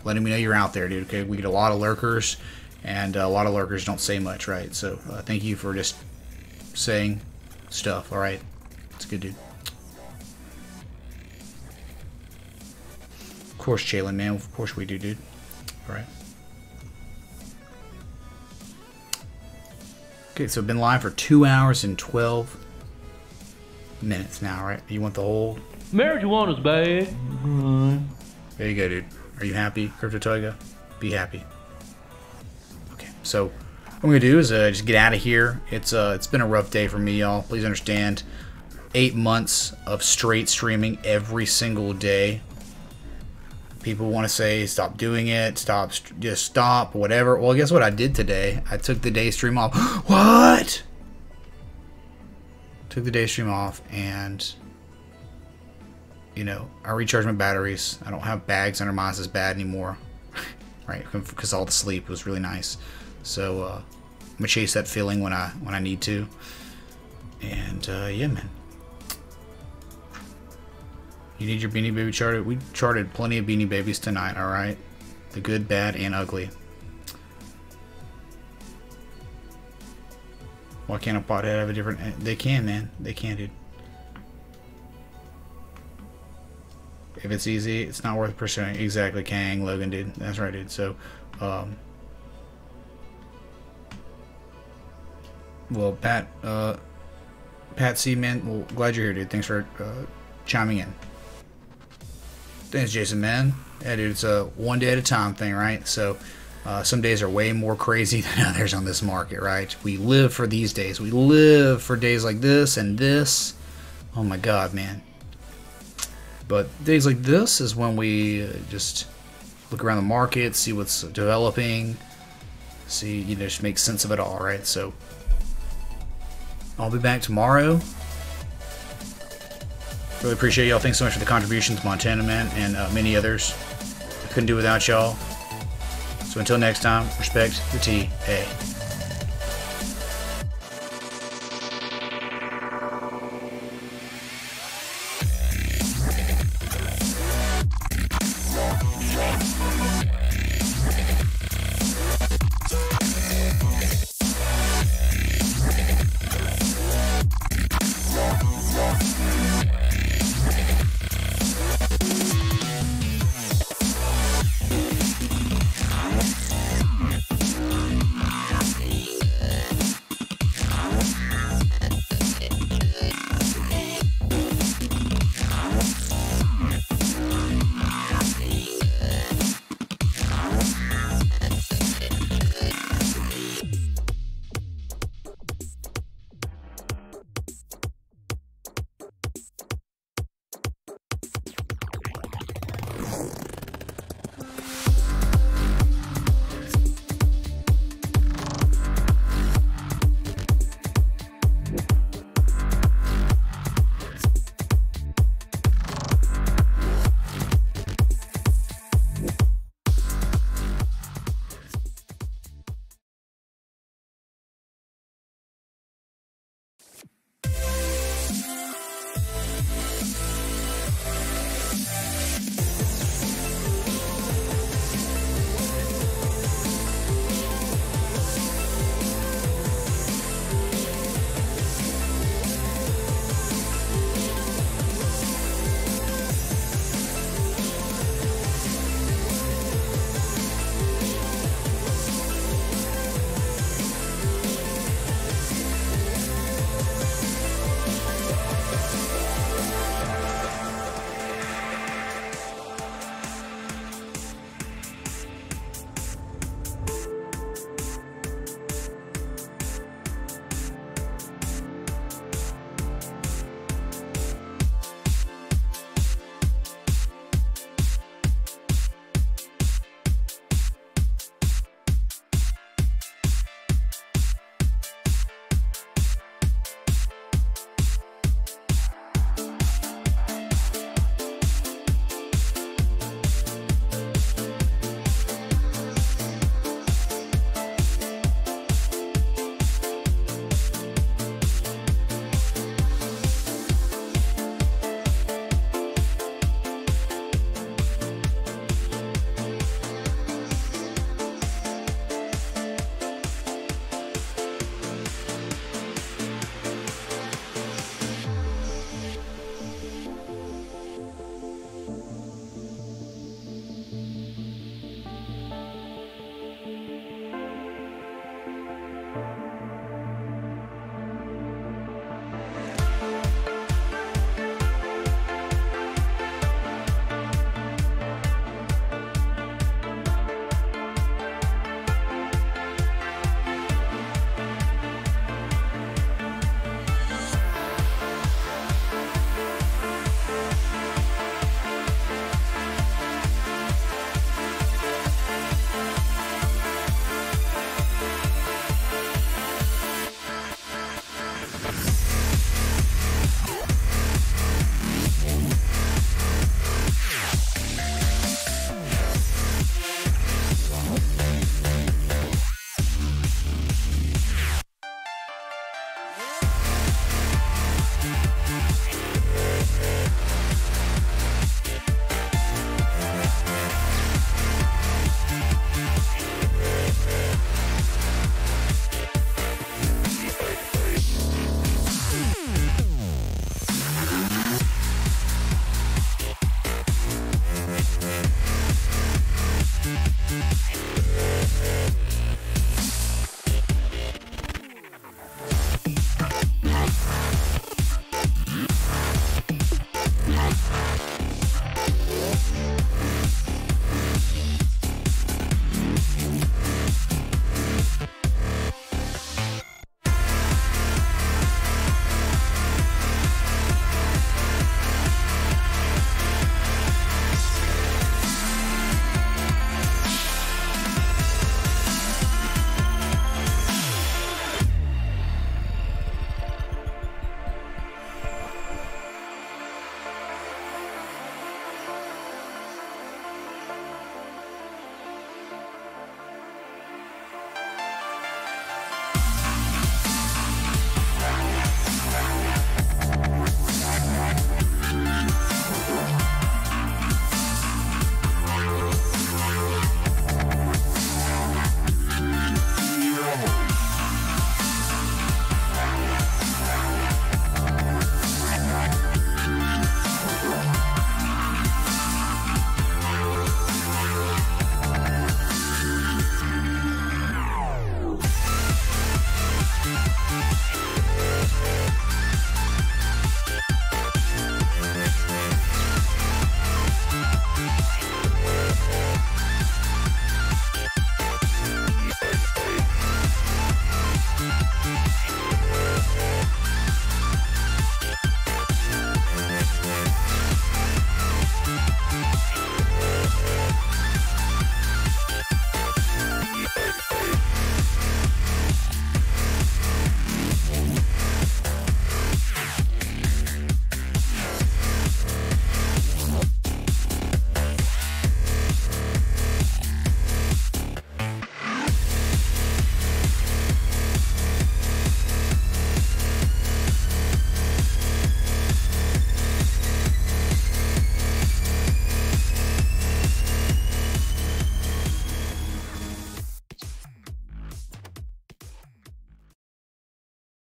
letting me know you're out there, dude. Okay, we get a lot of lurkers, and a lot of lurkers don't say much, right? So thank you for just saying stuff, all right? It's good, dude. Of course, Jalen, man. Of course we do, dude. All right. Okay, so I've been live for 2 hours and 12 minutes now, right? You want the whole... Marijuana's bad. There you go, dude. Are you happy, Crypto Toga? Be happy. Okay, so what I'm going to do is just get out of here. It's been a rough day for me, y'all. Please understand. 8 months of straight streaming every single day. People want to say, stop doing it, just stop, whatever. Well, guess what I did today? I took the day stream off. What? Took the day stream off, and, you know, I recharged my batteries. I don't have bags under my eyes as bad anymore, right? Because all the sleep was really nice. So I'm gonna chase that feeling when I need to. And yeah, man. You need your Beanie Baby charted? We charted plenty of Beanie Babies tonight, alright? The good, bad, and ugly. Why can't a pothead have a different... They can, man. They can, dude. If it's easy, it's not worth pursuing. Exactly, Kang, Logan, dude. That's right, dude. So, well, Pat C, man, well, glad you're here, dude. Thanks for chiming in. Thanks, Jason, man. Yeah, dude, it's a one day at a time thing, right? So some days are way more crazy than others on this market, right? We live for these days. We live for days like this and this. Oh my God, man. But days like this is when we just look around the market, see what's developing, see, you know, just make sense of it all, right? So I'll be back tomorrow. Really appreciate y'all. Thanks so much for the contributions, Montana Man, and many others. I couldn't do without y'all. So until next time, respect the TA.